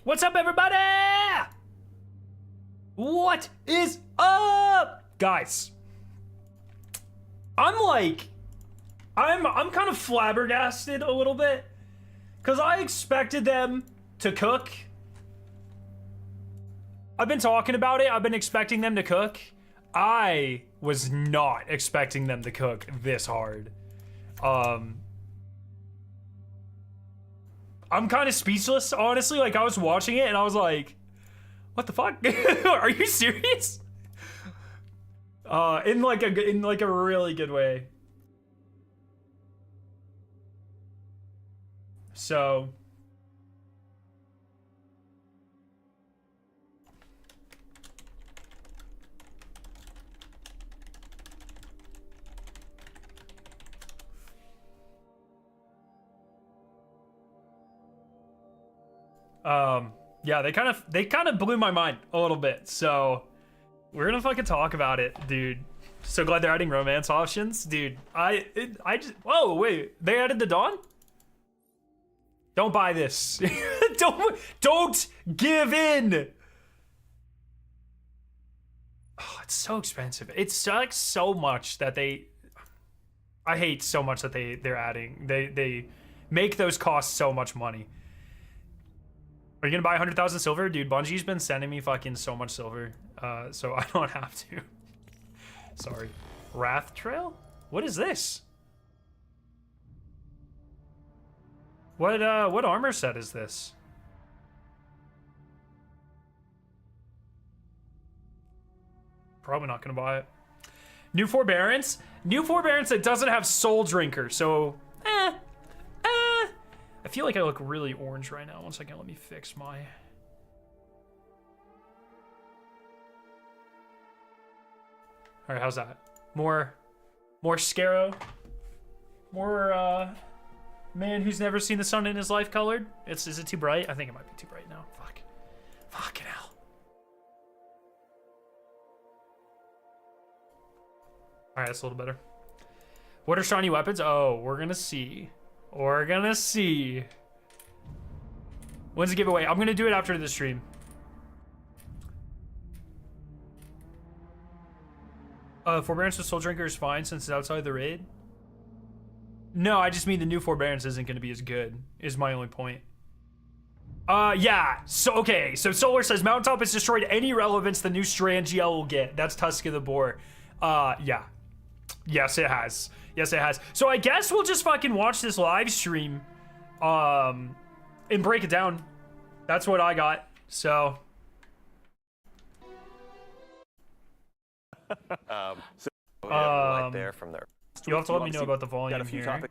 What's up, everybody? What is up, guys? I'm kind of flabbergasted a little bit because I expected them to cook. I've been talking about it. I've been expecting them to cook. I was not expecting them to cook this hard. I'm kind of speechless, honestly. Like, I was watching it and I was like, what the fuck? Are you serious? In like a really good way. So yeah, they kind of blew my mind a little bit. So we're gonna fucking talk about it, dude. So glad they're adding romance options, dude. I just, whoa, wait, they added the Dawn? Don't buy this. don't give in. Oh, it's so expensive. It sucks so much that I hate so much that they're adding. They make those cost so much money. Are you gonna buy 100,000 silver? Dude, Bungie's been sending me fucking so much silver, so I don't have to. Sorry. Wrath Trail? What is this? What armor set is this? Probably not gonna buy it. New Forbearance? New Forbearance that doesn't have Soul Drinker, so I feel like I look really orange right now. One second, let me fix my... All right, how's that? More Scarrow? More, man who's never seen the sun in his life colored? Is it too bright? I think it might be too bright now. Fuck. Fucking hell. All right, that's a little better. What are shiny weapons? Oh, we're gonna see. We're gonna see. When's the giveaway? I'm gonna do it after the stream. Forbearance with Soul Drinker is fine since it's outside the raid. No, I just mean the new Forbearance isn't gonna be as good, is my only point. Yeah, so, okay, so Solar says, Mountaintop has destroyed any relevance the new Strand GL will get. That's Tusk of the Boar. Yeah. Yes, it has. Yes, it has. So I guess we'll just fucking watch this live stream, and break it down. That's what I got, so. So right there from there. You'll have to let me know about the volume here.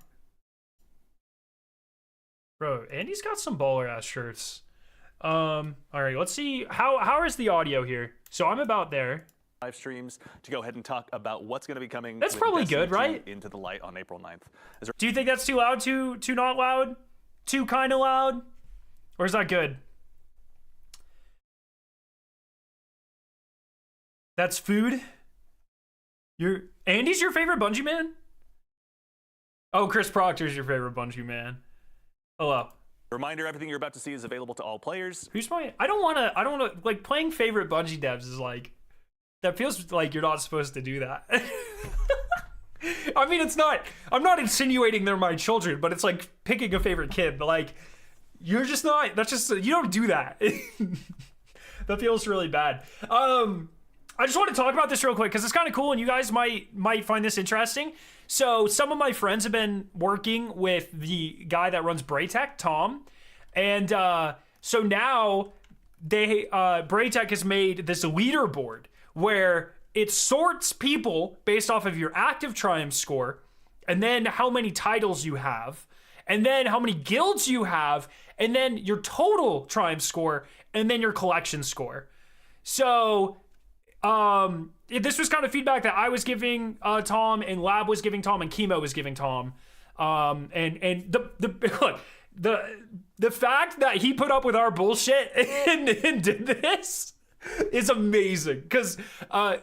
Bro, Andy's got some baller ass shirts. All right, let's see. How is the audio here? So I'm about there. Live streams to go ahead and talk about what's going to be coming. That's probably good, right? Into the light on April 9th. Do you think that's too loud? Too not loud? Too kind of loud? Or is that good? That's food? Andy's your favorite Bungie man? Oh, Chris Proctor's your favorite Bungie man. Hello. Reminder, everything you're about to see is available to all players. Who's my... I don't want to... Like, playing favorite Bungie devs is like... That feels like you're not supposed to do that. I mean, it's not... I'm not insinuating they're my children, but it's like picking a favorite kid. But like, you're just not... That's just... You don't do that. That feels really bad. I just want to talk about this real quick because it's kind of cool and you guys might find this interesting. So some of my friends have been working with the guy that runs Braytech, Tom. And so now Braytech has made this leaderboard where it sorts people based off of your active triumph score, and then how many titles you have, and then how many guilds you have, and then your total triumph score, and then your collection score. So this was kind of feedback that I was giving Tom, and Lab was giving Tom, and Chemo was giving Tom. And look, the fact that he put up with our bullshit and did this is amazing, because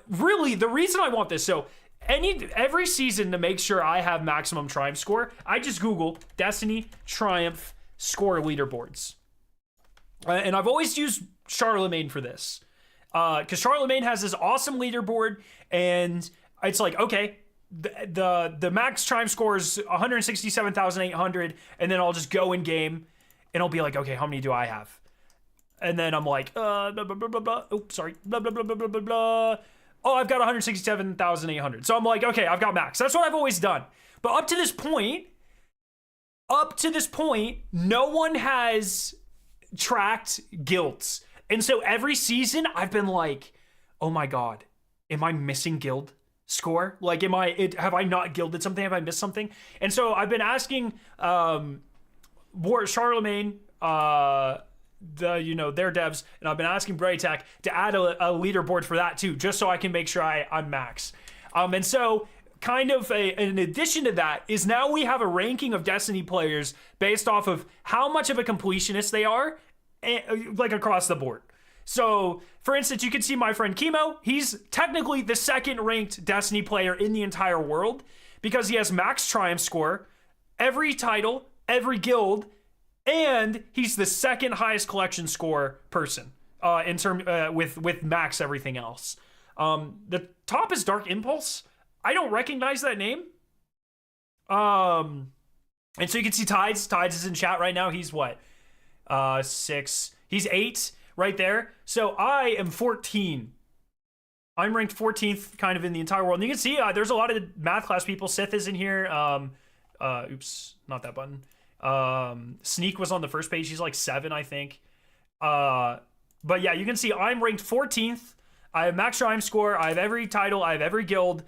really the reason I want this, so every season, to make sure I have maximum triumph score, I just Google Destiny Triumph score leaderboards. and I've always used Charlemagne for this, because Charlemagne has this awesome leaderboard, and it's like, okay, the max triumph score is 167,800, and then I'll just go in game, and I'll be like, okay, how many do I have? And then I'm like, blah, blah, blah, blah, blah. Oops, sorry. Blah, blah, blah, blah, blah, blah, blah. Oh, I've got 167,800. So I'm like, okay, I've got max. That's what I've always done. But up to this point, no one has tracked guilds. And so every season I've been like, oh my God, am I missing guild score? Like, have I not guilded something? Have I missed something? And so I've been asking Charlemagne, their devs, and I've been asking Braytech to add a leaderboard for that too, just so I can make sure I'm max. And so kind of an addition to that is now we have a ranking of Destiny players based off of how much of a completionist they are, like across the board. So, for instance, you can see my friend Chemo. He's technically the second ranked Destiny player in the entire world because he has max triumph score, every title, every guild, and he's the second highest collection score person in term with max everything else. The top is Dark Impulse. I don't recognize that name. And so you can see Tides. Tides is in chat right now. He's what? 6. He's 8 right there. So I am 14. I'm ranked 14th kind of in the entire world. And you can see there's a lot of math class people. Sith is in here. Oops, not that button. Sneak was on the first page. He's like 7, I think. But yeah, you can see I'm ranked 14th. I have max triumph score. I have every title. I have every guild.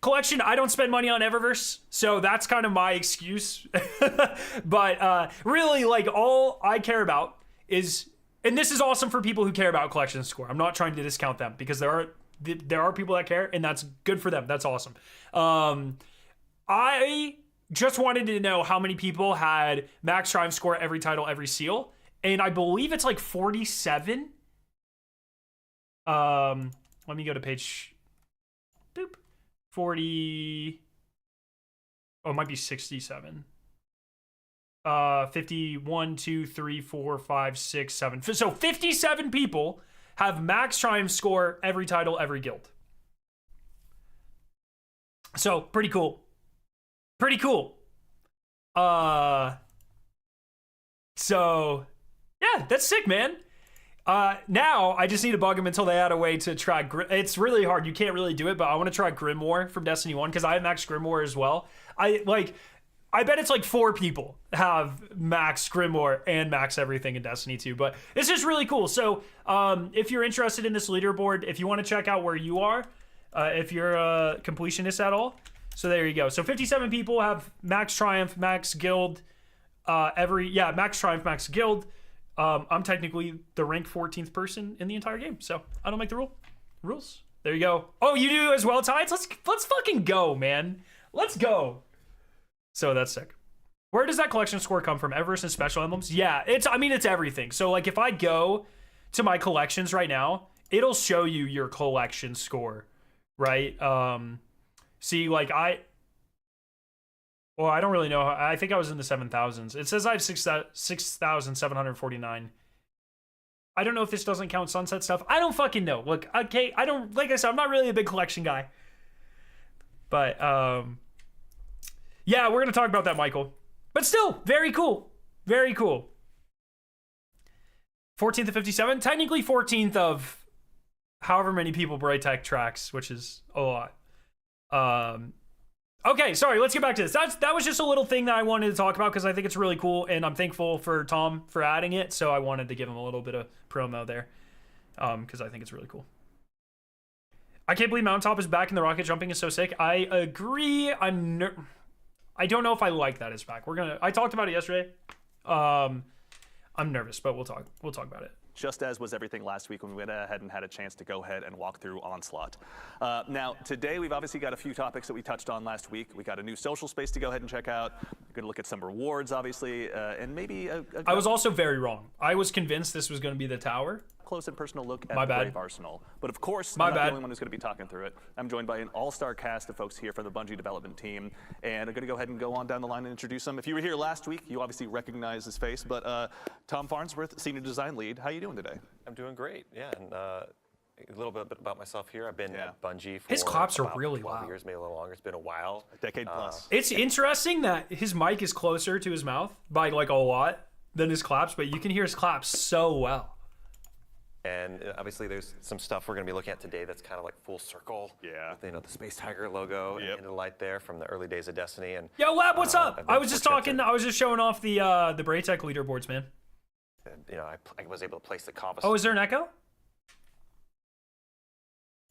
Collection, I don't spend money on Eververse, so that's kind of my excuse. But really, like, all I care about is, and this is awesome for people who care about collection score. I'm not trying to discount them because there are people that care, and that's good for them. That's awesome. I just wanted to know how many people had max triumph score, every title, every seal, and I believe it's like 47. Let me go to page. Boop. 40. Oh, it might be 67. 51, 2, 3, 4, 5, 6, 7. So 57 people have max triumph score, every title, every guild. So pretty cool. Pretty cool. So yeah, that's sick, man. Now I just need to bug them until they add a way to track. It's really hard. You can't really do it, but I want to try Grimoire from Destiny 1 because I have max Grimoire as well. I bet it's like 4 people have max Grimoire and max everything in Destiny 2, but it's just really cool. So if you're interested in this leaderboard, if you want to check out where you are, if you're a completionist at all, so there you go. So 57 people have max Triumph, max Guild, max Triumph, max Guild. I'm technically the rank 14th person in the entire game, so I don't make the rules. There you go. Oh, you do as well, Tides? Let's fucking go, man. Let's go. So that's sick. Where does that collection score come from? Everest and special emblems? Yeah, it's everything. So like if I go to my collections right now, it'll show you your collection score, right? See, like I don't really know. I think I was in the 7,000s. It says I have 6,749. I don't know if this doesn't count sunset stuff. I don't fucking know. Look, okay, like I said, I'm not really a big collection guy. But, yeah, we're going to talk about that, Michael. But still, very cool. Very cool. 14th of 57. Technically 14th of however many people Braytech tracks, which is a lot. Okay, sorry, let's get back to this. That was just a little thing that I wanted to talk about because I think it's really cool, and I'm thankful for Tom for adding it, so I wanted to give him a little bit of promo there because I think it's really cool. I can't believe Mountaintop is back and the rocket jumping is so sick. I agree. I don't know if I like that it's back. I talked about it yesterday. I'm nervous, but we'll talk about it. Just as was everything last week when we went ahead and had a chance to go ahead and walk through Onslaught. Now, today we've obviously got a few topics that we touched on last week. We got a new social space to go ahead and check out. We're going to look at some rewards, obviously, and maybe I was also very wrong. I was convinced this was going to be the tower. up-close and personal look at My the bad. Brave Arsenal. But of course, My I'm not bad. the only one who's going to be talking through it. I'm joined by an all-star cast of folks here from the Bungie development team, and I'm going to go ahead and go on down the line and introduce them. If you were here last week, you obviously recognize his face, but Tom Farnsworth, Senior Design Lead, how you doing today? I'm doing great, yeah. And a little bit about myself here. I've been at Bungie for His claps are about really 12 loud. years, maybe a little longer. It's been a while. A decade plus. It's interesting that his mic is closer to his mouth by like a lot than his claps, but you can hear his claps so well. And obviously there's some stuff we're going to be looking at today that's kind of like full circle. Yeah. With, the Space Tiger logo and the light there from the early days of Destiny. And Yo, Lab, what's up? I've been I was just fortunate talking. to- I was just showing off the Braytech leaderboards, man. I was able to place the Kava Oh, is there an echo?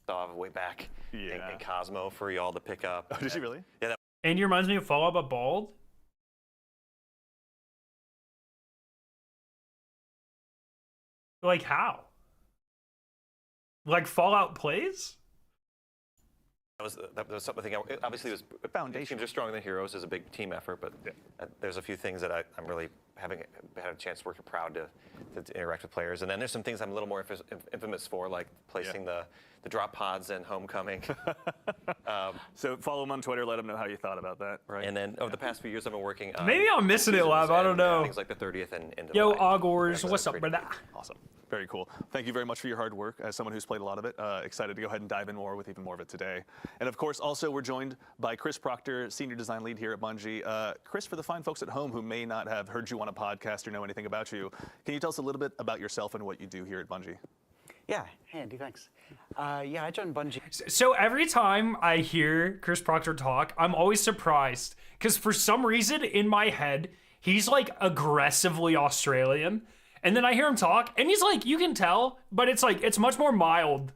stuff way back in Cosmo for y'all to pick up. Oh, did you really? Yeah, that And he reminds me of Fallout but bald. Like how? Like Fallout plays? that was something. Obviously, it was Foundation. Teams are stronger than heroes is a big team effort, but there's a few things that I'm really having had a chance to work proud to interact with players. And then there's some things I'm a little more infamous for, like placing the drop pods and Homecoming. So follow him on Twitter, let him know how you thought about that, right? And then over the past few years, I've been working on Maybe I'm missing it, Lab. I don't know. Things like the 30th and end of Yo, line. Augurs, Yeah, what's up, great. brother? Awesome. Very cool. Thank you very much for your hard work. As someone who's played a lot of it, excited to go ahead and dive in more with even more of it today. And of course, also we're joined by Chris Proctor, Senior Design Lead here at Bungie. Chris, for the fine folks at home who may not have heard you on a podcast or know anything about you, can you tell us a little bit about yourself and what you do here at Bungie? Yeah, hey Andy, thanks. Yeah, I joined Bungie. So every time I hear Chris Proctor talk, I'm always surprised because for some reason in my head, he's like aggressively Australian. And then I hear him talk and he's like, you can tell, but it's like, it's much more mild.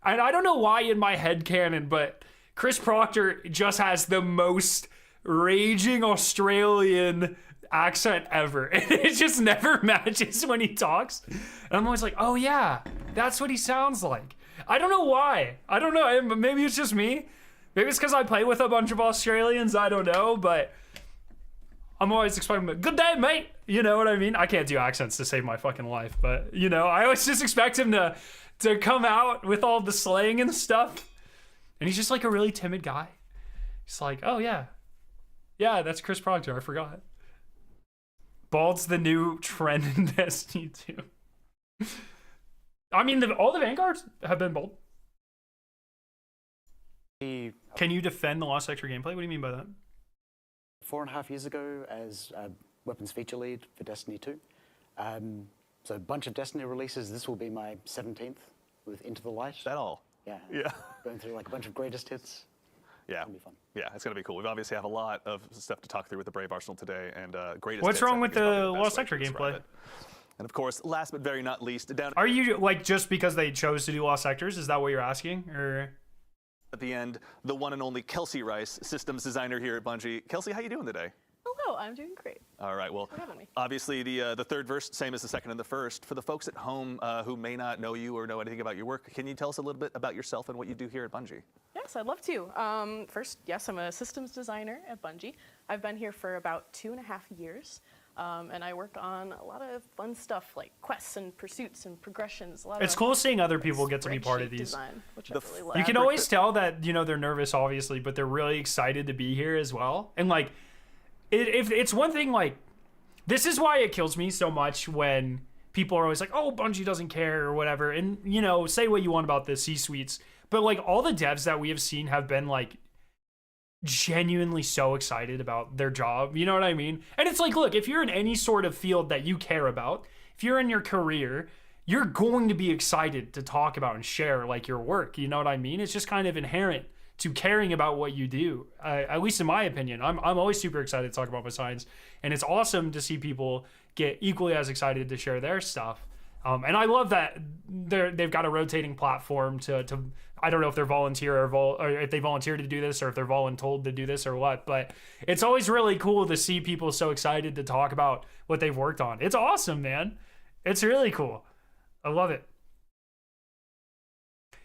And I don't know why in my head canon, but Chris Proctor just has the most raging Australian accent ever. And it just never matches when he talks. And I'm always like, oh yeah, that's what he sounds like. I don't know why. I don't know. Maybe it's just me. Maybe it's because I play with a bunch of Australians. I don't know, but I'm always expecting, good day, mate. You know what I mean? I can't do accents to save my fucking life, but I always just expect him to come out with all the slang and stuff. And he's just like a really timid guy. He's like, oh yeah. Yeah, that's Chris Proctor. I forgot. Bald's the new trend in Destiny 2. I mean, all the Vanguards have been bald. Can you defend the Lost Sector gameplay? What do you mean by that? 4.5 years ago as weapons feature lead for Destiny 2. So a bunch of Destiny releases. This will be my 17th with Into the Light. Is that all? Yeah. Yeah. Going through like a bunch of greatest hits. Yeah. It'll be fun. Yeah, it's going to be cool. We obviously have a lot of stuff to talk through with the Brave Arsenal today, and greatest What's hits, I wrong think, with is probably the best Lost way Sector to describe gameplay? it. And of course, last but very not least, down Are you like just because they chose to do Lost Sectors? Is that what you're asking, or? at the end, the one and only Kelsey Rice, systems designer here at Bungie. Kelsey, how you doing today? Hello, I'm doing great. All right, well, for having me. obviously the third verse, same as the second and the first. For the folks at home who may not know you or know anything about your work, can you tell us a little bit about yourself and what you do here at Bungie? Yes, I'd love to. First, yes, I'm a systems designer at Bungie. I've been here for about 2.5 years, and I work on a lot of fun stuff like quests and pursuits and progressions. It's cool seeing other people get to be part of spreadsheet these. design, which I really love. You can always tell that they're nervous, obviously, but they're really excited to be here as well. And like, if it's one thing, like, this is why it kills me so much when people are always like, oh, Bungie doesn't care or whatever. And, say what you want about the C-suites. But, like, all the devs that we have seen have been, like, genuinely so excited about their job. You know what I mean? And it's like, look, if you're in any sort of field that you care about, if you're in your career, you're going to be excited to talk about and share, like, your work. You know what I mean? It's just kind of inherent to caring about what you do, at least in my opinion. I'm always super excited to talk about my science, and it's awesome to see people get equally as excited to share their stuff. And I love that they've got a rotating platform to I don't know if they're volunteer or if they volunteer to do this or if they're voluntold to do this or what, but it's always really cool to see people so excited to talk about what they've worked on. It's awesome, man. It's really cool. I love it.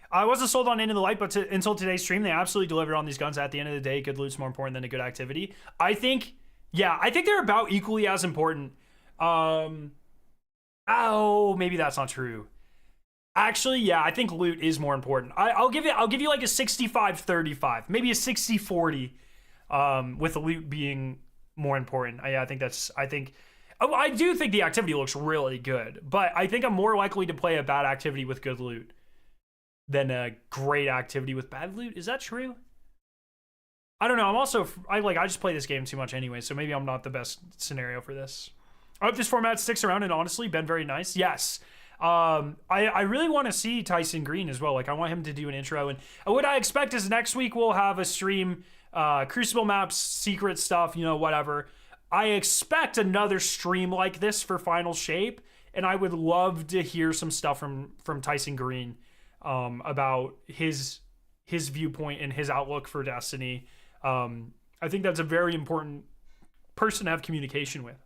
I wasn't sold on Into the Light, but until today's stream, they absolutely delivered on these guns. At the end of the day, good loot's more important than a good activity. I think they're about equally as important. Maybe that's not true. Actually, yeah, I think loot is more important. I'll give you like a 65-35, maybe a 60-40, with the loot being more important. I do think the activity looks really good, but I think I'm more likely to play a bad activity with good loot than a great activity with bad loot. Is that true? I don't know. I just play this game too much anyway, so maybe I'm not the best scenario for this. I hope this format sticks around and honestly been very nice. Yes. I really want to see Tyson Green as well. Like, I want him to do an intro, and what I expect is next week we'll have a stream, Crucible maps, secret stuff, whatever. I expect another stream like this for Final Shape, and I would love to hear some stuff from Tyson Green, about his viewpoint and his outlook for Destiny. I think that's a very important person to have communication with.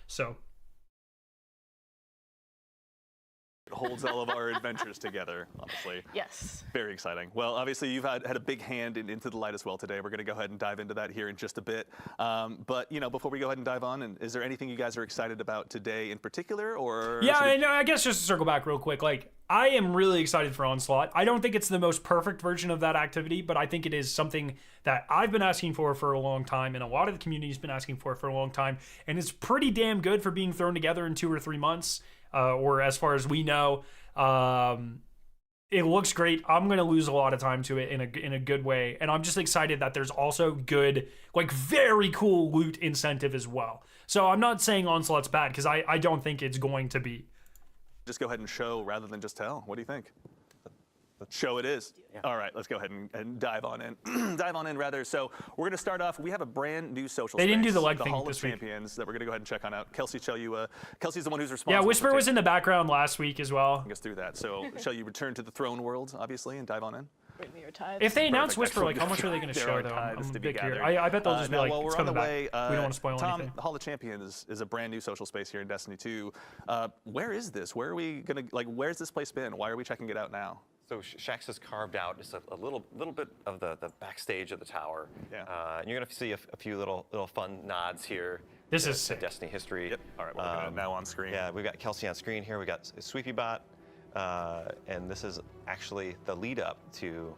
So It holds all of our adventures together, honestly. Yes. Very exciting. Well, obviously, you've had a big hand in Into the Light as well today. We're going to go ahead and dive into that here in just a bit. But, before we go ahead and dive on, and is there anything you guys are excited about today in particular? Or yeah, I guess just to circle back real quick, like, I am really excited for Onslaught. I don't think it's the most perfect version of that activity, but I think it is something that I've been asking for a long time, and a lot of the community's been asking for a long time, and it's pretty damn good for being thrown together in 2 or 3 months, or as far as we know. It looks great. I'm going to lose a lot of time to it in a good way, and I'm just excited that there's also good, like, very cool loot incentive as well. So I'm not saying Onslaught's bad, because I don't think it's going to be. Just go ahead and show rather than just tell. What do you think? Show it is. Yeah. All right, let's go ahead and dive on in. Dive on in, rather. So we're going to start off. We have a brand new social space. They didn't do the leg thing Hall this of Champions that we're going to go ahead and check on out. Kelsey, Kelsey's the one who's responsible. Yeah, Whisper was in the background last week as well. Take us through that. So shall you return to the throne world, obviously, and dive on in? If they announce Whisper, like, how much are they going to show, though? I'm a big here. I bet they'll just be like, while we're it's on coming the way, back. We don't want to spoil Tom, anything. the Hall of Champions is a brand new social space here in Destiny 2. Where is this? Where are we going to, where's this place been? Why are we checking it out now? So Shax has carved out just a little bit of the backstage of the tower. Yeah. And you're going to see a few little fun nods here. This to is sick. Destiny history. Yep. All right, we're looking at it now on screen. Yeah, we've got Kelsey on screen here. We got SweepyBot, and this is actually the lead up to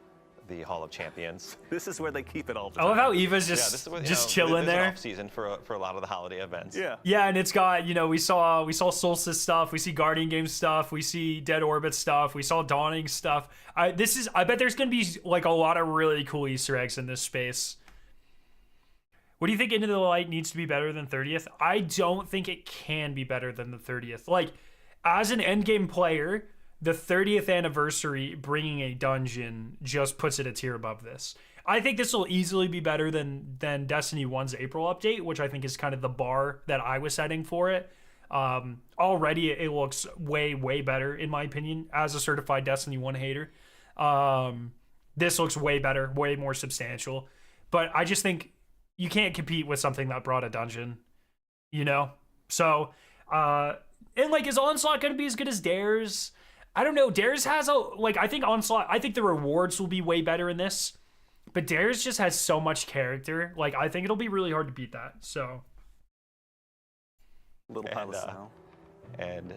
the Hall of Champions. This is where they keep it all the I time. love how Eva's Yeah, this is what, just chilling there. Off season for a lot of the holiday events. Yeah. Yeah, and it's got, we saw Solstice stuff, we see Guardian Games stuff, we see Dead Orbit stuff, we saw Dawning stuff. I bet there's gonna be like a lot of really cool Easter eggs in this space. What do you think Into the Light needs to be better than 30th? I don't think it can be better than the 30th. Like, as an endgame player, the 30th anniversary bringing a dungeon just puts it a tier above this. I think this will easily be better than Destiny 1's April update, which I think is kind of the bar that I was setting for it. Already it looks way, way better, in my opinion, as a certified Destiny 1 hater. This looks way better, way more substantial. But I just think you can't compete with something that brought a dungeon, So, and like, is Onslaught going to be as good as Dares? I don't know. Dares has I think Onslaught, I think the rewards will be way better in this, but Dares just has so much character. Like, I think it'll be really hard to beat that. So, Little pile of snow. And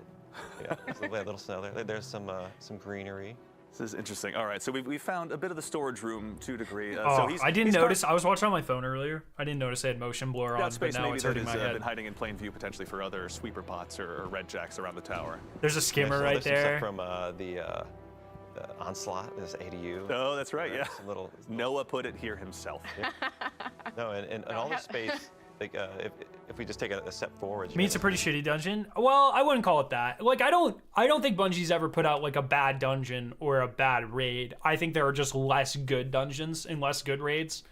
yeah, there's a little snow there. There's some greenery. This is interesting. All right, so we found a bit of the storage room to a degree. I didn't notice. I was watching on my phone earlier. I didn't notice they had motion blur on, that space but now maybe it's that hurting has my head. been hiding in plain view potentially for other sweeper bots or red jacks around the tower. There's a skimmer So right there's some there. stuff from the Onslaught, this ADU. Oh, that's right, yeah. Some little Noah put it here himself. No, and all this space, like if we just take a step forward. I mean, it's a pretty shitty dungeon. Well, I wouldn't call it that. Like, I don't think Bungie's ever put out like a bad dungeon or a bad raid. I think there are just less good dungeons and less good raids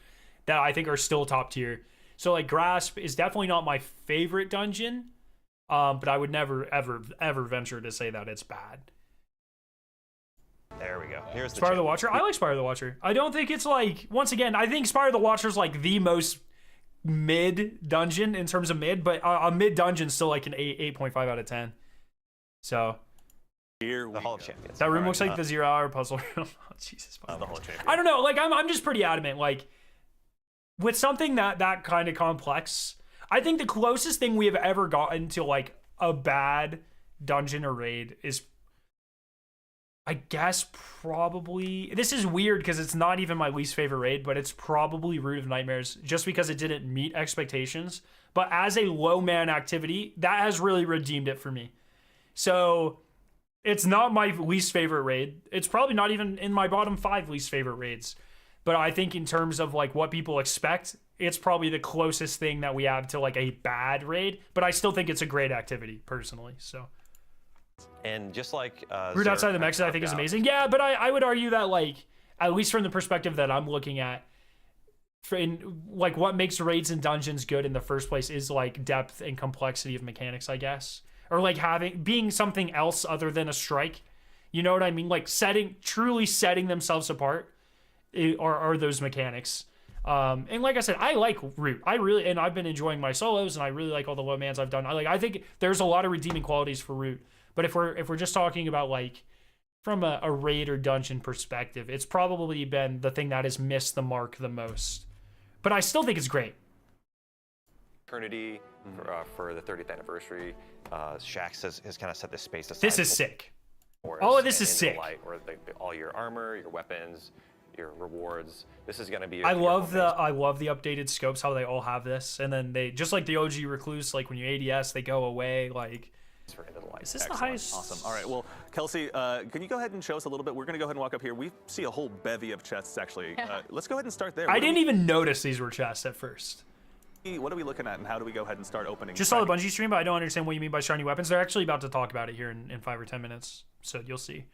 that I think are still top tier. So like, Grasp is definitely not my favorite dungeon, but I would never ever venture to say that it's bad. There we go. Here's the Spire of the Watcher. I like Spire of the Watcher. I don't think it's like, once again, I think Spire of the Watcher is like the most mid dungeon in terms of mid, but a mid dungeon still like an 8.5 out of 10. So Here the Hall of Champions. that room looks like the 0 hour puzzle room. Oh, Jesus. the Hall of Champions. I don't know. Like, I'm just pretty adamant. Like, with something that kind of complex, I think the closest thing we have ever gotten to like a bad dungeon or raid is I guess probably, this is weird because it's not even my least favorite raid, but it's probably Root of Nightmares just because it didn't meet expectations. But as a low man activity, that has really redeemed it for me. So it's not my least favorite raid. It's probably not even in my bottom 5 least favorite raids. But I think in terms of like what people expect, it's probably the closest thing that we have to like a bad raid. But I still think it's a great activity personally. So. And just like Root Outside the Mechs, I think is amazing. Yeah, but I would argue that like, at least from the perspective that I'm looking at, in like what makes raids and dungeons good in the first place is like depth and complexity of mechanics, I guess. Or like being something else other than a strike. You know what I mean? Like truly setting themselves apart are those mechanics. And like I said, I like Root. And I've been enjoying my solos, and I really like all the low mans I've done. I think there's a lot of redeeming qualities for Root. But if we're just talking about like from a raid or dungeon perspective, it's probably been the thing that has missed the mark the most. But I still think it's great. Eternity for the 30th anniversary. Shaxx has kind of set this space aside. This is sick. Oh, this is sick. Light, where all your armor, your weapons, your rewards. This is going to be. I love the updated scopes, how they all have this, and then they just like the OG Recluse, like when you ADS, they go away. Like, for Into the Light. Is this Excellent. the highest? Awesome. All right. Well, Kelsey, can you go ahead and show us a little bit? We're going to go ahead and walk up here. We see a whole bevy of chests, actually. Let's go ahead and start there. I didn't even notice these were chests at first. What are we looking at, and how do we go ahead and start opening? Just saw the Bungie stream, but I don't understand what you mean by shiny weapons. They're actually about to talk about it here in 5 or 10 minutes, so you'll see.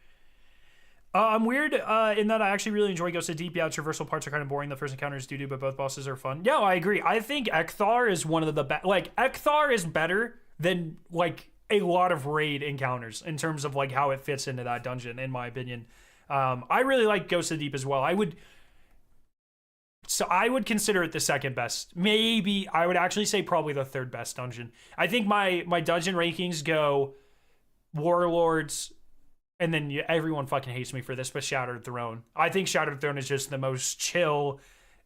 I'm weird in that I actually really enjoy Ghost of Deep. Yeah, traversal parts are kind of boring. The first encounters do, but both bosses are fun. Yeah, I agree. I think Ekthar is one of the best. Like, Ekthar is better than, like, a lot of raid encounters in terms of, like, how it fits into that dungeon, in my opinion. I really like Ghost of Deep as well. I would consider it the second best. Maybe I would actually say probably the third best dungeon. I think my dungeon rankings go Warlords, and then everyone fucking hates me for this, but Shattered Throne. I think Shattered Throne is just the most chill,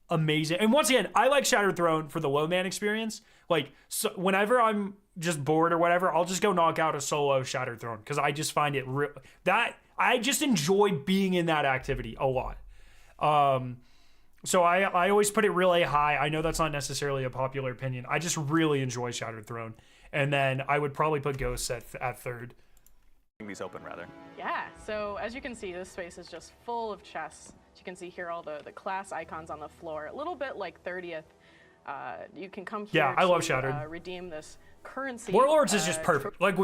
amazing. And once again, I like Shattered Throne for the low man experience. Like, so whenever I'm just bored or whatever, I'll just go knock out a solo Shattered Throne because I just find it I just enjoy being in that activity a lot. So I always put it really high. I know that's not necessarily a popular opinion. I just really enjoy Shattered Throne. And then I would probably put Ghosts at third. These open, rather. Yeah, so as you can see, this space is just full of chests. As you can see here, all the class icons on the floor, a little bit like 30th. You can come here I love Shattered. Redeem this currency. Warlords is just perfect. Like,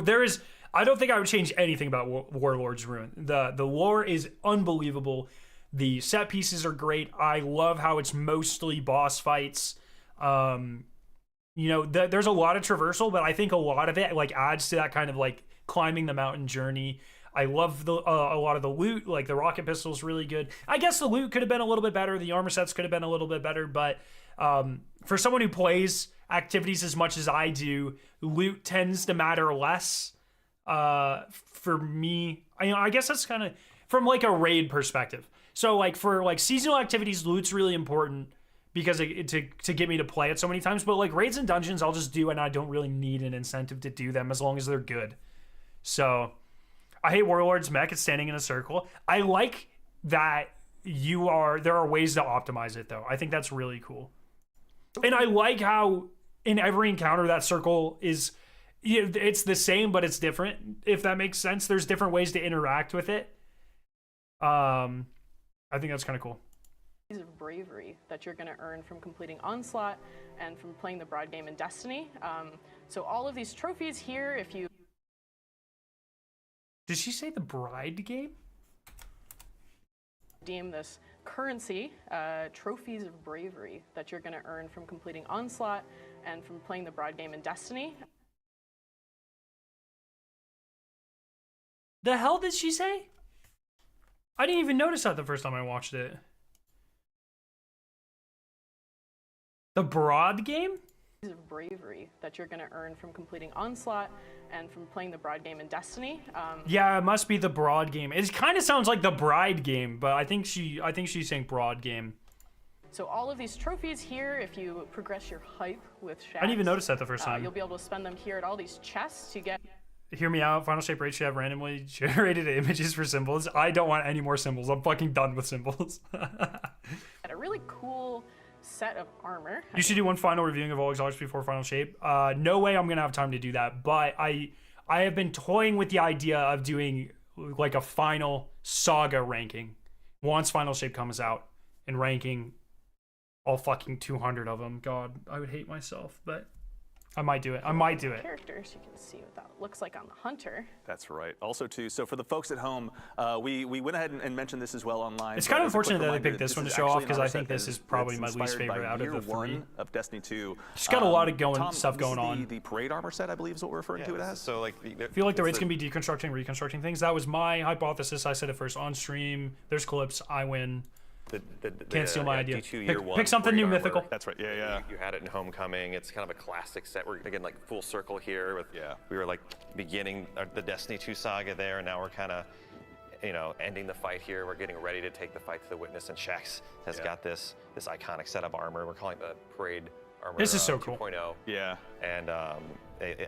I don't think I would change anything about Warlords Ruin. The lore is unbelievable. The set pieces are great. I love how it's mostly boss fights. You know, there's a lot of traversal, but I think a lot of it like adds to that kind of like climbing the mountain journey. I love a lot of the loot. Like the rocket pistol is really good. I guess the loot could have been a little bit better. The armor sets could have been a little bit better, but for someone who plays activities as much as I do, loot tends to matter less. For me, I guess that's kind of from like a raid perspective. So like for like seasonal activities, loot's really important because to get me to play it so many times. But like raids and dungeons, I'll just do, and I don't really need an incentive to do them as long as they're good. So I hate Warlord's mech. It's standing in a circle. I like that there are ways to optimize it though. I think that's really cool. And I like how in every encounter that circle is, it's the same, but it's different. If that makes sense, there's different ways to interact with it. I think that's kind of cool. Of bravery that you're going to earn from completing Onslaught and from playing the broad game in Destiny. So all of these trophies here, if you... Did she say the bride game? Redeem this currency, trophies of bravery that you're going to earn from completing Onslaught and from playing the broad game in Destiny. The hell did she say? I didn't even notice that the first time I watched it. The broad game? Of bravery that you're going to earn from completing Onslaught and from playing the broad game in Destiny. Yeah, it must be the broad game. It kind of sounds like the bride game, but I think she's saying broad game. So all of these trophies here, if you progress your hype with Shaxx, I didn't even notice that the first time. You'll be able to spend them here at all these chests to get. hear me out. Final Shape Rate should have randomly generated images for symbols. I don't want any more symbols. I'm fucking done with symbols. Had a really cool set of armor. You should do one final reviewing of all exotics before Final Shape. No way I'm gonna have time to do that, but I have been toying with the idea of doing like a final saga ranking once Final Shape comes out and ranking all fucking 200 of them. God, I would hate myself, but I might do it. Characters, you can see what that looks like on the hunter. That's right. Also, too, so for the folks at home, we went ahead and mentioned this as well online. It's kind of unfortunate that they picked this one to show off because I think this is probably my least favorite out of the three. Of Destiny 2. It's got a lot of Tom, stuff going on. The parade armor set, I believe, is what we're referring to it as. So like, I feel like the raid's gonna be deconstructing, reconstructing things. That was my hypothesis. I said it first on stream. There's clips. I win. Can't steal my idea. Pick something new, mythical. That's right. Yeah. You had it in Homecoming. It's kind of a classic set. We're again like full circle here. With we were like beginning the Destiny 2 saga there, and now we're kind of, ending the fight here. We're getting ready to take the fight to the Witness, and Shax has got this iconic set of armor. We're calling it the Parade Armor. This is so cool. 2.0. Yeah. And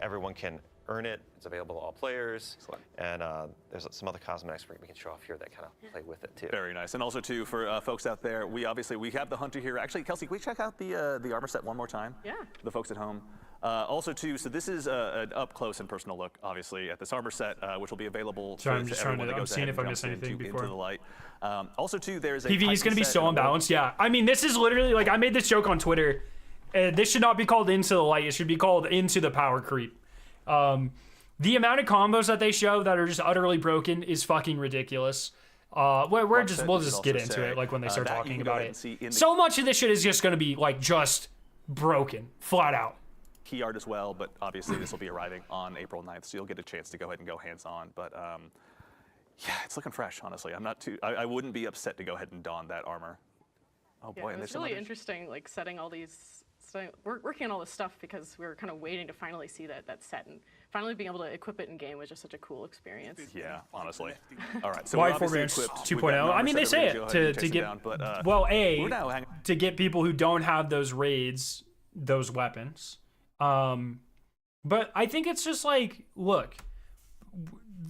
everyone can earn it. It's available to all players. Excellent. And there's some other cosmetics we can show off here that kind of play with it too. Very nice. And also too, for folks out there, we have the hunter here. Actually, Kelsey, can we check out the armor set one more time? Yeah. The folks at home. Also too, so this is an up close and personal look, obviously, at this armor set, which will be available Sorry, for I'm just everyone trying to. that I'm goes seeing ahead if I and missed jumps anything before. into the light. Also too, there's a PvE is gonna be so unbalanced. Yeah. I mean, this is literally like I made this joke on Twitter. This should not be called Into the Light. It should be called Into the Power Creep. The amount of combos that they show that are just utterly broken is fucking ridiculous. We'll just get into it like when they start talking about it. So much of this shit is just going to be like just broken, flat out. Key art as well, but obviously this will be arriving on April 9th, so you'll get a chance to go ahead and go hands-on. But yeah, it's looking fresh, honestly. I wouldn't be upset to go ahead and don that armor. Oh boy, and it's really interesting, like setting all these. We're working on all this stuff because we were kind of waiting to finally see that set, and finally being able to equip it in game was just such a cool experience. Yeah, honestly. All right, so why forbearance 2.0? I mean, they say it to get to get people who don't have those raids those weapons. But I think it's just like, look,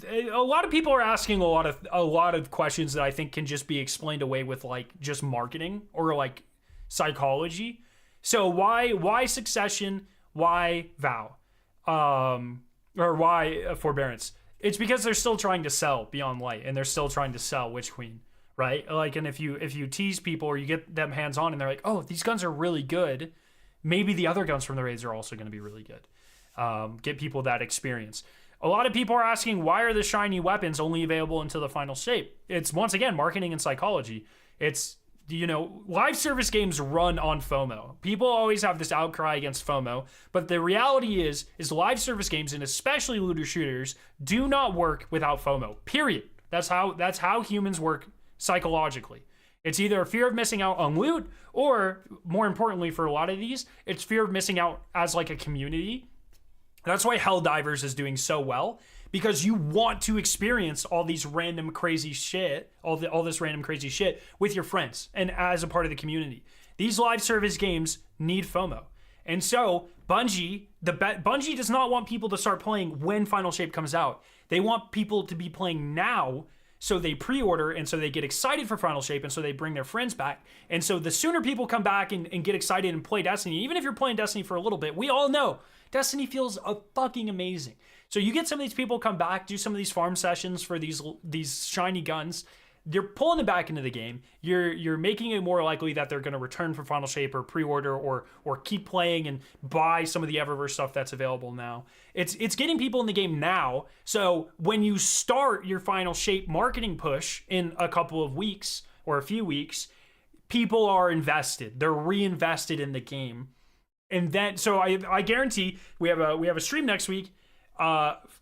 a lot of people are asking a lot of questions that I think can just be explained away with like just marketing or like psychology. So why Succession? Why Vow? Or why Forbearance? It's because they're still trying to sell Beyond Light, and they're still trying to sell Witch Queen, right? Like, and if you tease people or you get them hands on, and they're like, oh, these guns are really good, maybe the other guns from the raids are also going to be really good. Get people that experience. A lot of people are asking, why are the shiny weapons only available until the final shape? It's once again marketing and psychology. It's, live service games run on FOMO. People always have this outcry against FOMO, but the reality is live service games, and especially looter shooters, do not work without FOMO. Period. That's how humans work psychologically. It's either a fear of missing out on loot, or more importantly for a lot of these, it's fear of missing out as like a community. That's why Helldivers is doing so well, because you want to experience all these random crazy shit, all this random crazy shit with your friends and as a part of the community. These live service games need FOMO. And so Bungie does not want people to start playing when Final Shape comes out. They want people to be playing now, so they pre-order, and so they get excited for Final Shape, and so they bring their friends back. And so the sooner people come back and get excited and play Destiny, even if you're playing Destiny for a little bit, we all know Destiny feels fucking amazing. So you get some of these people come back, do some of these farm sessions for these shiny guns. You're pulling them back into the game. You're making it more likely that they're going to return for Final Shape or pre-order or keep playing and buy some of the Eververse stuff that's available now. It's getting people in the game now. So when you start your Final Shape marketing push in a couple of weeks or a few weeks, people are invested. They're reinvested in the game. And then, so I guarantee we have a stream next week.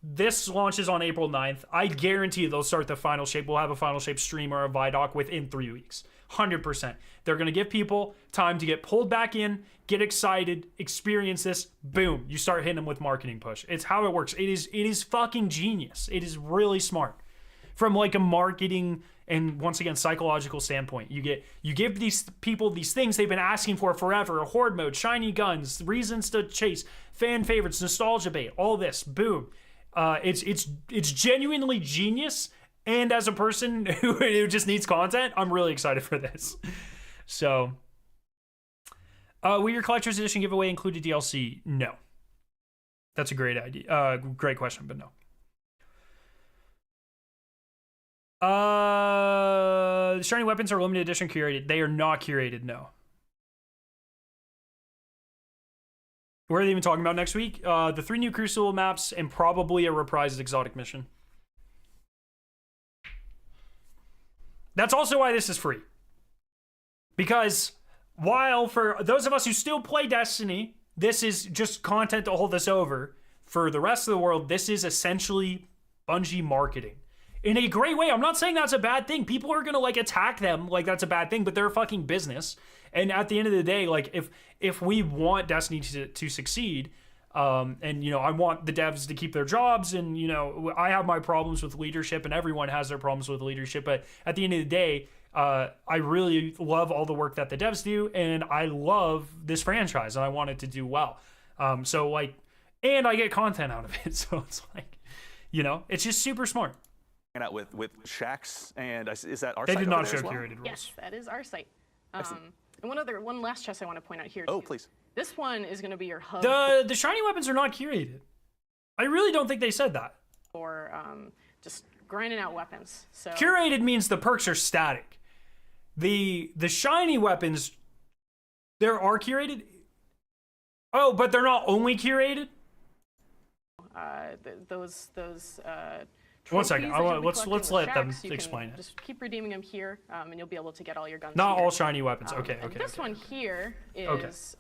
This launches on April 9th. I guarantee they'll start the Final Shape. We'll have a Final Shape stream or a Vidoc within 3 weeks. 100%. They're going to give people time to get pulled back in, get excited, experience this. Boom. You start hitting them with marketing push. It's how it works. It is fucking genius. It is really smart. From like a marketing and once again psychological standpoint, you give these people these things they've been asking for forever: a horde mode, shiny guns, reasons to chase, fan favorites, nostalgia bait, all this. Boom. It's genuinely genius. And as a person who just needs content, I'm really excited for this. So, will your collector's edition giveaway include a DLC? No. That's a great idea. Great question, but no. Shiny weapons are limited edition curated. They are not curated, no. What are they even talking about next week? The 3 new Crucible maps and probably a reprised exotic mission. That's also why this is free. Because while for those of us who still play Destiny, this is just content to hold us over. For the rest of the world, this is essentially Bungie marketing. In a great way. I'm not saying that's a bad thing. People are gonna like attack them like that's a bad thing, but they're a fucking business. And at the end of the day, like if we want Destiny to succeed, and I want the devs to keep their jobs, and I have my problems with leadership, and everyone has their problems with leadership. But at the end of the day, I really love all the work that the devs do, and I love this franchise, and I want it to do well. So like, and I get content out of it. So it's like, it's just super smart. Hanging out with Shax, and is that our they site? They did not show well? curated rules. Yes, that is our site. And one last chest I want to point out here. Oh, too. please. This one is going to be your hub. The shiny weapons are not curated. I really don't think they said that. For just grinding out weapons. So curated means the perks are static. The shiny weapons, there are curated. Oh, but they're not only curated. Those. One second. Let's let them explain it. Just keep redeeming them here, and you'll be able to get all your guns. Not here. all shiny weapons. Okay. This one here is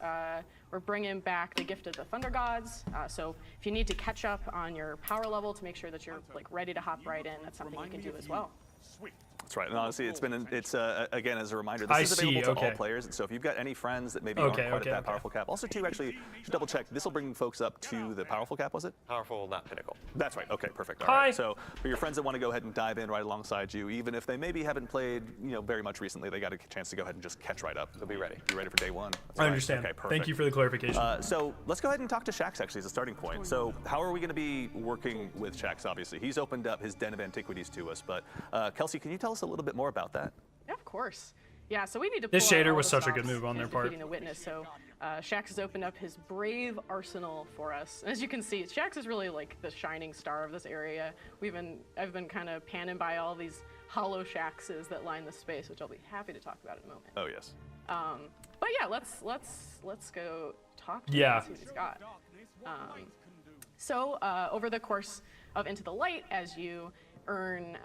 we're bringing back the gift of the Thunder Gods. So if you need to catch up on your power level to make sure that you're like ready to hop right in, that's something you can do as well. That's right. And honestly, it's again, as a reminder, this is available to all players. And so if you've got any friends that maybe aren't quite at that powerful cap, also too, actually, should double check. This will bring folks up to the powerful cap, was it? Powerful, not pinnacle. That's right. Okay, perfect. All Hi. right. So for your friends that want to go ahead and dive in right alongside you, even if they maybe haven't played, very much recently, they got a chance to go ahead and just catch right up. They'll be ready. Be ready for day one. That's I right. understand. Okay, perfect. Thank you for the clarification. So let's go ahead and talk to Shax actually as a starting point. So how are we going to be working with Shax? Obviously, he's opened up his Den of Antiquities to us. But Kelsey, can you tell us a little bit more about that? Yeah, of course. Yeah, so we need to. This pull out shader all was the such a stops good move on their and part. defeating the witness. So Shax has opened up his brave arsenal for us. And as you can see, Shax is really like the shining star of this area. I've been kind of panning by all these hollow Shaxes that line the space, which I'll be happy to talk about in a moment. Oh yes. But yeah, let's go talk to him Yeah. and see what he's got. So over the course of Into the Light, as you earn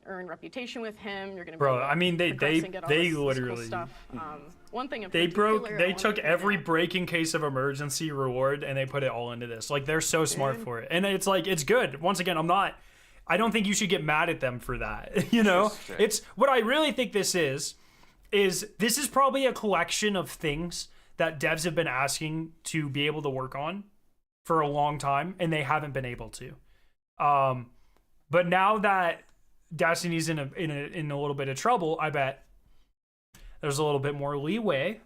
reputation with him, you're gonna be Bro, I mean, they cool literally stuff. One thing in they particular, took every breaking case of emergency reward and they put it all into this. Like, they're so smart for it, and it's like, it's good. Once again, I don't think you should get mad at them for that. It's what I really think this is this is probably a collection of things that devs have been asking to be able to work on for a long time, and they haven't been able to. But now that Destiny's in a little bit of trouble, I bet there's a little bit more leeway,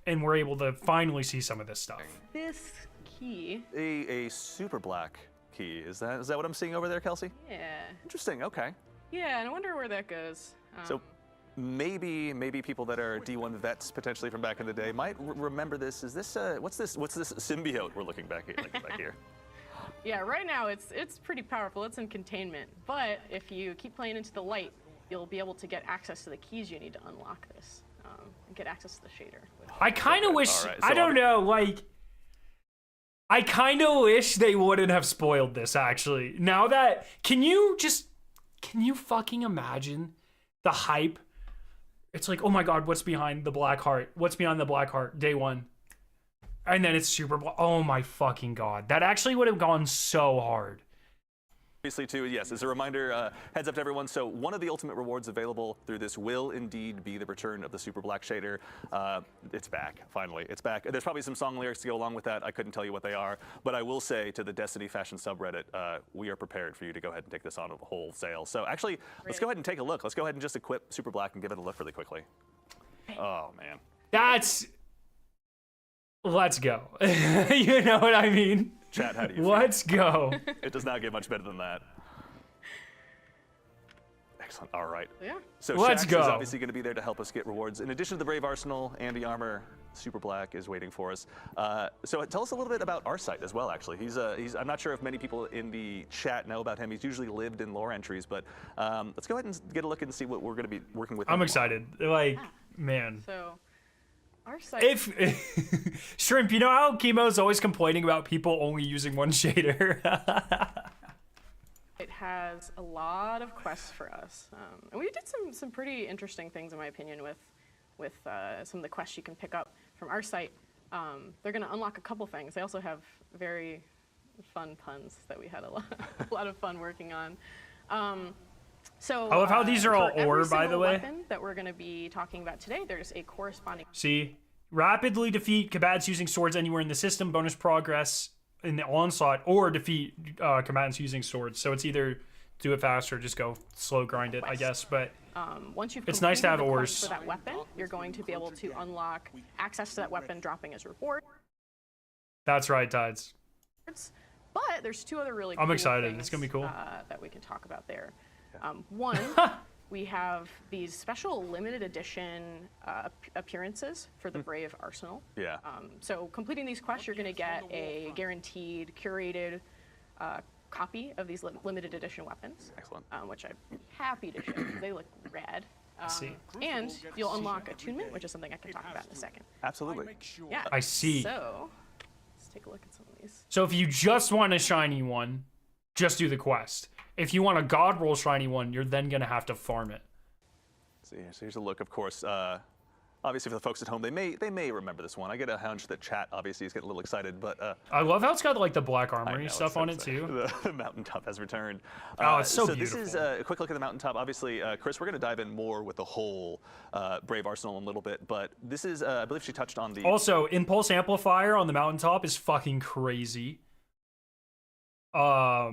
and we're able to finally see some of this stuff. this key. A super black key. Is that what I'm seeing over there, Kelsey? Yeah. Interesting. Okay. Yeah, and I wonder where that goes. So maybe people that are D1 vets potentially from back in the day might remember this. Is this what's this symbiote we're looking back here? Yeah, right now it's pretty powerful. It's in containment, but if you keep playing Into the Light, you'll be able to get access to the keys you need to unlock this, and get access to the shader. I kind of wish, right, I don't know, like, I kind of wish they wouldn't have spoiled this, actually. Now that, can you fucking imagine the hype? It's like, oh my God, what's behind the black heart? What's behind the black heart? Day one. And then it's super, oh my fucking God. That actually would have gone so hard. Obviously, too, yes, as a reminder, heads up to everyone, so one of the ultimate rewards available through this will indeed be the return of the Super Black Shader. It's back, finally. It's back. There's probably some song lyrics to go along with that. I couldn't tell you what they are, but I will say to the Destiny Fashion subreddit, we are prepared for you to go ahead and take this on wholesale. So actually, let's go ahead and take a look. Let's go ahead and just equip Super Black and give it a look really quickly. Oh, man. That's... Let's go. You know what I mean? Chat, how do you feel? Let's go. It does not get much better than that. Excellent. All right. Yeah. So Let's Shax go. is obviously going to be there to help us get rewards. In addition to the Brave Arsenal and the armor, Super Black is waiting for us. So tell us a little bit about our site as well, actually. I'm not sure if many people in the chat know about him. He's usually lived in lore entries, but let's go ahead and get a look and see what we're going to be working with. I'm excited. Like, man. So, our site. If Shrimp, you know how Chemo's always complaining about people only using one shader? It has a lot of quests for us, and we did some pretty interesting things, in my opinion, with some of the quests you can pick up from our site. They're going to unlock a couple things. They also have very fun puns that we had a lot of fun working on. So I love how these are all for every ore, by the single way. weapon that we're going to be talking about today, there's a corresponding. See? Rapidly defeat combatants using swords anywhere in the system, bonus progress in the onslaught, or defeat combatants using swords. So it's either do it fast or just go slow grind it, I guess. But Once you've it's nice to have completed the quest ores. for that weapon, you're going to be able to unlock access to that weapon, dropping as reward. that's right, Tides. But there's two other really I'm cool excited. things, It's gonna be cool. that we can talk about there. One, we have these special limited edition appearances for the Brave Arsenal. Yeah. So completing these quests, you're going to get a guaranteed, curated copy of these limited edition weapons. Excellent. Which I'm happy to show. They look rad. See. And you'll unlock Atunement, which is something I can talk about in a second. Absolutely. Yeah. I see. So let's take a look at some of these. So if you just want a shiny one, just do the quest. If you want a god roll shiny one, you're then gonna have to farm it. So here's a look, of course. Obviously, for the folks at home, they may remember this one. I get a hunch that chat obviously is getting a little excited, but I love how it's got like the black I armory know, stuff on it too. The mountaintop has returned. Oh, it's so This is beautiful. a quick look at the mountaintop. Obviously, Chris, we're going to dive in more with the whole Brave Arsenal in a little bit, but this is, I believe she touched on the. Also, impulse amplifier on the mountaintop is fucking crazy. What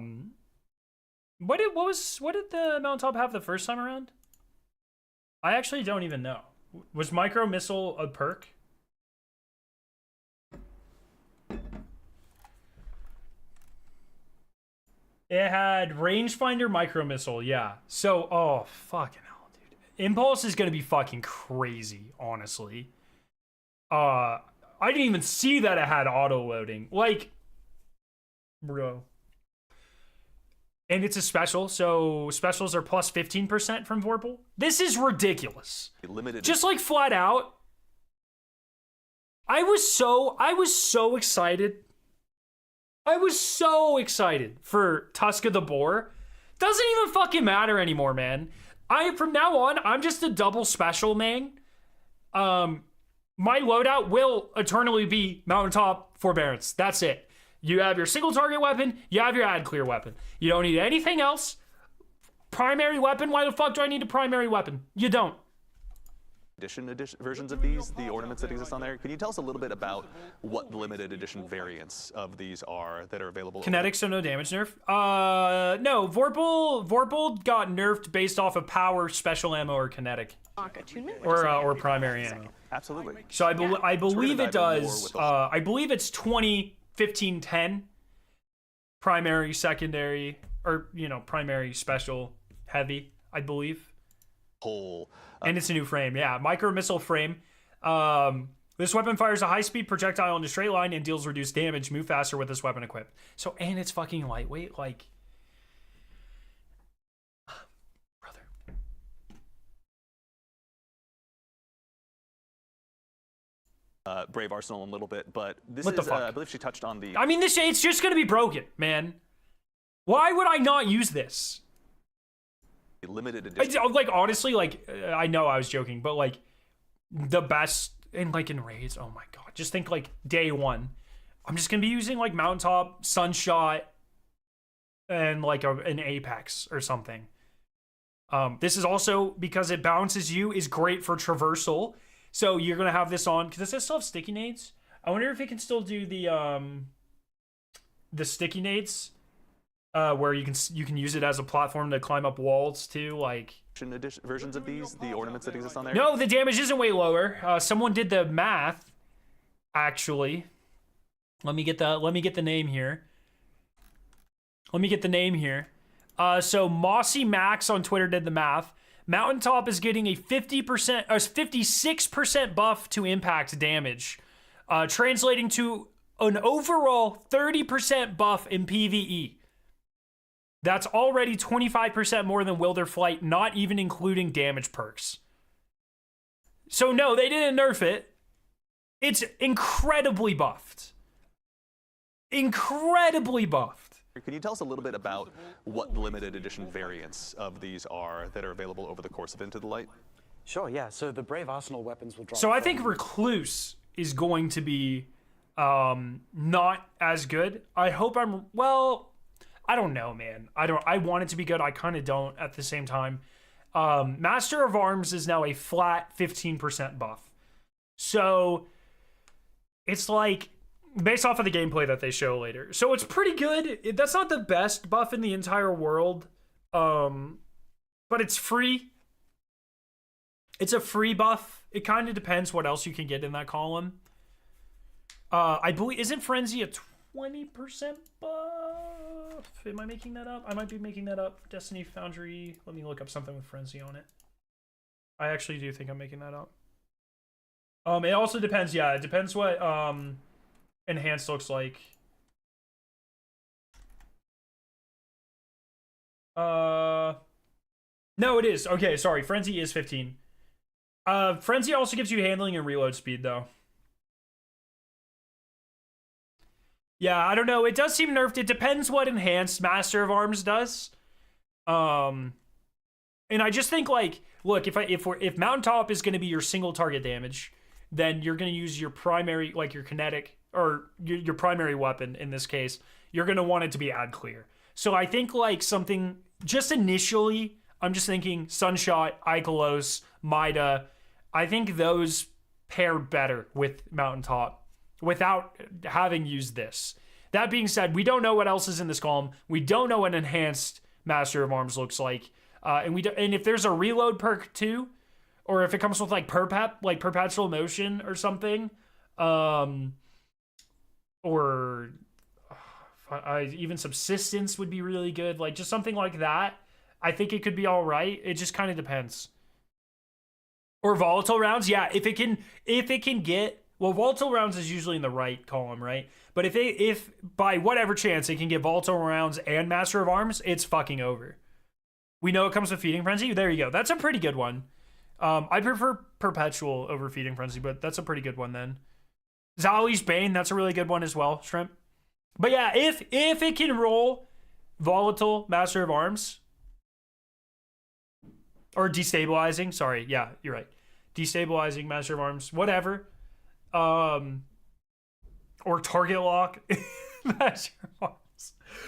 did the mountaintop have the first time around? I actually don't even know. Was micro missile a perk? It had rangefinder micro missile, yeah. So, oh fucking hell, dude. Impulse is gonna be fucking crazy, honestly. I didn't even see that it had auto loading. Like, bro. And it's a special, so specials are plus 15% from Vorpal. This is ridiculous. Limited. Just like flat out. I was so excited. I was so excited for Tusk of the Boar. Doesn't even fucking matter anymore, man. From now on, I'm just a double special man. My loadout will eternally be Mountaintop Forbearance. That's it. You have your single target weapon, you have your ad clear weapon. You don't need anything else. Primary weapon, why the fuck do I need a primary weapon? You don't. Edition versions of these, the ornaments that exist on there. Can you tell us a little bit about what the limited edition variants of these are that are available? Kinetic, so no damage nerf. No, Vorpal got nerfed based off of power, special ammo, or kinetic. Unlock Atunement, which is Or primary ammo. Absolutely. So I believe it dive in more does. with the- I believe it's 20, 15, 10. Primary, secondary, or primary, special, heavy. I believe. Whole. And it's a new frame, yeah. Micro missile frame. This weapon fires a high-speed projectile in a straight line and deals reduced damage. Move faster with this weapon equipped. So, and it's fucking lightweight, like. Brother. Brave Arsenal in a little bit, but this What the is, fuck? I believe she touched on the. I mean, it's just gonna be broken, man. Why would I not use this? Limited edition. Like, honestly, like, I know I was joking, but, like, the best in raids, oh my god. Just think, like, day one. I'm just gonna be using, like, Mountaintop, Sunshot, and, like, an Apex or something. This is also, because it bounces you, is great for traversal. So you're gonna have this on, because it still have sticky nades. I wonder if it can still do the sticky nades. Where you can use it as a platform to climb up walls too, like. Edition versions of these, the ornaments that exist on there. No, the damage isn't way lower. Someone did the math, actually. Let me get the name here. So Mossy Max on Twitter did the math. Mountaintop is getting a 56% buff to impact damage, translating to an overall 30% buff in PvE. That's already 25% more than Wilder Flight, not even including damage perks. So no, they didn't nerf it. It's incredibly buffed. Incredibly buffed. Can you tell us a little bit about what the limited edition variants of these are that are available over the course of Into the Light? Sure, yeah. So the Brave Arsenal weapons will drop. So I think Recluse is going to be not as good. I hope I don't know, man. I want it to be good. I kind of don't at the same time. Master of Arms is now a flat 15% buff. So it's like based off of the gameplay that they show later. So it's pretty good. That's not the best buff in the entire world. But it's free. It's a free buff. It kind of depends what else you can get in that column. I believe, isn't Frenzy a 20% buff? Am I making that up? I might be making that up. Destiny Foundry. Let me look up something with Frenzy on it. I actually do think I'm making that up. It also depends. Yeah, it depends what Enhanced looks like. No, it is. Okay, sorry. Frenzy is 15. Frenzy also gives you handling and reload speed, though. Yeah, I don't know. It does seem nerfed. It depends what Enhanced Master of Arms does. And I just think, like, look, if Mountaintop is going to be your single target damage, then you're going to use your primary, like your kinetic, or your primary weapon in this case. You're going to want it to be ad clear. So I think, like, something, just initially, I'm just thinking Sunshot, Ikelos, Mida. I think those pair better with Mountaintop without having used this. That being said, we don't know what else is in this column. We don't know what Enhanced Master of Arms looks like. And if there's a reload perk too, or if it comes with like perpetual motion or something, or even subsistence would be really good. Like just something like that. I think it could be all right. It just kind of depends. Or volatile rounds. Yeah, if it can get, well, volatile rounds is usually in the right column, right? But if by whatever chance it can get volatile rounds and Master of Arms, it's fucking over. We know it comes with Feeding Frenzy. There you go. That's a pretty good one. I prefer Perpetual over Feeding Frenzy, but that's a pretty good one then. Zali's Bane, that's a really good one as well, Shrimp. But yeah, if it can roll volatile Master of Arms, or destabilizing, sorry, yeah, you're right. Destabilizing Master of Arms, whatever. Or target lock Master of Arms.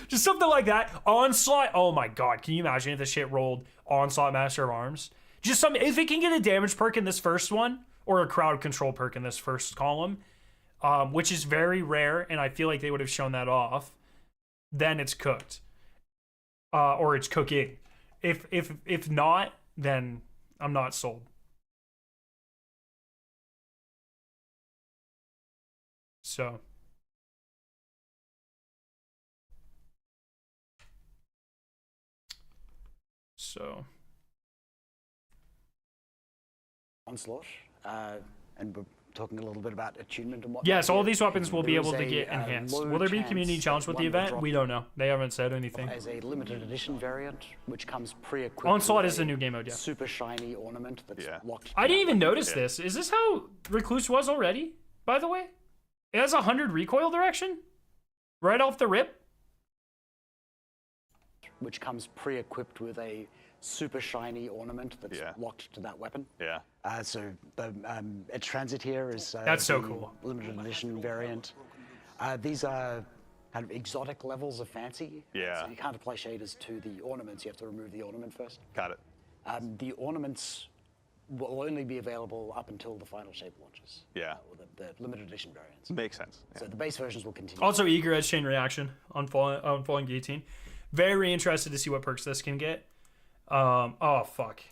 Just something like that. Onslaught. Oh my god, can you imagine if this shit rolled Onslaught Master of Arms? Just some, if it can get a damage perk in this first one, or a crowd control perk in this first column, which is very rare, and I feel like they would have shown that off, then it's cooked. Or it's cooking. If not, then I'm not sold. So Onslaught, and we're talking a little bit about attunement and whatnot. yes, all these weapons will be There able is to a, get enhanced. low Will there be chance community challenge with the one will event? drop We don't know. They haven't said anything. as a limited edition variant, which comes pre-equipped. Onslaught with is the new game mode, yeah. Super shiny ornament that's locked. to I didn't that even weapon. notice this. Is this how Recluse was already, by the way? It has 100 recoil direction? Right off the rip? Which comes pre-equipped with a super shiny ornament that's locked to that weapon. Yeah. So the its transit here is That's so the cool. limited edition variant. These are kind of exotic levels of fancy. Yeah. So you can't apply shaders to the ornaments. You have to remove the ornament first. Got it. The ornaments will only be available up until the final shape launches. Yeah. Or the limited edition variants. Makes sense. Yeah. So the base versions will continue. Also, eager edge chain reaction on falling guillotine. Very interested to see what perks this can get. Oh fuck.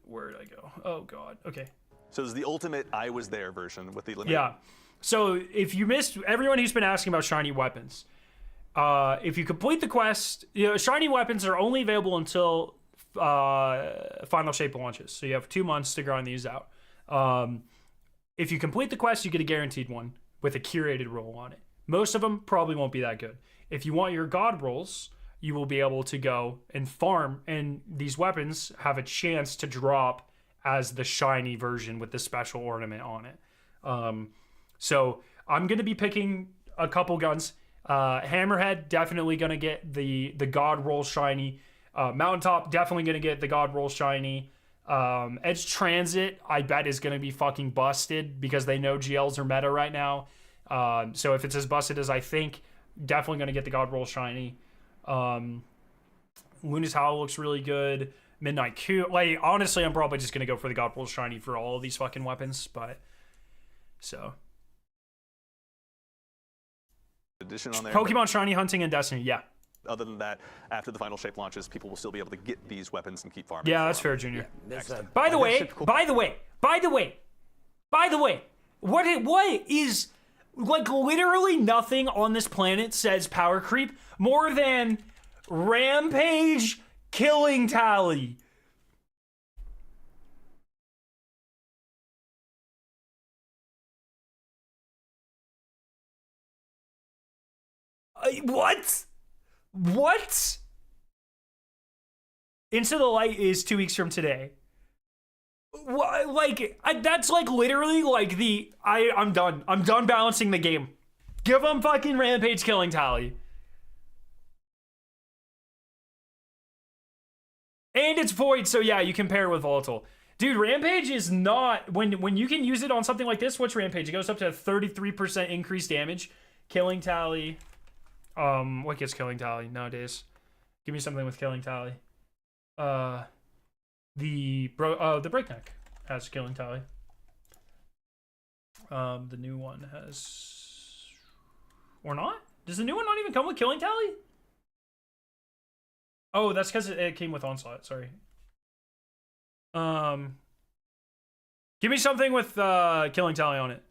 Where did I go? Oh god. Okay. So this is the ultimate I was there version with the limited. Yeah. So if you missed, everyone who's been asking about shiny weapons, if you complete the quest, shiny weapons are only available until Final Shape launches. So you have 2 months to grind these out. If you complete the quest, you get a guaranteed one with a curated roll on it. Most of them probably won't be that good. If you want your god rolls, you will be able to go and farm, and these weapons have a chance to drop as the shiny version with the special ornament on it. So I'm going to be picking a couple guns. Hammerhead, definitely going to get the god roll shiny. Mountaintop, definitely going to get the god roll shiny. Edge Transit, I bet, is going to be fucking busted because they know GLs are meta right now. So if it's as busted as I think, definitely going to get the god roll shiny. Luna's Howl looks really good. Midnight Q, like, honestly, I'm probably just going to go for the god roll shiny for all of these fucking weapons, but so. Edition on there. Pokemon shiny hunting and Destiny, yeah. Other than that, after the Final Shape launches, people will still be able to get these weapons and keep farming. Yeah, that's fair, Junior. By By the way, what is, like, literally nothing on this planet says power creep more than Rampage killing tally. What? What? Into the Light is 2 weeks from today. Like, that's like literally like I'm done. I'm done balancing the game. Give them fucking Rampage killing tally. And it's void, so yeah, you can pair it with volatile. Dude, Rampage is not, when you can use it on something like this, what's Rampage? It goes up to a 33% increased damage. Killing tally. What gets killing tally nowadays? Give me something with killing tally. The breakneck has killing tally. The new one has, or not? Does the new one not even come with killing tally? Oh, that's because it came with onslaught. Sorry. Give me something with killing tally on it.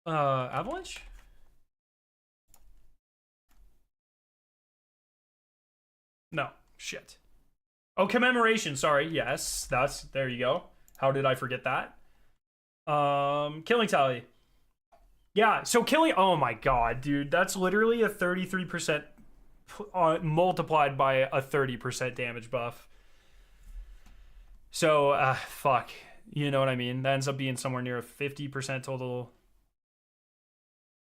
Avalanche? No, shit. Oh, commemoration, sorry. Yes, there you go. How did I forget that? Killing tally. Yeah, so oh my god, dude. That's literally a 33% multiplied by a 30% damage buff. So, fuck. You know what I mean? That ends up being somewhere near a 50% total.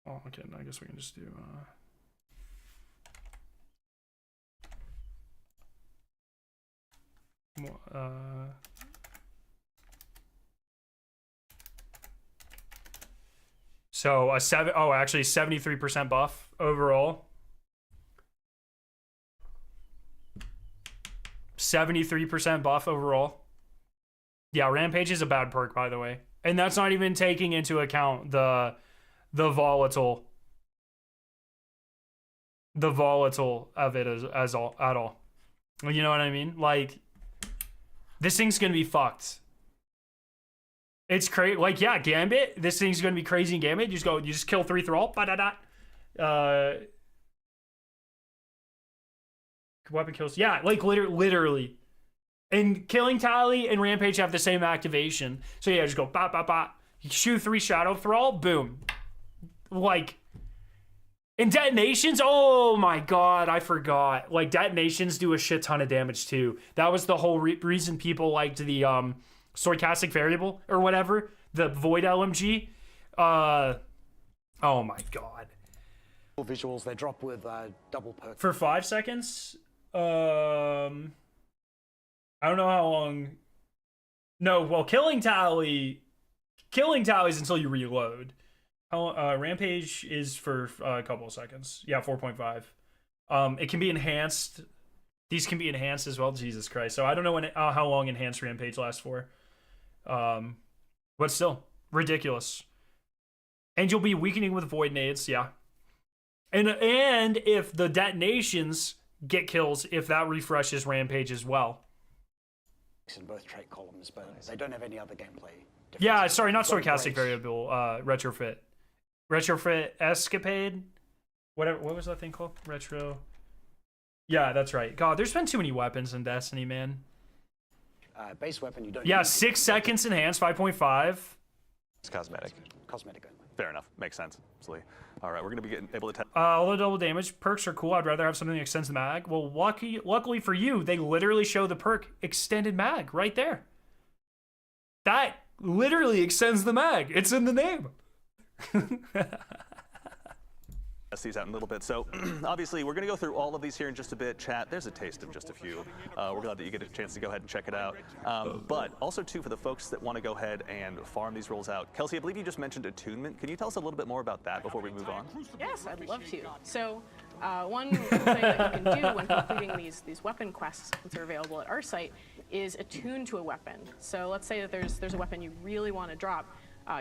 Oh, okay, I guess we can just do, so actually 73% buff overall. 73% buff overall. Yeah, Rampage is a bad perk, by the way. And that's not even taking into account the volatile of it at all. You know what I mean? Like, this thing's gonna be fucked. It's crazy. Like, yeah, Gambit. This thing's gonna be crazy in Gambit. You just kill 3 thrall. Weapon kills. Yeah, like literally. And killing tally and Rampage have the same activation. So yeah, just go ba ba ba. You shoot 3 shadow thrall. Boom. Like, and detonations, oh my god, I forgot. Like, detonations do a shit ton of damage too. That was the whole reason people liked the stochastic variable or whatever, the void LMG. Oh my god. Visuals, they drop with double perk. For 5 seconds? I don't know how long. No, well, killing tallies until you reload. Rampage is for a couple of seconds. Yeah, 4.5. It can be enhanced. These can be enhanced as well. Jesus Christ. So I don't know how long enhanced Rampage lasts for. But still, ridiculous. And you'll be weakening with Void Nades, yeah. And if the detonations get kills, if that refreshes Rampage as well. In both trait columns, but they don't have any other gameplay differences. Yeah, sorry, not Got stochastic race. variable, retrofit. Retrofit escapade? Whatever, what was that thing called? Retro. Yeah, that's right. God, there's been too many weapons in Destiny, man. Base weapon, you don't Yeah, need 6 seconds enhanced, 5.5. It's cosmetic. cosmetic only. Fair enough. Makes sense. Absolutely. All right, we're going to be able to test. All the double damage perks are cool. I'd rather have something that extends the mag. Well, luckily for you, they literally show the perk extended mag right there. That literally extends the mag. It's in the name. Test these out in a little bit. So obviously we're going to go through all of these here in just a bit. Chat, there's a taste of just a few. We're glad that you get a chance to go ahead and check it out. But also too, for the folks that want to go ahead and farm these rolls out. Kelsey, I believe you just mentioned Atunement. Can you tell us a little bit more about that before we move on? Yes, I'd love to. So one thing that you can do when completing these weapon quests that are available at our site is attune to a weapon. So let's say that there's a weapon you really want to drop.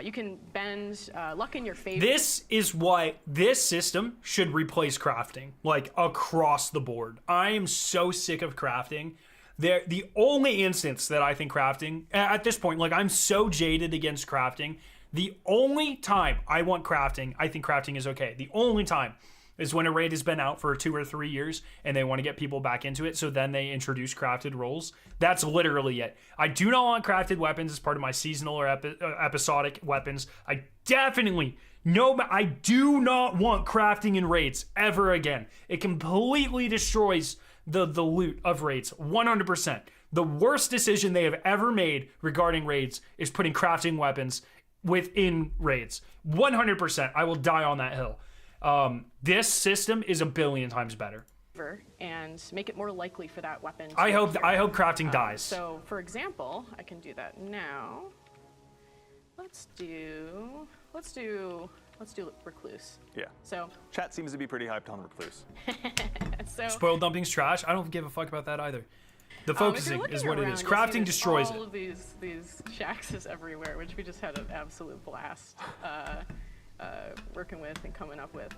You can bend luck in your favor. This is why this system should replace crafting, like across the board. I am so sick of crafting. The only instance that I think crafting, at this point, like I'm so jaded against crafting, the only time I want crafting, I think crafting is okay. The only time is when a raid has been out for 2 or 3 years and they want to get people back into it, so then they introduce crafted roles. That's literally it. I do not want crafted weapons as part of my seasonal or episodic weapons. I definitely, I do not want crafting in raids ever again. It completely destroys the loot of raids, 100%. The worst decision they have ever made regarding raids is putting crafting weapons within raids. 100%. I will die on that hill. This system is a billion times better. And make it more likely for that weapon to I hope appear. crafting dies. So, for example, I can do that now. Let's do Recluse. Yeah. So, Chat seems to be pretty hyped on Recluse. Spoiled dumping's trash. I don't give a fuck about that either. The if you're focusing looking is what it around, is. you'll see Crafting there's destroys all it. of these shacks everywhere, which we just had an absolute blast working with and coming up with.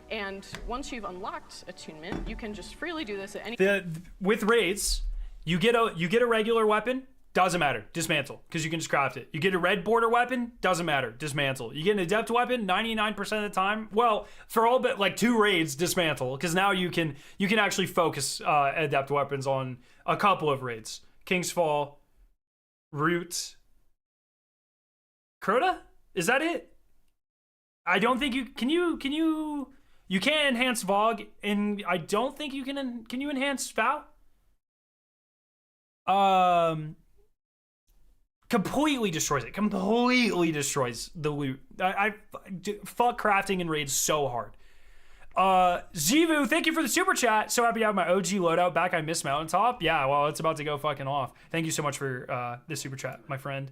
And once you've unlocked Attunement, you can just freely do this at any. With raids, you get a regular weapon, doesn't matter, dismantle, because you can just craft it. You get a red border weapon, doesn't matter, dismantle. You get an adept weapon, 99% of the time, well, for all but like 2 raids, dismantle, because now you can actually focus adept weapons on a couple of raids. King's Fall, Root, Crota? Is that it? I don't think you can. You can't enhance Vogue, and I don't think you can. Can you enhance Vow? Completely destroys it. Completely destroys the loot. I fuck crafting and raids so hard. Zivu, thank you for the super chat. So happy to have my OG loadout back. I miss Mountaintop. Yeah, well, it's about to go fucking off. Thank you so much for the super chat, my friend.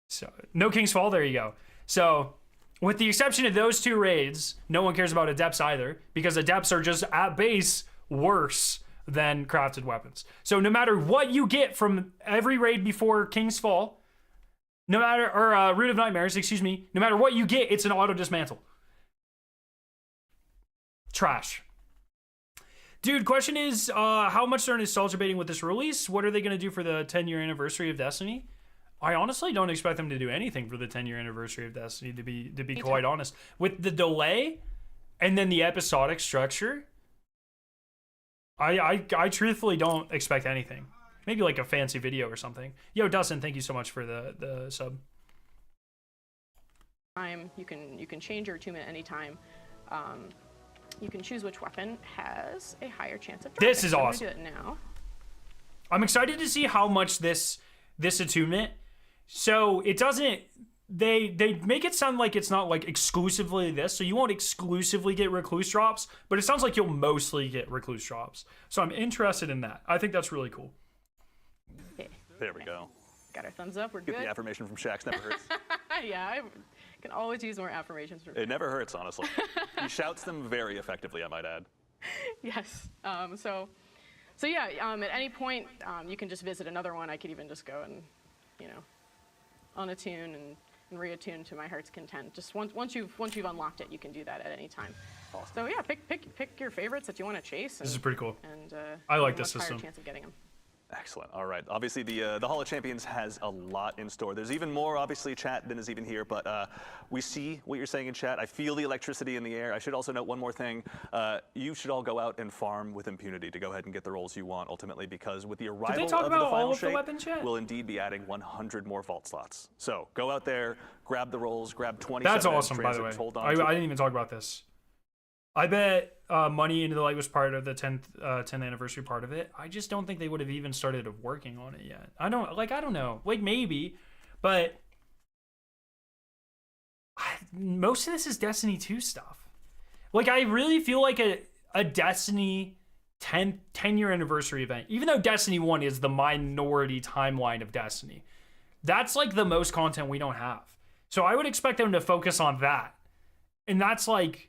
So no King's Fall. There you go. So, with the exception of those 2 raids, no one cares about adepts either, because adepts are just at base worse than crafted weapons. So no matter what you get from every raid before King's Fall, no matter, or Root of Nightmares, excuse me, no matter what you get, it's an auto dismantle. Trash. Dude, question is, how much they're nostalgia baiting with this release? What are they going to do for the 10-year anniversary of Destiny? I honestly don't expect them to do anything for the 10-year anniversary of Destiny, to be quite honest. With the delay and then the episodic structure, I truthfully don't expect anything. Maybe like a fancy video or something. Yo, Dustin, thank you so much for the sub. You can change your attunement anytime. You can choose which weapon has a higher chance of dropping. This is awesome. I'm gonna do it now. I'm excited to see how much this attunement. So it doesn't. They make it sound like it's not like exclusively this, so you won't exclusively get Recluse drops, but it sounds like you'll mostly get Recluse drops. So I'm interested in that. I think that's really cool. Okay. There we go. Got our thumbs up. We're Get good. the affirmation from Shax. Never hurts. Yeah, I can always use more affirmations from. It never hurts, honestly. He shouts them very effectively, I might add. Yes. So yeah. At any point, you can just visit another one. I could even just go and, unattune and and reattune to my heart's content. Just once you've unlocked it, you can do that at any time. So yeah, pick your favorites that you want to chase. This is pretty cool. And I like you have this a much system. higher chance of getting them. Excellent. All right. Obviously, the Hall of Champions has a lot in store. There's even more, obviously, chat than is even here. But we see what you're saying in chat. I feel the electricity in the air. I should also note one more thing. You should all go out and farm with impunity to go ahead and get the roles you want, ultimately, because with the arrival talk of the about all final of the shape, weapons yet? we'll indeed be adding 100 more vault slots. So go out there, grab the rolls, grab 20. That's awesome, by the way. I didn't even talk about this. I bet Money into the Light was part of the 10th anniversary part of it. I just don't think they would have even started working on it yet. I don't know. Like, maybe, but most of this is Destiny 2 stuff. Like, I really feel like a Destiny 10-year anniversary event, even though Destiny 1 is the minority timeline of Destiny, that's like the most content we don't have. So I would expect them to focus on that. And that's like,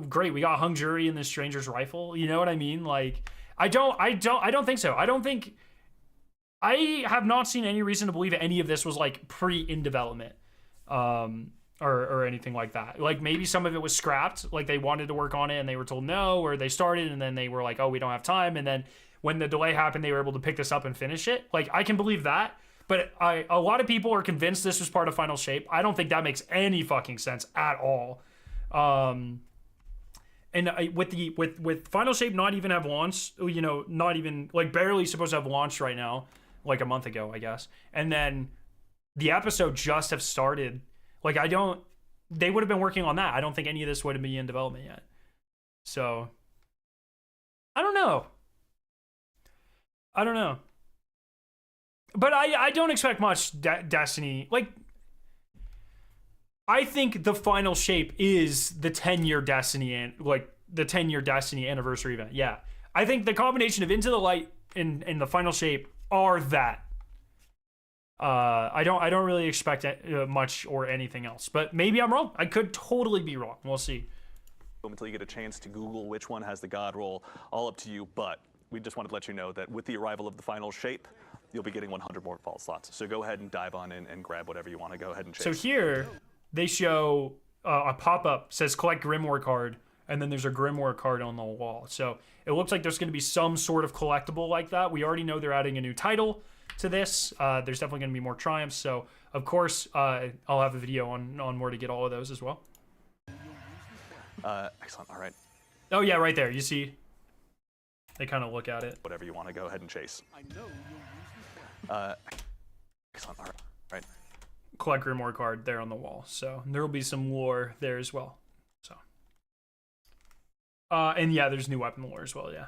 great, we got Hung Jury and the Stranger's Rifle. You know what I mean? Like, I don't think so. I have not seen any reason to believe any of this was like in development, or anything like that. Like, maybe some of it was scrapped, like they wanted to work on it and they were told no, or they started and then they were like, oh, we don't have time. And then when the delay happened, they were able to pick this up and finish it. Like, I can believe that. But a lot of people are convinced this was part of Final Shape. I don't think that makes any fucking sense at all. And with Final Shape not even have launched, you know, not even, like, barely supposed to have launched right now, like a month ago, I guess. And then the episode just have started. Like, they would have been working on that. I don't think any of this would have been in development yet. So, I don't know. But I don't expect much Destiny. Like, I think the Final Shape is the 10-year Destiny and like the 10-year Destiny anniversary event. Yeah, I think the combination of Into the Light and the Final Shape are that. I don't really expect much or anything else, but maybe I'm wrong. I could totally be wrong. We'll see. Until you get a chance to Google which one has the God roll, all up to you. But we just wanted to let you know that with the arrival of the Final Shape, you'll be getting 100 more vault slots. So go ahead and dive on in and grab whatever you want to go ahead and chase. So here they show a pop-up says collect Grimoire card, and then there's a Grimoire card on the wall. So it looks like there's going to be some sort of collectible like that. We already know they're adding a new title to this. There's definitely going to be more triumphs. So of course, I'll have a video on where to get all of those as well. Excellent. All right. Oh yeah, right there. You see, they kind of look at it. Whatever you want to go ahead and chase. Excellent. All right. Collect Grimoire card there on the wall. So there will be some lore there as well. So, and yeah, there's new weapon lore as well. Yeah.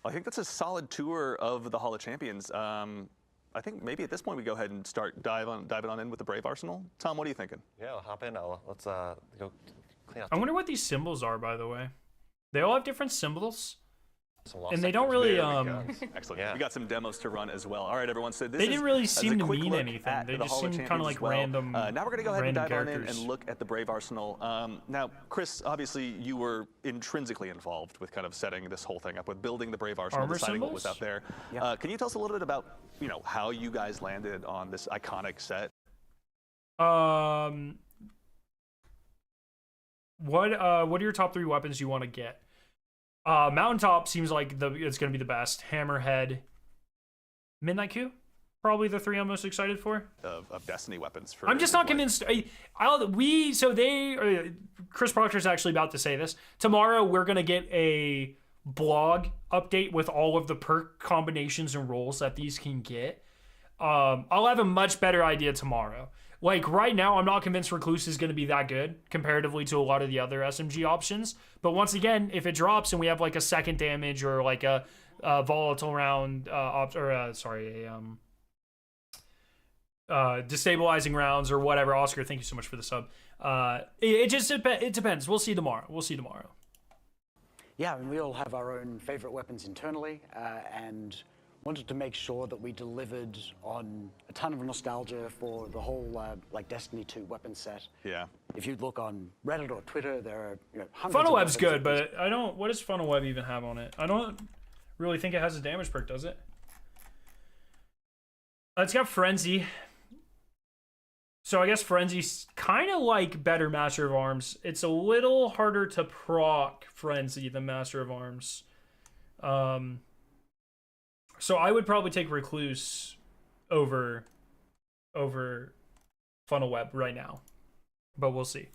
Well, I think that's a solid tour of the Hall of Champions. I think maybe at this point we go ahead and start diving on in with the Brave Arsenal. Tom, what are you thinking? Yeah, I'll hop in. Let's go clean up. I wonder what these symbols are, by the way. They all have different symbols. And they don't really Excellent. Yeah. We got some demos to run as well. All right, everyone. So this they didn't really seem to quick mean look anything. at They the just Hall of seemed kind of Champions like as well. random. Now we're going to go ahead and dive on in characters. and look at the Brave Arsenal. Now, Chris, obviously you were intrinsically involved with kind of setting this whole thing up, with building the Brave Arsenal, Armor deciding what was symbols? out there. Yeah. Can you tell us a little bit about how you guys landed on this iconic set? What are your top 3 weapons you want to get? Mountaintop seems like it's going to be the best. Hammerhead, Midnight Q, probably the 3 I'm most excited for. Of Destiny weapons. I'm just not convinced. Chris Proctor's actually about to say this. Tomorrow we're going to get a blog update with all of the perk combinations and roles that these can get. I'll have a much better idea tomorrow. Like, right now, I'm not convinced Recluse is going to be that good comparatively to a lot of the other SMG options. But once again, if it drops and we have like a second damage or like a volatile round, destabilizing rounds or whatever. Oscar, thank you so much for the sub. It depends. We'll see tomorrow. Yeah, I mean, we all have our own favorite weapons internally, and wanted to make sure that we delivered on a ton of nostalgia for the whole like Destiny 2 weapon set. Yeah. If you look on Reddit or Twitter, there are hundreds Funnel of Web's weapons good, but I don't. What does Funnel Web even have on it? I don't really think it has a damage perk, does it? It's got Frenzy. So I guess Frenzy's kind of like better Master of Arms. It's a little harder to proc Frenzy than Master of Arms. So I would probably take Recluse over Funnel Web right now, but we'll see.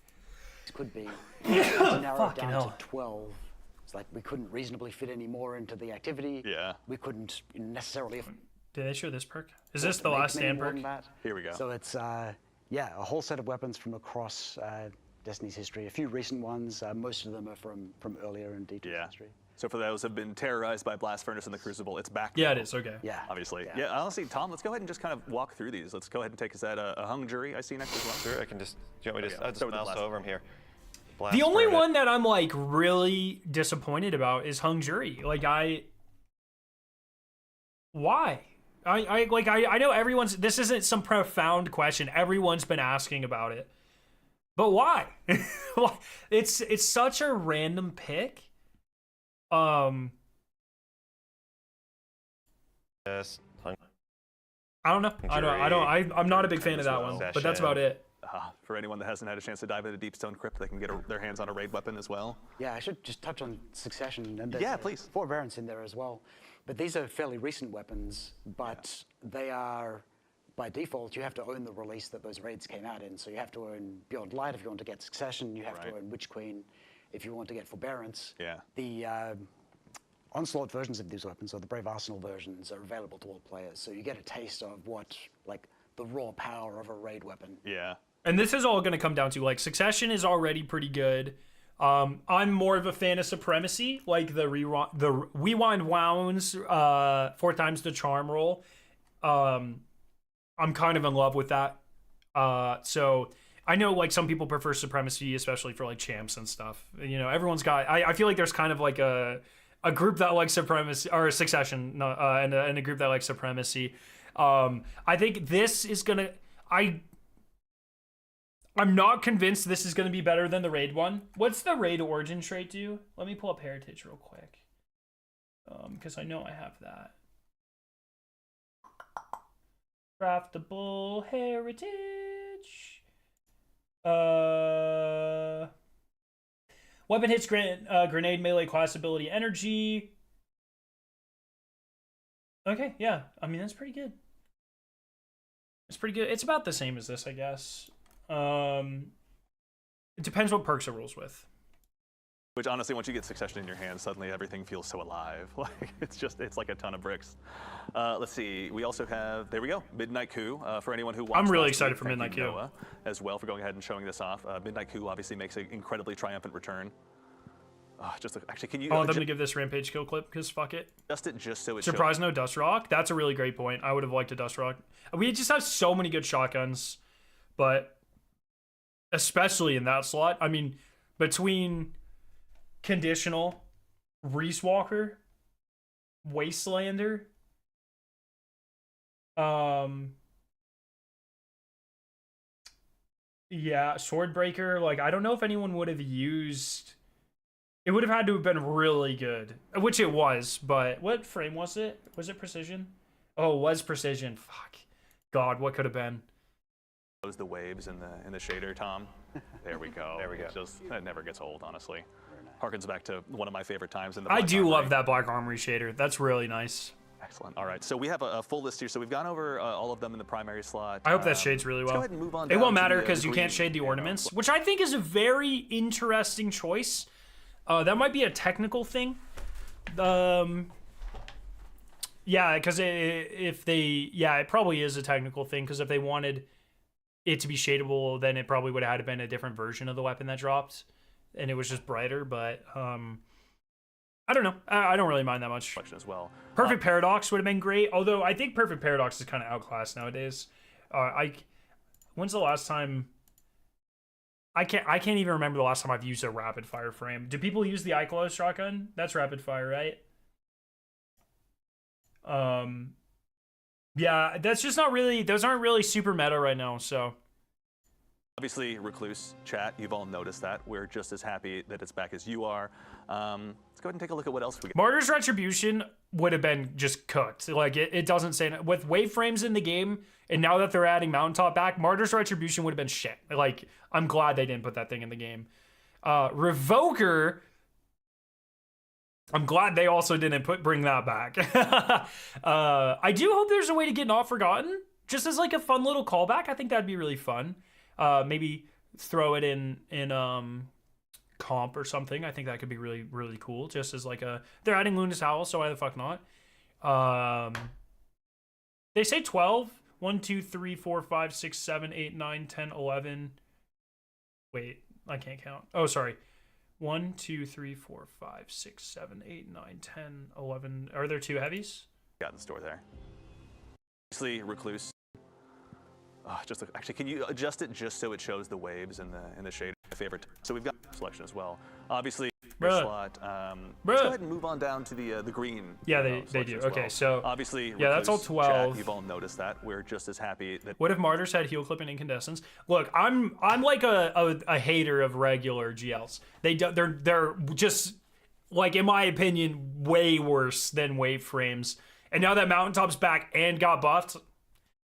This could be narrowed Fucking down hell. to 12. It's like we couldn't reasonably fit any more into the activity. Yeah. We couldn't necessarily Did they show this perk? Is this the make last many stand more perk? than that. Here we go. So it's yeah, a whole set of weapons from across Destiny's history. A few recent ones. Most of them are from earlier in D2's Yeah. history. So for those who have been terrorized by Blast Furnace and the Crucible, it's back. Yeah, now, it is. Okay. Yeah. Obviously. Yeah. Yeah. Honestly, Tom, let's go ahead and just kind of walk through these. Let's go ahead and take us at a hung jury I see next as well. Sure, I can just. Do you want me to Okay, I'll just start with the mouse blast. over him here. The only Blast one that I'm like really disappointed about is Hung Jury. Like why? I know everyone's. This isn't some profound question. Everyone's been asking about it, but why? It's such a random pick. Yes, I don't know. I'm not a big fan of that one, but that's about it. For anyone that hasn't had a chance to dive into Deep Stone Crypt, they can get their hands on a raid weapon as well. Yeah, I should just touch on Succession. And Yeah, please. Forbearance in there as well. But these are fairly recent weapons, but they are, by default, you have to own the release that those raids came out in. So you have to own Beyond Light if you want to get Succession. You have Right. to own Witch Queen if you want to get Forbearance. Yeah. The Onslaught versions of these weapons, or the Brave Arsenal versions, are available to all players. So you get a taste of what, like, the raw power of a raid weapon. Yeah. And this is all going to come down to like Succession is already pretty good. I'm more of a fan of Supremacy, like the rewind wounds, 4 times the charm roll. I'm kind of in love with that. So I know like some people prefer Supremacy, especially for like champs and stuff. You know, everyone's got. I feel like there's kind of like a group that likes Supremacy or Succession, and a group that likes Supremacy. I think this is gonna. I'm not convinced this is going to be better than the raid one. What's the raid origin trait do? Let me pull up heritage real quick. Because I know I have that. Craftable heritage. Weapon hits grenade melee class ability energy. Okay, yeah. I mean, that's pretty good. It's pretty good. It's about the same as this, I guess. It depends what perks it rolls with. Which honestly, once you get Succession in your hand, suddenly everything feels so alive. Like it's like a ton of bricks. Let's see. We also have, there we go, Midnight Coup. For anyone who watched I'm really last excited week, for thank Midnight you, Coup. Noah, as well, for going ahead and showing this off. Midnight Coup obviously makes an incredibly triumphant return. Actually, can you? I want them to give this Rampage kill clip because fuck it. Just so it Surprise, no Dust Rock. That's a really great point. I would have liked a Dust Rock. We just have so many good shotguns, but especially in that slot. I mean, between Conditional, Reese Walker, Wastelander, yeah, Swordbreaker. Like, I don't know if anyone would have used. It would have had to have been really good, which it was. But what frame was it? Was it Precision? Oh, it was Precision. Fuck. God, what could have been? Those the waves in the shader, Tom. There we go. There we go. That never gets old, honestly. Harkens back to one of my favorite times in the. I Black do Armory. love that Black Armory shader. That's really nice. Excellent. All right, so we have a full list here. So we've gone over all of them in the primary slot. I hope that shades really let's well. go ahead and move on It down won't to matter the, because you can't green shade the ammo. ornaments, which I think is a very interesting choice. That might be a technical thing. Yeah, because it probably is a technical thing, because if they wanted it to be shadable, then it probably would have had been a different version of the weapon that dropped, and it was just brighter. But I don't know. I don't really mind that much. As well. Perfect Paradox would have been great, although I think Perfect Paradox is kind of outclassed nowadays. When's the last time? I can't even remember the last time I've used a rapid fire frame. Do people use the iClose shotgun? That's rapid fire, right? Yeah, that's just not really. Those aren't really super meta right now. So Obviously, Recluse chat, you've all noticed that. We're just as happy that it's back as you are. Let's go ahead and take a look at what else we got. Martyr's Retribution would have been just cooked. Like, it doesn't say... With wave frames in the game, and now that they're adding Mountaintop back, Martyr's Retribution would have been shit. Like, I'm glad they didn't put that thing in the game. Revoker... I'm glad they also didn't bring that back. I do hope there's a way to get Not Forgotten, just as like a fun little callback. I think that'd be really fun. Maybe throw it in comp or something. I think that could be really, really cool. Just as like they're adding Luna's Howl, so why the fuck not? They say 12. 1, 2, 3, 4, 5, 6, 7, 8, 9, 10, 11. Wait, I can't count. Oh, sorry. 1, 2, 3, 4, 5, 6, 7, 8, 9, 10, 11. Are there 2 heavies? Got in the store there. Obviously, Recluse. Actually, can you adjust it just so it shows the waves in the shade? My favorite. So we've got selection as well. Obviously, slot. Let's go ahead and move on down to the green. Yeah, they do. Okay, well. so obviously, yeah, that's all 12. Chat, you've all noticed that. We're just as happy that. What if Martyrs had heal clip and incandescence? Look, I'm like a hater of regular GLs. They're just, like, in my opinion, way worse than wave frames. And now that Mountaintop's back and got buffed,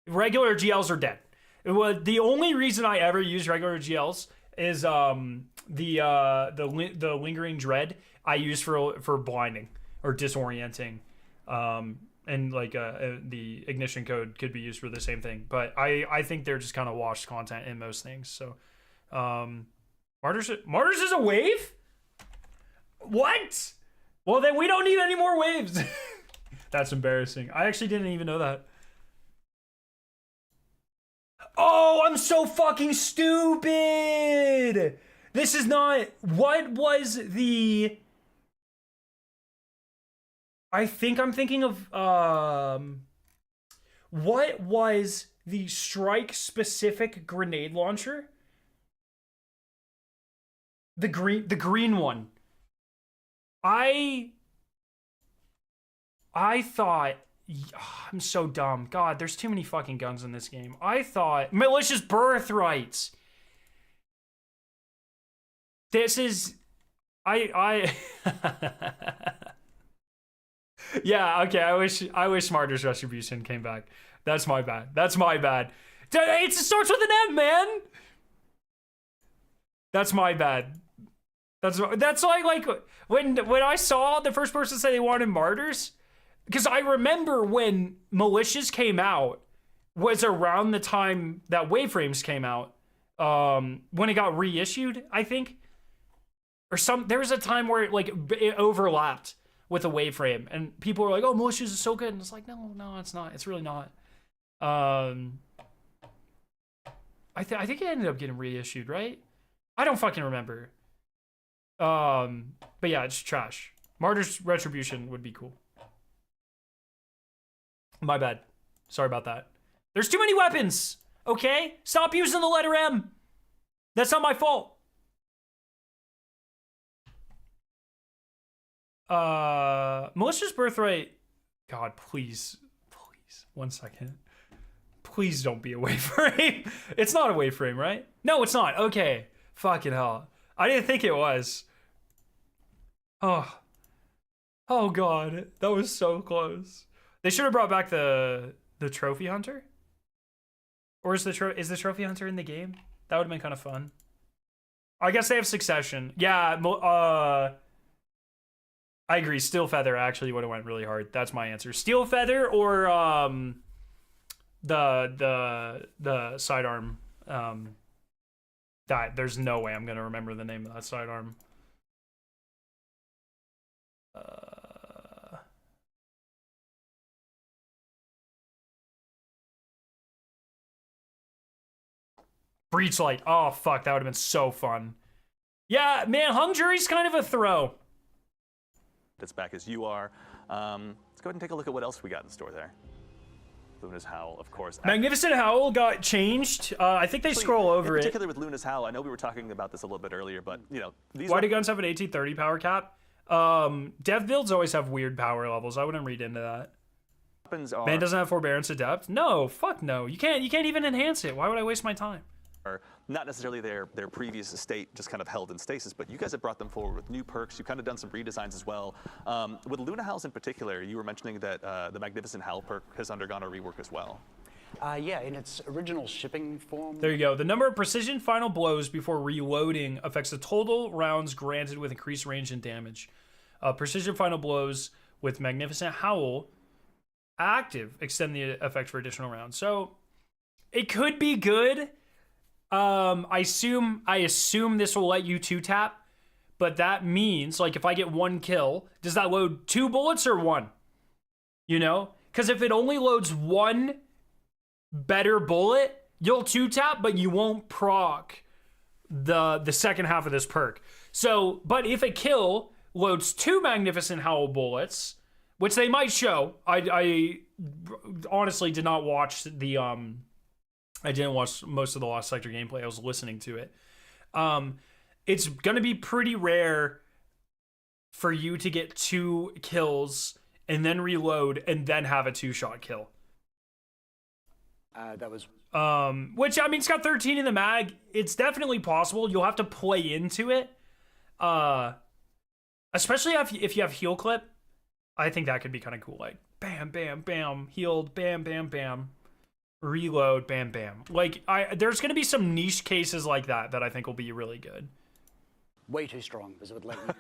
regular GLs are dead. The only reason I ever use regular GLs is the lingering dread I use for blinding or disorienting, and like the ignition code could be used for the same thing. But I think they're just kind of washed content in most things. So Martyrs is a wave? What? Well, then we don't need any more waves. That's embarrassing. I actually didn't even know that. Oh, I'm so fucking stupid. This is not... What was the... I think I'm thinking of... What was the strike-specific grenade launcher? The green one. I thought... I'm so dumb. God, there's too many fucking guns in this game. I thought... Malicious Birthrights. This is... I Yeah, okay, I wish Martyr's Retribution came back. That's my bad. It starts with an M, man! That's my bad. That's like when I saw the first person say they wanted Martyrs... Because I remember when Malicious came out was around the time that Waveframes came out. When it got reissued, I think. There was a time where it overlapped with a Waveframe. And people were like, oh, Malicious is so good. And it's like, no, it's not. It's really not. I think it ended up getting reissued, right? I don't fucking remember. But yeah, it's trash. Martyr's Retribution would be cool. My bad. Sorry about that. There's too many weapons, okay? Stop using the letter M. That's not my fault. Malicious Birthright. God, please. 1 second. Please don't be a waveframe. It's not a waveframe, right? No, it's not. Okay. Fucking hell. I didn't think it was. Oh God. That was so close. They should have brought back the Trophy Hunter. Or is the Trophy Hunter in the game? That would have been kind of fun. I guess they have Succession. Yeah, I agree. Steel Feather actually would have went really hard. That's my answer. Steel Feather or the sidearm. That there's no way I'm gonna remember the name of that sidearm. Breachlight. Oh, fuck. That would have been so fun. Yeah, man, Hung Jury's kind of a throw. That's back as you are. Let's go ahead and take a look at what else we got in store there. Luna's Howl, of course. Magnificent Howl got changed. I think they scroll over in particular with Luna's Howl, I know we were talking about this a little bit earlier, but, you know... Why do guns have an 1830 power cap? Dev builds always have weird power levels. I wouldn't read into that. Man doesn't have Forbearance Adept? No, fuck no. You can't even enhance it. Why would I waste my time? not necessarily their previous estate just kind of held in stasis, but you guys have brought them forward with new perks. You've kind of done some redesigns as well. With Luna Howls in particular, you were mentioning that the Magnificent Howl perk has undergone a rework as well. Yeah, in its original shipping form. There you go. The number of precision final blows before reloading affects the total rounds granted with increased range and damage. Precision final blows with Magnificent Howl active extend the effect for additional rounds. So it could be good. I assume this will let you 2-tap, but that means like if I get 1 kill, does that load 2 bullets or 1? You know, because if it only loads 1 better bullet, you'll 2-tap, but you won't proc the second half of this perk. So, but if a kill loads 2 Magnificent Howl bullets, which they might show, I honestly did not watch the I didn't watch most of the Lost Sector gameplay. I was listening to it. It's gonna be pretty rare for you to get 2 kills and then reload and then have a 2-shot kill. That was Which, I mean, it's got 13 in the mag. It's definitely possible. You'll have to play into it. Especially if you have heal clip. I think that could be kind of cool. Like, bam, bam, bam, healed, bam, bam, bam, reload, bam, bam. Like, there's going to be some niche cases like that I think will be really good. way too strong, because it would let you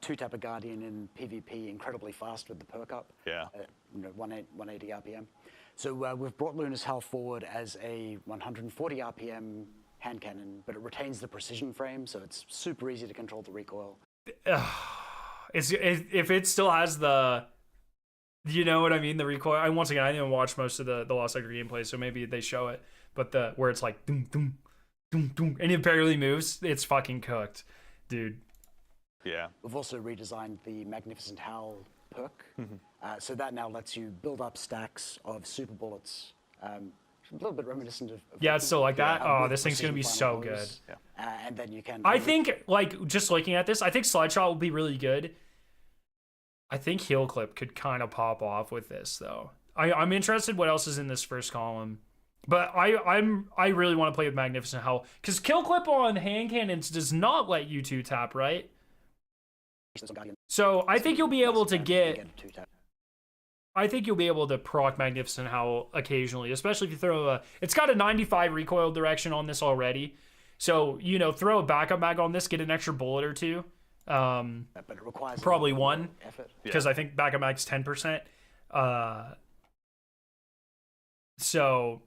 2-tap a Guardian in PvP incredibly fast with the perk up. Yeah. 180 RPM. So we've brought Luna's Howl forward as a 140 RPM hand cannon, but it retains the precision frame, so it's super easy to control the recoil. If it still has the, you know what I mean, the recoil. Once again, I didn't watch most of the Lost Sector gameplay, so maybe they show it. But where it's like doom doom doom doom, and it barely moves, it's fucking cooked, dude. Yeah. We've also redesigned the Magnificent Howl perk, so that now lets you build up stacks of super bullets. A little bit reminiscent of yeah, it's still like that. Oh, with this thing's gonna be so precision good. final blows. And then you can. I think, like, just looking at this, I think Slide Shot will be really good. I think Heal Clip could kind of pop off with this, though. I'm interested what else is in this first column. But I really want to play with Magnificent Howl, because Kill Clip on hand cannons does not let you 2-tap, right? So I think you'll be able to get. I think you'll be able to proc Magnificent Howl occasionally, especially if you throw a. It's got a 95 recoil direction on this already, so you know, throw a backup mag on this, get an extra bullet or two. But it requires probably one, because Yeah. I think backup mag's 10%. So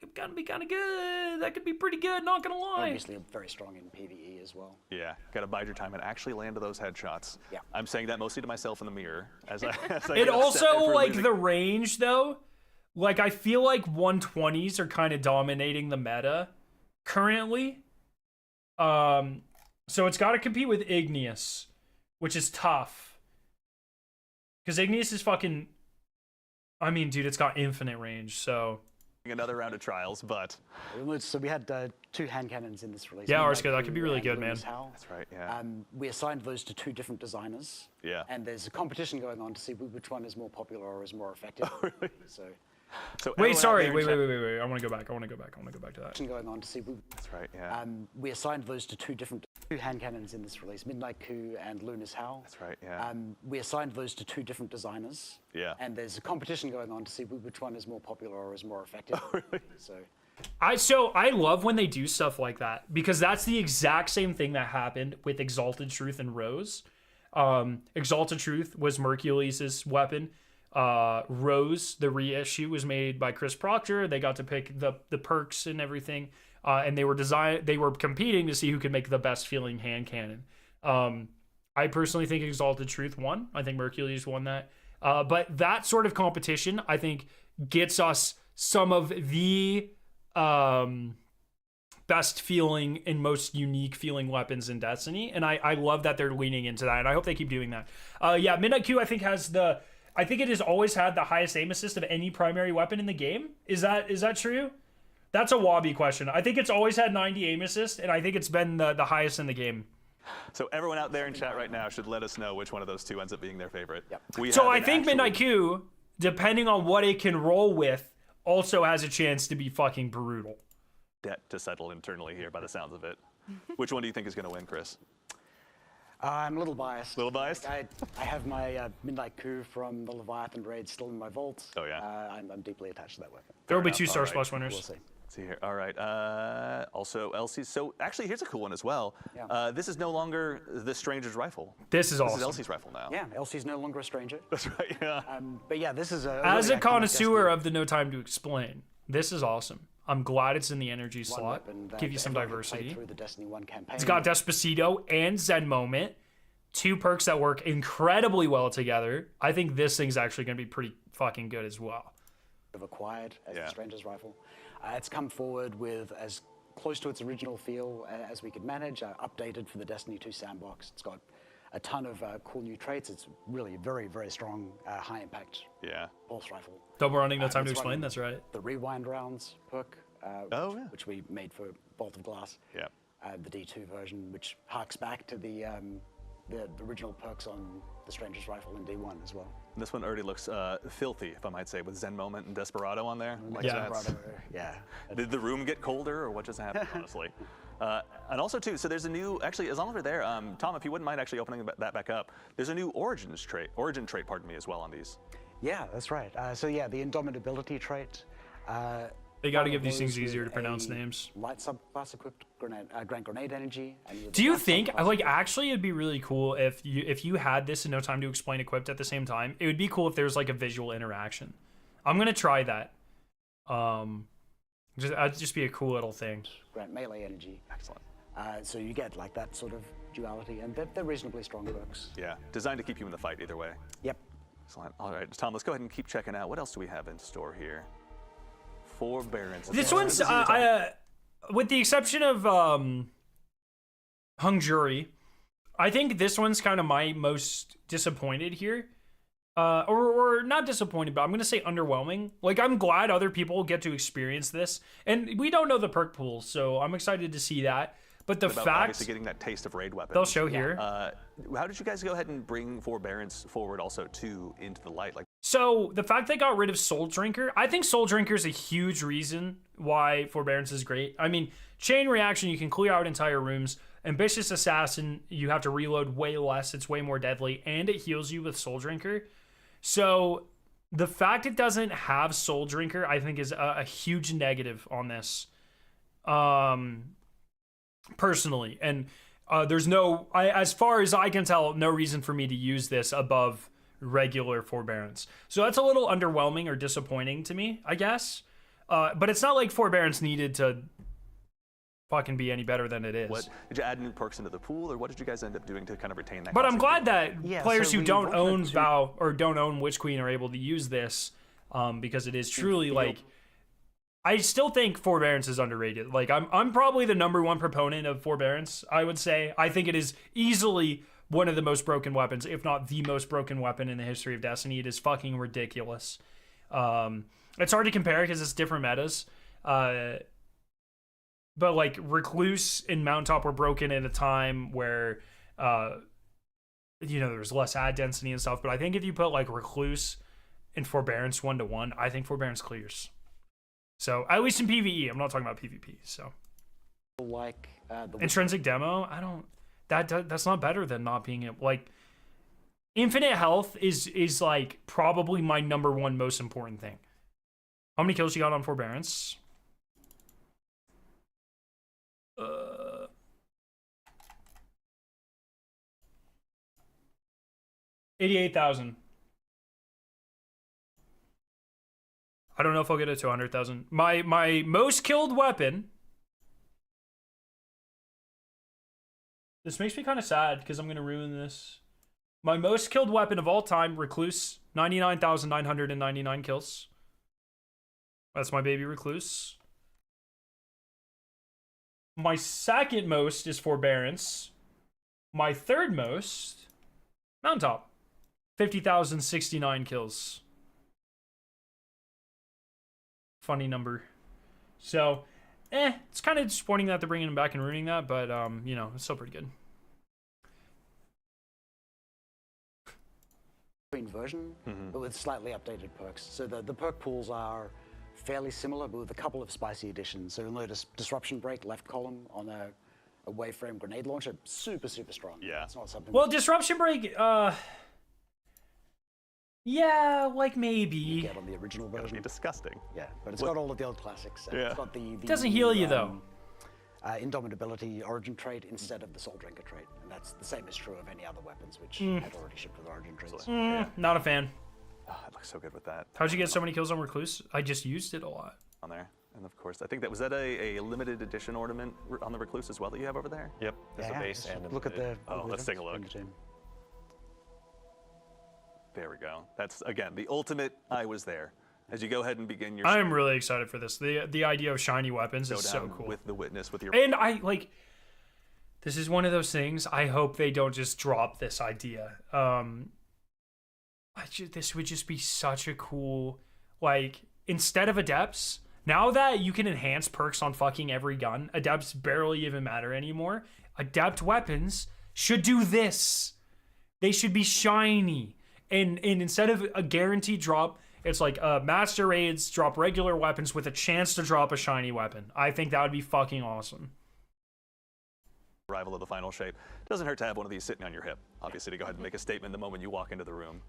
it's gonna be kind of good. That could be pretty good. Not gonna lie. Obviously, very strong in PvE as well. Yeah, got to bide your time and actually land those headshots. Yeah. I'm saying that mostly to myself in the mirror as I It get upset also, for like, losing. the range, though, like, I feel like 120s are kind of dominating the meta currently. So it's got to compete with Igneous, which is tough. Because Igneous is fucking... I mean, dude, it's got infinite range, so... Another round of trials, but So we had 2 hand cannons in this release. Yeah, Midnight Arska, that could be Coup really and good, man. Luna's Howl. that's right. Yeah. We assigned those to 2 different designers. Yeah. And there's a competition going on to see which one is more popular or is more effective. So So Wait, everyone out sorry. there in Wait. chat- I want to go back. I want to go back to that. going on to see. That's right. Yeah. We assigned those to 2 hand cannons in this release, Midnight Coup and Luna's Howl. That's right. Yeah. We assigned those to 2 different designers. Yeah. And there's a competition going on to see which one is more popular or is more effective. So I love when they do stuff like that, because that's the exact same thing that happened with Exalted Truth and Rose. Exalted Truth was Mercules' weapon. Rose, the reissue, was made by Chris Proctor. They got to pick the perks and everything, and they were competing to see who could make the best feeling hand cannon. I personally think Exalted Truth won. I think Mercules won that. But that sort of competition, I think, gets us some of the best feeling and most unique feeling weapons in Destiny, and I love that they're leaning into that, and I hope they keep doing that. Yeah, Midnight Q, I think it has always had the highest aim assist of any primary weapon in the game. Is that true? That's a Wabi question. I think it's always had 90 aim assist, and I think it's been the highest in the game. So everyone out there in chat right now should let us know which one of those 2 ends up being their favorite. Yep. So I think Midnight Q, depending on what it can roll with, also has a chance to be fucking brutal. debt to settle internally here by the sounds of it. Which one do you think is going to win, Chris? I'm a little biased. A little biased? I have my Midnight Coup from the Leviathan raid still in my vault. Oh, yeah. I'm deeply attached to that weapon. There will be enough. 2 Star All right. Splash winners. We'll see. Let's see here. All right. Also, Elsie's. So actually, here's a cool one as well. Yeah. This is no longer the Stranger's rifle. This is awesome. This is Elsie's rifle now. Yeah, Elsie's no longer a stranger. That's right. Yeah. But yeah, this is a As really a iconic connoisseur Destiny of the No Time to Explain, this is awesome. I'm glad it's in the energy one slot. weapon that Give you some everyone who played diversity. through the Destiny 1 campaign. It's got Despacito and Zen Moment, 2 perks that work incredibly well together. I think this thing's actually going to be pretty fucking good as well. have acquired as Yeah. the Stranger's Rifle. It's come forward with as close to its original feel as we could manage, updated for the Destiny 2 sandbox. It's got a ton of cool new traits. It's really a very, very strong, high impact Yeah. pulse rifle. Double running, no time to it's explain. running That's right. The rewind rounds perk, Oh, yeah. which we made for Vault of Glass. Yeah. The D2 version, which harks back to the original perks on the Stranger's Rifle in D1 as well. And this one already looks filthy, if I might say, with Zen Moment and Desperado on there. Like Yeah. that's- Yeah. Did the room get colder, or what just happened, honestly? And also, too, so there's a new, actually, as long as we're there, Tom, if you wouldn't mind actually opening that back up, there's a new origin trait, pardon me, as well on these. Yeah, that's right. So yeah, the Indomitability trait. They got to one give of these things those easier to with pronounce a names. Light subclass equipped Grand Grenade Energy. And with Do the you dark think, subclass- like, actually, it'd be really cool if you had this and No Time to Explain equipped at the same time? It would be cool if there's like a visual interaction. I'm gonna try that. That'd just be a cool little thing. Grant Melee Energy. Excellent. So you get like that sort of duality, and they're reasonably strong perks. Yeah, designed to keep you in the fight either way. Yep. Excellent. All right, Tom, let's go ahead and keep checking out. What else do we have in store here? Forbearance. This Okay, one's, is your time. with the exception of Hung Jury, I think this one's kind of my most disappointed here. Or not disappointed, but I'm going to say underwhelming. Like, I'm glad other people get to experience this. And we don't know the perk pool, so I'm excited to see that. But the About fact obviously getting that taste of raid weapons. they'll show here. How did you guys go ahead and bring Forbearance forward also too into the light? Like, So the fact they got rid of Soul Drinker, I think Soul Drinker is a huge reason why Forbearance is great. I mean, Chain Reaction, you can clear out entire rooms. Ambitious Assassin, you have to reload way less. It's way more deadly, and it heals you with Soul Drinker. So the fact it doesn't have Soul Drinker, I think, is a huge negative on this. Personally, and there's no, as far as I can tell, no reason for me to use this above regular Forbearance. So that's a little underwhelming or disappointing to me, I guess. But it's not like Forbearance needed to fucking be any better than it is. what did you add new perks into the pool, or what did you guys end up doing to kind of retain that? But I'm classic glad feel? that Yeah, players so who we don't wanted own to- Vow or don't own Witch Queen are able to use this, because it is truly like. I still think Forbearance is underrated. Like, I'm probably the #1 proponent of Forbearance, I would say. I think it is easily one of the most broken weapons, if not the most broken weapon in the history of Destiny. It is fucking ridiculous. It's hard to compare because it's different metas. But like Recluse and Mountaintop were broken at a time where there's less ad density and stuff. But I think if you put like Recluse and Forbearance 1-to-1, I think Forbearance clears. So at least in PvE, I'm not talking about PvP. So Like the intrinsic demo, I don't. That's not better than not being able, like, infinite health is like probably my #1 most important thing. How many kills you got on Forbearance? 88,000. I don't know if I'll get it to 100,000. My most killed weapon. This makes me kind of sad because I'm going to ruin this. My most killed weapon of all time, Recluse, 99,999 kills. That's my baby Recluse. My second most is Forbearance. My third most, Mountaintop, 50,069 kills. Funny number. So, it's kind of disappointing that they're bringing him back and ruining that, but, it's still pretty good. Queen version, but with slightly updated perks. So the perk pools are fairly similar, but with a couple of spicy additions. So you'll notice Disruption Break, left column on a waveframe grenade launcher, super strong. Yeah. It's not something. Well, Disruption Break, yeah, like you maybe. get on the original That'd version. be disgusting. Yeah, but it's got all of the old classics. Yeah. It's got the Doesn't heal you, though. Indomitability origin trait instead of the Soul Drinker trait, and that's the same is true of any other weapons which had already shipped with origin traits. Not a fan. Oh, it looks so good with that How'd you get so many kills on Recluse? I just used it a lot. on there. And of course, I think was that a limited edition ornament on the Recluse as well that you have over there? Yep, there's a base just and a look at the. Oh, let's take a look. There we go. That's, again, the ultimate I was there. As you go ahead and begin your I'm really excited for this. The idea of shiny weapons is so showdown cool. with the witness, with your And I like. This is one of those things. I hope they don't just drop this idea. This would just be such a cool, like, instead of adepts. Now that you can enhance perks on fucking every gun, adepts barely even matter anymore. Adept weapons should do this. They should be shiny. And instead of a guaranteed drop, it's like master raids drop regular weapons with a chance to drop a shiny weapon. I think that would be fucking awesome. arrival of the final shape. Doesn't hurt to have one of these sitting on your hip, obviously, to go ahead and make a statement the moment you walk into the room.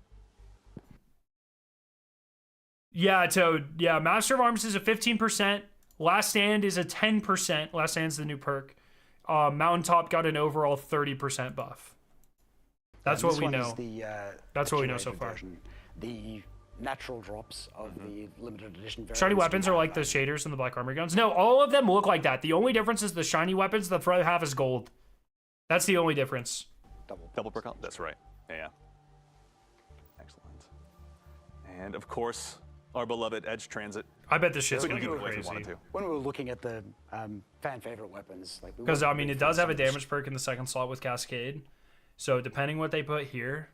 Yeah, Toad. Yeah, Master of Arms is a 15%. Last Stand is a 10%. Last Stand's the new perk. Mountaintop got an overall 30% buff. That's what we know. That's what we know so far. The natural drops of the limited edition variants. Shiny weapons are like the shaders and the black armor guns. No, all of them look like that. The only difference is the shiny weapons, the front half is gold. That's the only difference. Double perk. That's right. Yeah. Excellent. And of course, our beloved Edge Transit. I bet this shit's We gonna can go give it away if we crazy. wanted to. When we were looking at the fan favorite weapons, like Because, I mean, it does have a damage perk in the second slot with Cascade. So depending what they put here.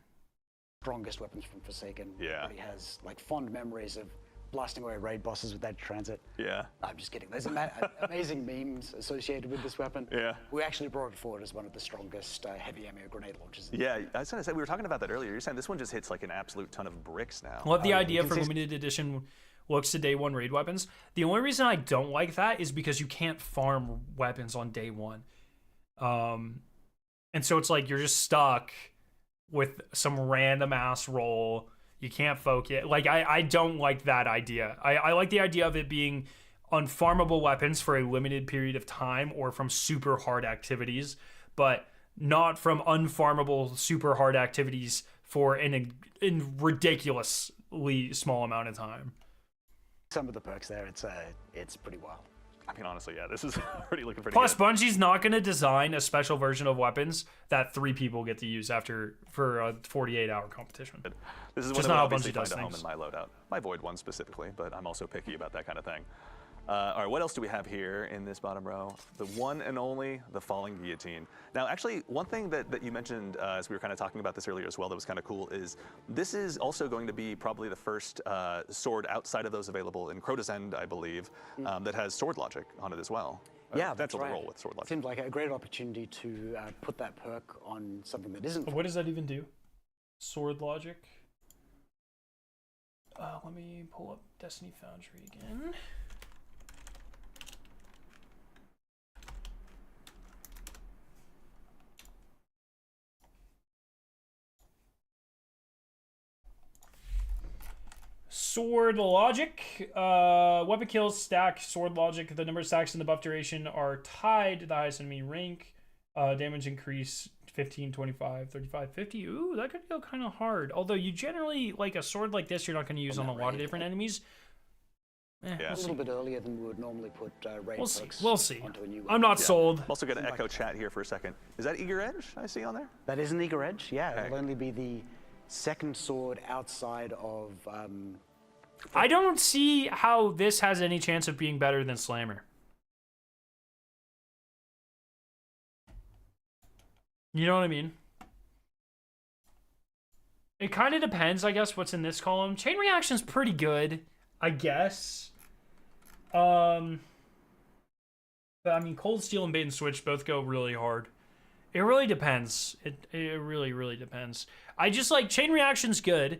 strongest weapons from Forsaken. Yeah. He has like fond memories of blasting away raid bosses with that transit. Yeah. I'm just kidding. There's amazing memes associated with this weapon. Yeah. We actually brought it forward as one of the strongest heavy ammo grenade launchers. Yeah, I was going to say, we were talking about that earlier. You're saying this one just hits like an absolute ton of bricks now. What the idea can for see- limited edition looks to day one raid weapons. The only reason I don't like that is because you can't farm weapons on day one. And so it's like you're just stuck with some random ass roll. You can't focus. Like, I don't like that idea. I like the idea of it being unfarmable weapons for a limited period of time or from super hard activities, but not from unfarmable super hard activities for in ridiculously small amount of time. Some of the perks there, it's pretty wild. I mean, honestly, yeah, this is already looking pretty Plus, good. Bungie's not going to design a special version of weapons that 3 people get to use for a 48-hour competition. This is one just that not would how obviously Bungie find does a home things. in my loadout. My Void one specifically, but I'm also picky about that kind of thing. All right, what else do we have here in this bottom row? The one and only, the Falling Guillotine. Now, actually, one thing that you mentioned as we were kind of talking about this earlier as well that was kind of cool is this is also going to be probably the first sword outside of those available in Crota's End, I believe, that has sword logic on it as well. Yeah, that's right. a roll with sword logic. Seemed like a great opportunity to put that perk on something that isn't. What does that even do? Sword logic? Let me pull up Destiny Foundry again. Sword logic. Weapon kills stack sword logic. The number of stacks in the buff duration are tied to the highest enemy rank. Damage increase 15, 25, 35, 50. Ooh, that could go kind of hard. Although you generally, like a sword like this, you're not going to use on a lot of different enemies. Yeah. A little bit earlier than we would normally put raid perks We'll see. onto a new I'm weapon. not sold. I'm also going to echo chat here for a second. Is that Eager Edge I see on there? That is an Eager Edge, yeah. Okay. It'll only be the second sword outside of. I don't see how this has any chance of being better than Slammer. You know what I mean? It kind of depends, I guess, what's in this column. Chain Reaction's pretty good, I guess. But I mean, Cold Steel and Bait and Switch both go really hard. It really depends. It really, really depends. I just like Chain Reaction's good,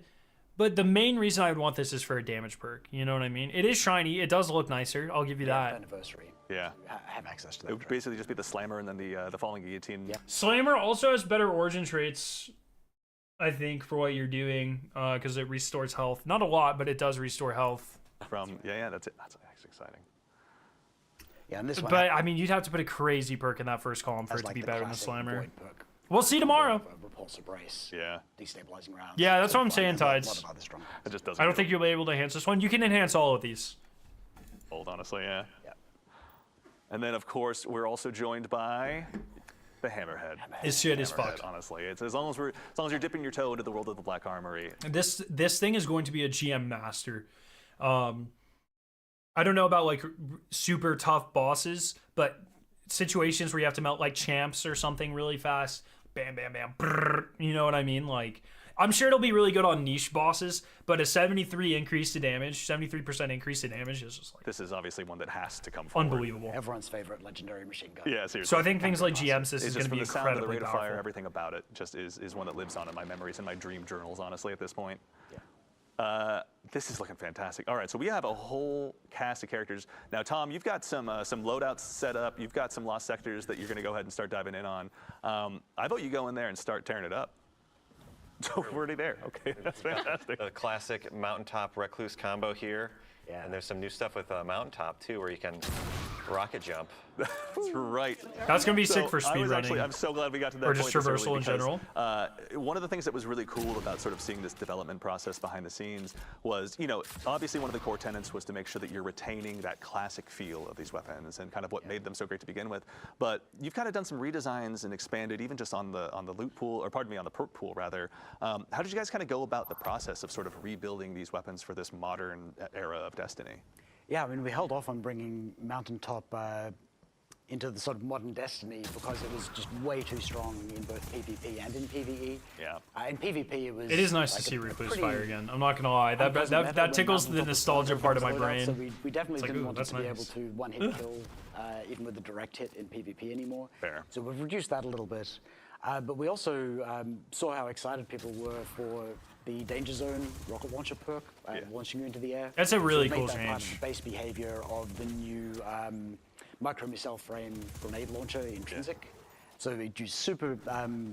But the main reason I would want this is for a damage perk. You know what I mean? It is shiny. It does look nicer. I'll give you that. Anniversary. Yeah. Have access to that. It would basically just be the Slammer and then the Falling Guillotine. Yeah. Slammer also has better origin traits, I think, for what you're doing, because it restores health. Not a lot, but it does restore health. That's it. That's actually exciting. Yeah, and this one. But I mean, you'd have to put a crazy perk in that first column for has, it to like, be the better than the classic Slammer. void perk. We'll see tomorrow. Repulsor brace. Yeah. Destabilizing rounds. Yeah, that's what I'm Fun, saying, and a lot Tides. of other strong perks. It just doesn't. I don't think you'll be able to enhance this one. You can enhance all of these. Old, honestly, yeah. Yeah. And then, of course, we're also joined by the Hammerhead. This shit is Hammerhead, fucked. honestly. It's as long as you're dipping your toe into the world of the Black Armory. This thing is going to be a GM master. I don't know about like super tough bosses, but situations where you have to melt like champs or something really fast, bam, bam, bam, brrr, you know what I mean? Like, I'm sure it'll be really good on niche bosses, but a 73% increase to damage is just like This is obviously one that has to come forward. unbelievable. Everyone's favorite legendary machine gun. Yeah, seriously. So I think things like GMs, this It's is just going to be from the sound of the incredibly rate of powerful. fire, everything about it just is one that lives on in my memories and my dream journals, honestly, at this point. Yeah. This is looking fantastic. All right, so we have a whole cast of characters. Now, Tom, you've got some loadouts set up. You've got some lost sectors that you're going to go ahead and start diving in on. I vote you go in there and start tearing it up. So we're already there. Okay, that's fantastic. The classic mountaintop recluse combo here. Yeah. And there's some new stuff with mountaintop too, where you can rocket jump. That's right. That's going to be So sick for I was speedrunning. I'm so glad we got to that Or point just this early traversal in because, general. one of the things that was really cool about sort of seeing this development process behind the scenes was, obviously one of the core tenets was to make sure that you're retaining that classic feel of these weapons and kind of what made them so great to begin with. But you've kind of done some redesigns and expanded even just on the loot pool, or pardon me, on the perk pool rather. How did you guys kind of go about the process of sort of rebuilding these weapons for this modern era of Destiny? Yeah, I mean, we held off on bringing Mountaintop into the sort of modern Destiny because it was just way too strong in both PvP and in PvE. Yeah. In PvP, it was. It is nice like to see a Recluse pretty Fire again. I'm not gonna lie. That tickles the nostalgia part of my brain. So we definitely like, didn't ooh, want it that's to be able nice. to one-hit kill, even with the direct hit in PvP anymore. Fair. So we've reduced that a little bit. But we also saw how excited people were for the Danger Zone rocket launcher perk, launching you into the air. That's a really so cool that part of change. the base behavior of the new micro missile frame grenade launcher intrinsic. So we do super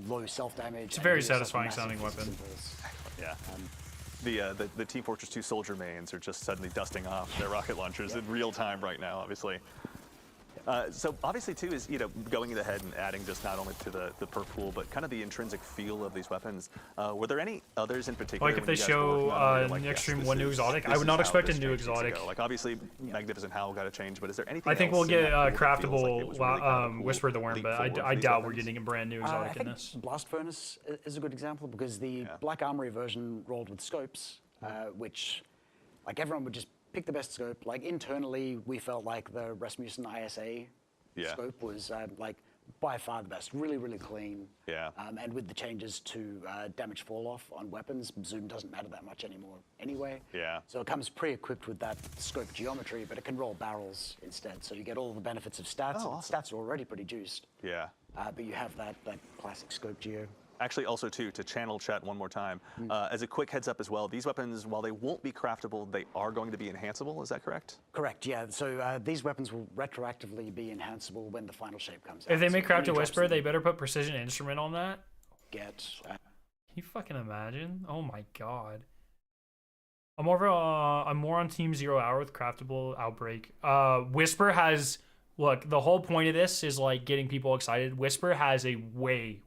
low self damage. It's a very satisfying sounding weapon. Yeah. The Team Fortress 2 soldier mains are just suddenly dusting off their rocket launchers in real time right now, obviously. So obviously too is going ahead and adding just not only to the perk pool but kind of the intrinsic feel of these weapons. Were there any others in particular? Like if when they you guys were show working on where you're an yes, extreme this one new is- exotic, this I would is not how expect a this new change needs to exotic. go? Like obviously Magnificent Howl got to change, but is there anything? I think else we'll in get that pool that feels craftable like it was really kind of a cool Whisper the Worm, leap but forward I for these doubt we're weapons? getting a brand new I exotic in think this. Blast Furnace is a good example because the Black Armory version rolled with scopes, which, like, everyone would just pick the best scope. Like internally, we felt like the Rasmussen ISA scope was like by far the best. Really, really clean. Yeah. And with the changes to damage fall off on weapons, zoom doesn't matter that much anymore anyway. Yeah. So it comes pre-equipped with that scope geometry, but it can roll barrels instead. So you get all the benefits of stats. Oh, awesome. Stats are already pretty juiced. Yeah. But you have that classic scope geo. Actually, also too, to channel chat one more time, as a quick heads up as well, these weapons, while they won't be craftable, they are going to be enhanceable. Is that correct? Correct, yeah. So these weapons will retroactively be enhanceable when the final shape comes out. If they So make it only Craft a drops Whisper, in they better put Precision Instrument on that. get. Can you fucking imagine? Oh my god. I'm more on Team 0 Hour with Craftable Outbreak. Whisper has, look, the whole point of this is like getting people excited. Whisper has a way,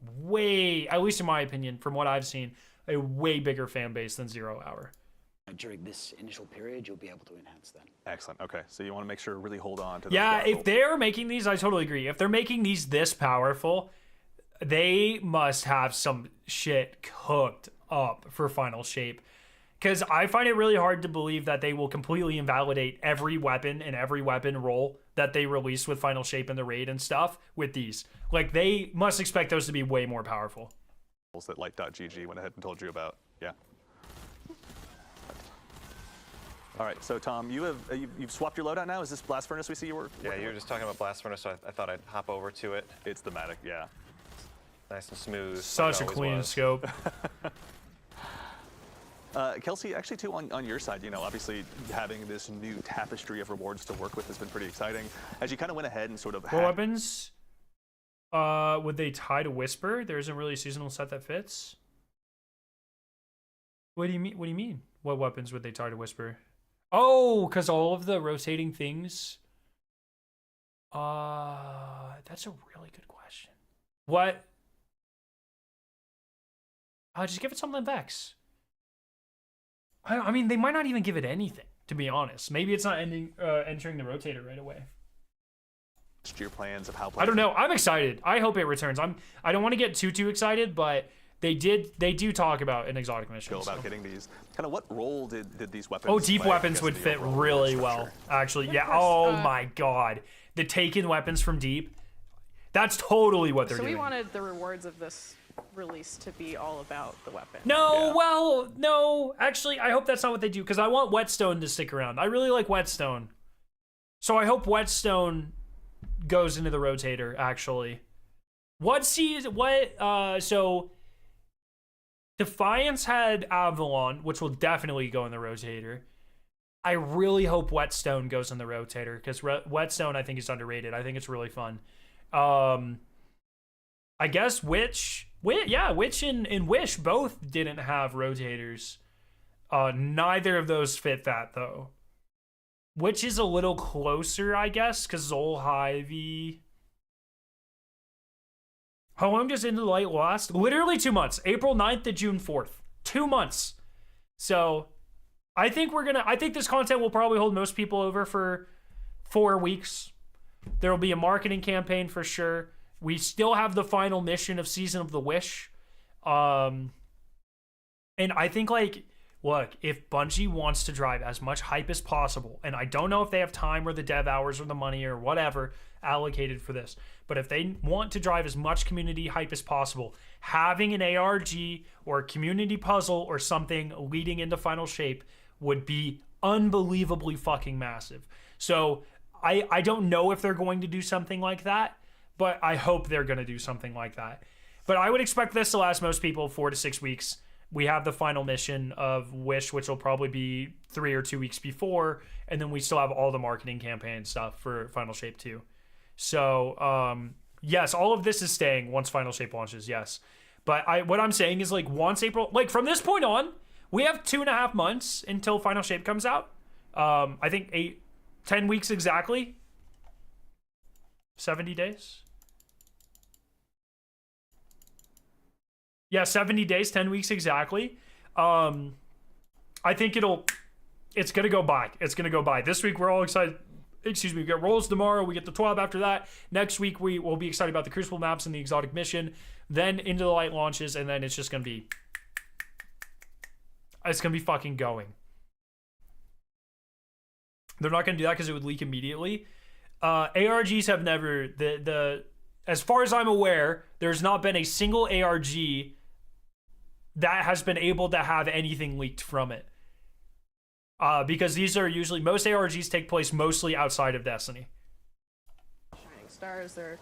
at least in my opinion, from what I've seen, a way bigger fan base than 0 Hour. During this initial period, you'll be able to enhance them. Excellent. Okay, so you want to make sure to really hold on to. Those Yeah, grapple. if they're making these, I totally agree. If they're making these this powerful, they must have some shit cooked up for final shape. Because I find it really hard to believe that they will completely invalidate every weapon and every weapon roll that they release with final shape in the raid and stuff with these. Like, they must expect those to be way more powerful. that Light.GG went ahead and told you about. Yeah. All right, so Tom, you've swapped your loadout now. Is this Blast Furnace we see you were? Yeah, you were just talking about Blast Furnace, so I thought I'd hop over to it. It's thematic, yeah. Nice and smooth. Such like a it always clean was. scope. Kelsey, actually too on your side, obviously having this new tapestry of rewards to work with has been pretty exciting. As you kind of went ahead and sort of What weapons would they tie to Whisper? There isn't really a seasonal set that fits. What do you mean? What weapons would they tie to Whisper? Oh, because all of the rotating things. That's a really good question. What? Just give it something Vex. I mean, they might not even give it anything, to be honest. Maybe it's not entering the rotator right away. Your plans of how I don't know. I'm excited. I hope it returns. I don't want to get too excited, but they do talk about an exotic mission. Go about getting these. Kind of what role did these weapons? Oh, deep play, weapons would fit really well, actually. Yeah. Oh my god, the taken weapons from deep. That's totally what they're doing. So we wanted the rewards of this release to be all about the weapon. No, well, no. Actually, I hope that's not what they do, because I want Whetstone to stick around. I really like Whetstone. So I hope Whetstone goes into the rotator, actually. So Defiance had Avalon, which will definitely go in the rotator. I really hope Whetstone goes in the rotator, because Whetstone I think is underrated. I think it's really fun. I guess Witch and Wish both didn't have rotators. Neither of those fit that, though. Witch is a little closer, I guess, because Zol Hy-Vee. How long does Into the Light last? Literally 2 months. April 9th to June 4th. 2 months. So I think this content will probably hold most people over for 4 weeks. There will be a marketing campaign for sure. We still have the final mission of Season of the Wish. And I think, look, if Bungie wants to drive as much hype as possible, and I don't know if they have time or the dev hours or the money or whatever allocated for this, but if they want to drive as much community hype as possible, having an ARG or a community puzzle or something leading into Final Shape would be unbelievably fucking massive. So I don't know if they're going to do something like that, but I hope they're going to do something like that. But I would expect this to last most people 4 to 6 weeks. We have the final mission of Wish, which will probably be 3 or 2 weeks before, and then we still have all the marketing campaign stuff for Final Shape 2. So, yes, all of this is staying once Final Shape launches, yes. But what I'm saying is, once April, from this point on, we have 2.5 months until Final Shape comes out. I think 10 weeks exactly. 70 days. Yeah, 70 days, 10 weeks exactly. I think it's going to go by. It's going to go by. This week, we're all excited. We get Rolls tomorrow. We get the 12 after that. Next week, we will be excited about the Crucible maps and the exotic mission. Then Into the Light launches, and then it's just going to be... It's going to be fucking going. They're not going to do that because it would leak immediately. ARGs have never... As far as I'm aware, there's not been a single ARG that has been able to have anything leaked from it. Because these are usually... Most ARGs take place mostly outside of Destiny. Shining Stars, they're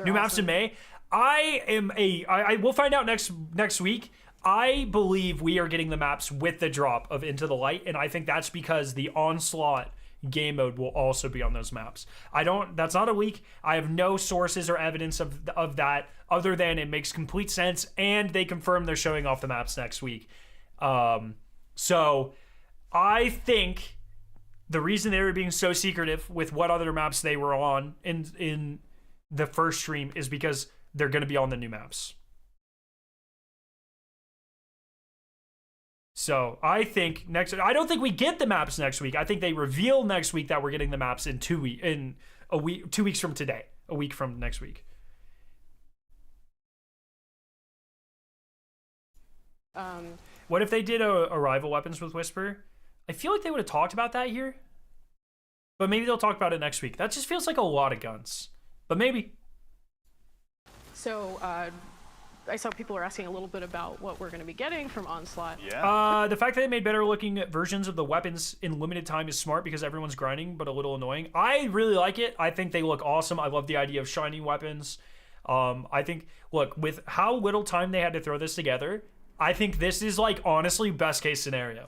New maps awesome. in May. I will find out next week. I believe we are getting the maps with the drop of Into the Light, and I think that's because the Onslaught game mode will also be on those maps. That's not a leak. I have no sources or evidence of that other than it makes complete sense, and they confirm they're showing off the maps next week. So I think the reason they were being so secretive with what other maps they were on in the first stream is because they're going to be on the new maps. So I think I don't think we get the maps next week. I think they reveal next week that we're getting the maps in 2 weeks from today, a week from next week. What if they did a rival weapons with Whisper? I feel like they would have talked about that here, but maybe they'll talk about it next week. That just feels like a lot of guns, but maybe. So I saw people were asking a little bit about what we're going to be getting from Onslaught. Yeah. The fact that they made better looking versions of the weapons in limited time is smart because everyone's grinding, but a little annoying. I really like it. I think they look awesome. I love the idea of shiny weapons. I think, look, with how little time they had to throw this together, I think this is like honestly best case scenario.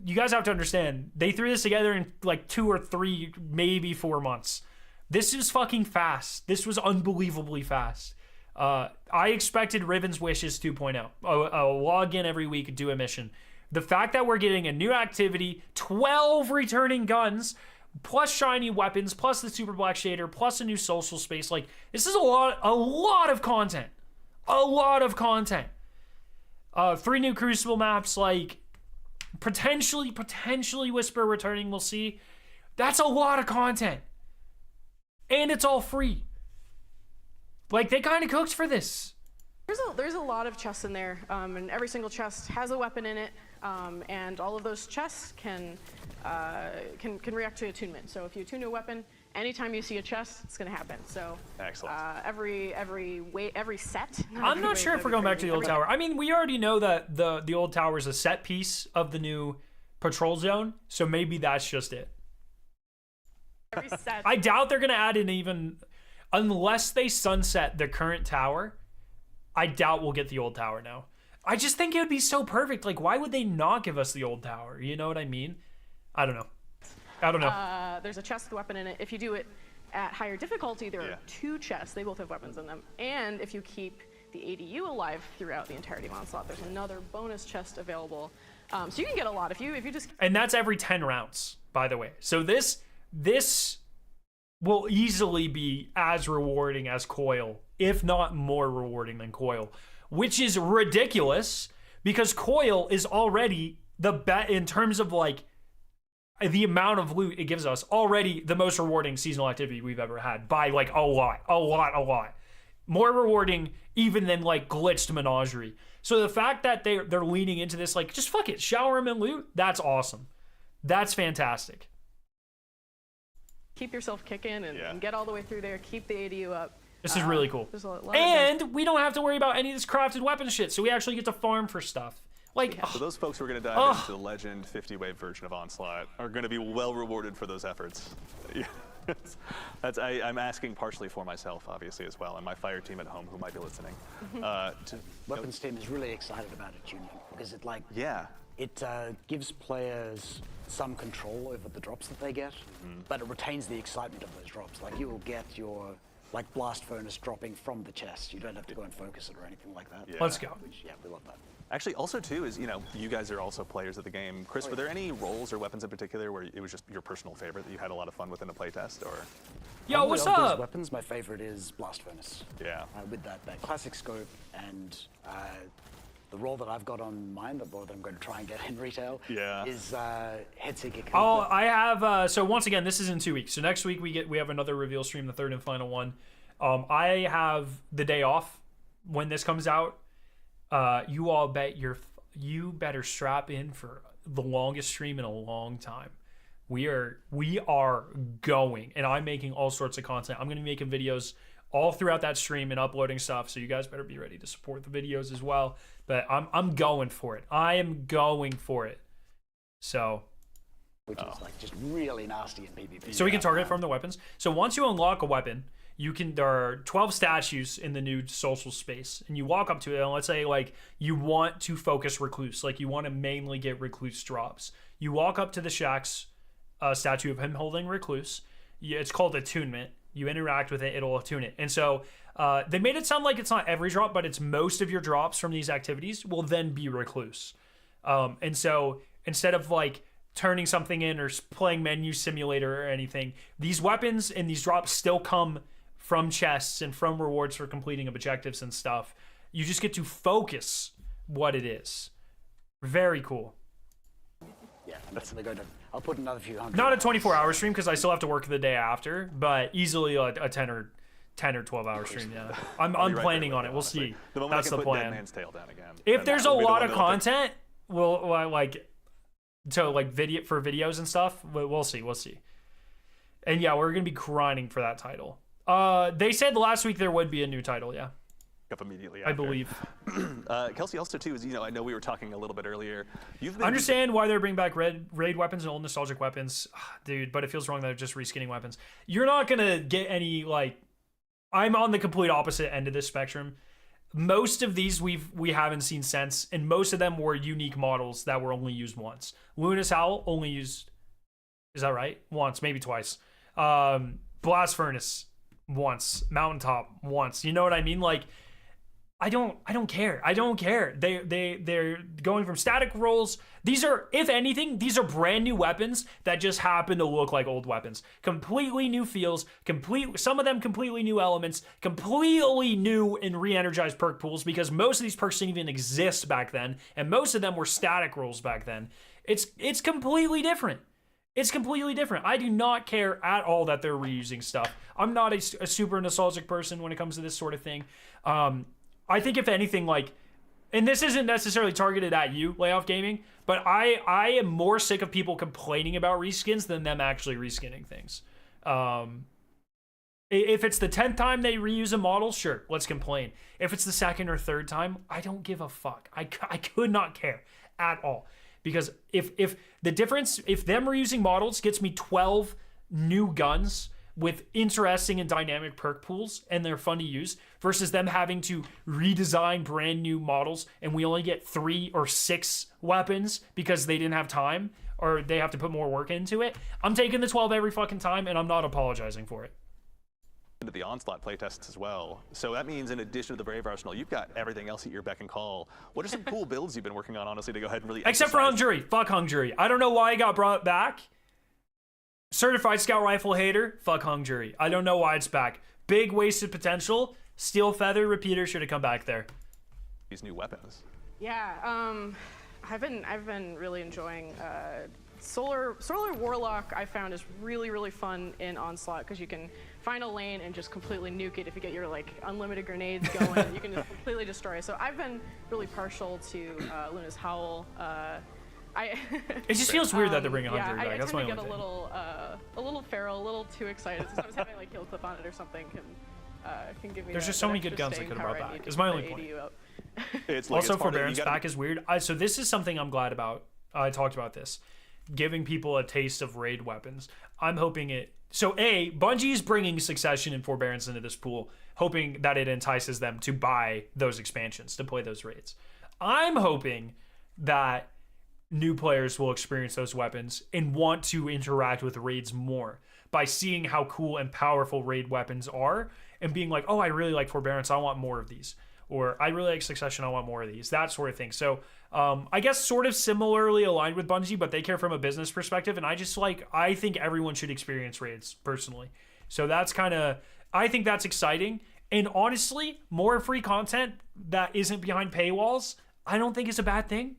You guys have to understand, they threw this together in like 2 or 3, maybe 4 months. This is fucking fast. This was unbelievably fast. I expected Riven's Wishes 2.0. I'll log in every week and do a mission. The fact that we're getting a new activity, 12 returning guns, plus shiny weapons, plus the Super Black Shader, plus a new social space. Like, this is a lot of content. A lot of content. 3 new Crucible maps, like, potentially Whisper returning, we'll see. That's a lot of content. And it's all free. Like, they kind of cooked for this. There's a lot of chests in there, and every single chest has a weapon in it, and all of those chests can react to attunement. So if you attune to a weapon, anytime you see a chest, it's going to happen. So excellent. Every set. I'm not sure if we're going back to the old tower. I mean, we already know that the old tower is a set piece of the new patrol zone, so maybe that's just it. Every set. I doubt they're going to add in even, unless they sunset the current tower. I doubt we'll get the old tower now. I just think it would be so perfect. Like, why would they not give us the old tower? You know what I mean? I don't know. There's a chest with a weapon in it. If you do it at higher difficulty, there are 2 chests. They both have weapons in them. And if you keep the ADU alive throughout the entirety of Onslaught, there's another bonus chest available. So you can get a lot if you just... And that's every 10 rounds, by the way. So this will easily be as rewarding as Coil, if not more rewarding than Coil, which is ridiculous because Coil is already the bet in terms of like the amount of loot it gives us, already the most rewarding seasonal activity we've ever had by like a lot. More rewarding even than like glitched Menagerie. So the fact that they're leaning into this, like, just fuck it, shower them in loot, that's awesome. That's fantastic. Keep yourself kicking and get all the way through there. Keep the ADU up. This is really cool. And we don't have to worry about any of this crafted weapon shit, so we actually get to farm for stuff. Like, so those folks who are going to dive into the Legend 50-wave version of Onslaught are going to be well rewarded for those efforts. I'm asking partially for myself, obviously, as well, and my fire team at home who might be listening. Weapons team is really excited about Atunement because it it gives players some control over the drops that they get, but it retains the excitement of those drops. Like, you will get your blast furnace dropping from the chest. You don't have to go and focus it or anything like that. Yeah. Let's go. Which, we love that. Actually, also too is, you guys are also players of the game. Chris, were there any roles or weapons in particular where it was just your personal favorite that you had a lot of fun with in a playtest, or? Yo, what's of those up? Weapons, my favorite is blast furnace. Yeah. With that classic scope and the role that I've got on mine, the role that I'm going to try and get in retail, is head seeker. Oh, I have. So once again, this is in 2 weeks. So next week we have another reveal stream, the 3rd and final one. I have the day off when this comes out. You all you better strap in for the longest stream in a long time. We are going, and I'm making all sorts of content. I'm going to be making videos all throughout that stream and uploading stuff. So you guys better be ready to support the videos as well. But I'm going for it. I am going for it. So. Which is like just really nasty in PvP. So we can target from the weapons. So once you unlock a weapon, there are 12 statues in the new social space, and you walk up to it, and let's say like you want to focus Recluse, like you want to mainly get Recluse drops. You walk up to the Shaxx statue of him holding Recluse. It's called Atunement. You interact with it, it'll attune it. And so they made it sound like it's not every drop, but it's most of your drops from these activities will then be Recluse. And so instead of like turning something in or playing Menu Simulator or anything, these weapons and these drops still come from chests and from rewards for completing objectives and stuff. You just get to focus what it is. Very cool. Yeah, I'm definitely going to. I'll put another few hundred. Not a 24-hour stream because I still have to work the day after, but easily a 10 or 12-hour stream. Yeah, I'm planning on it. We'll see. That's the plan. Man's tail down again, if there's a lot of content, we'll like video for videos and stuff. We'll see. And yeah, we're gonna be grinding for that title. They said last week there would be a new title. Yeah. Up immediately after. I believe. Kelsey, also too is I know we were talking a little bit earlier. I understand why they're bringing back raid weapons and old nostalgic weapons, dude. But it feels wrong that they're just reskinning weapons. You're not gonna get any like. I'm on the complete opposite end of this spectrum. most of these we haven't seen since, and most of them were unique models that were only used once. Luna's Howl only used, is that right? Once, maybe twice. Blast Furnace once. Mountaintop once. You know what I mean? Like, I don't care. I don't care. They're going from static rolls. These are, if anything, these are brand new weapons that just happen to look like old weapons. Completely new feels, some of them completely new elements, completely new and re-energized perk pools, because most of these perks didn't even exist back then, and most of them were static rolls back then. It's completely different. It's completely different. I do not care at all that they're reusing stuff. I'm not a super nostalgic person when it comes to this sort of thing. I think if anything, like, and this isn't necessarily targeted at you, Layoff Gaming, but I am more sick of people complaining about reskins than them actually reskinning things. If it's the 10th time they reuse a model, sure, let's complain. If it's the second or third time, I don't give a fuck. I could not care at all. Because if the difference, if them reusing models gets me 12 new guns with interesting and dynamic perk pools and they're fun to use, versus them having to redesign brand new models and we only get 3 or 6 weapons because they didn't have time or they have to put more work into it, I'm taking the 12 every fucking time and I'm not apologizing for it. Into the Onslaught playtests as well. So that means in addition to the Brave Arsenal, you've got everything else at your beck and call. What are some cool builds you've been working on, honestly, to go ahead and really Except for Hung Jury. Fuck Hung Jury. I don't know why it got brought back. Certified Scout Rifle hater. Fuck Hung Jury. I don't know why it's back. Big wasted potential. Steel Feather Repeater should have come back there. These new weapons. Yeah, I've been really enjoying Solar Warlock. I found is really fun in Onslaught because you can find a lane and just completely nuke it if you get your like unlimited grenades going. You can just completely destroy. So I've been really partial to Luna's Howl. It just feels weird that they're bringing Hung Jury back. I That's tend my to get only thing. a little feral, a little too excited. Sometimes having like heal clip on it or something can give me. There's just so many good guns they could have brought back. Is my only point. It's Also, Forbearance back is weird. So this is something I'm glad about. I talked about this. Giving people a taste of raid weapons. I'm hoping it... So A, Bungie's bringing Succession and Forbearance into this pool, hoping that it entices them to buy those expansions, to play those raids. I'm hoping that new players will experience those weapons and want to interact with raids more by seeing how cool and powerful raid weapons are and being like, oh, I really like Forbearance, I want more of these. Or I really like Succession, I want more of these. That sort of thing. So I guess sort of similarly aligned with Bungie, but they care from a business perspective. And I think everyone should experience raids personally. So that's I think that's exciting. And honestly, more free content that isn't behind paywalls, I don't think is a bad thing.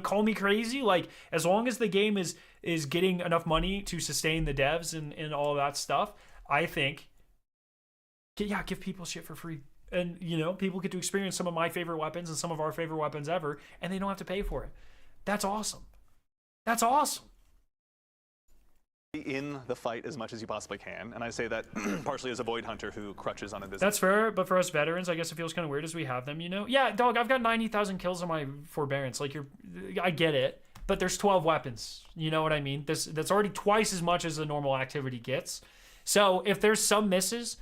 Call me crazy. Like, as long as the game is getting enough money to sustain the devs and all of that stuff, I think, give people shit for free. And, people get to experience some of my favorite weapons and some of our favorite weapons ever, and they don't have to pay for it. That's awesome. That's awesome. In the fight as much as you possibly can, and I say that partially as a Void Hunter who crutches on a business. That's fair, but for us veterans, I guess it feels kind of weird as we have them, Yeah, dog, I've got 90,000 kills on my Forbearance. Like, I get it, but there's 12 weapons. You know what I mean? That's already twice as much as a normal activity gets. So if there's some misses...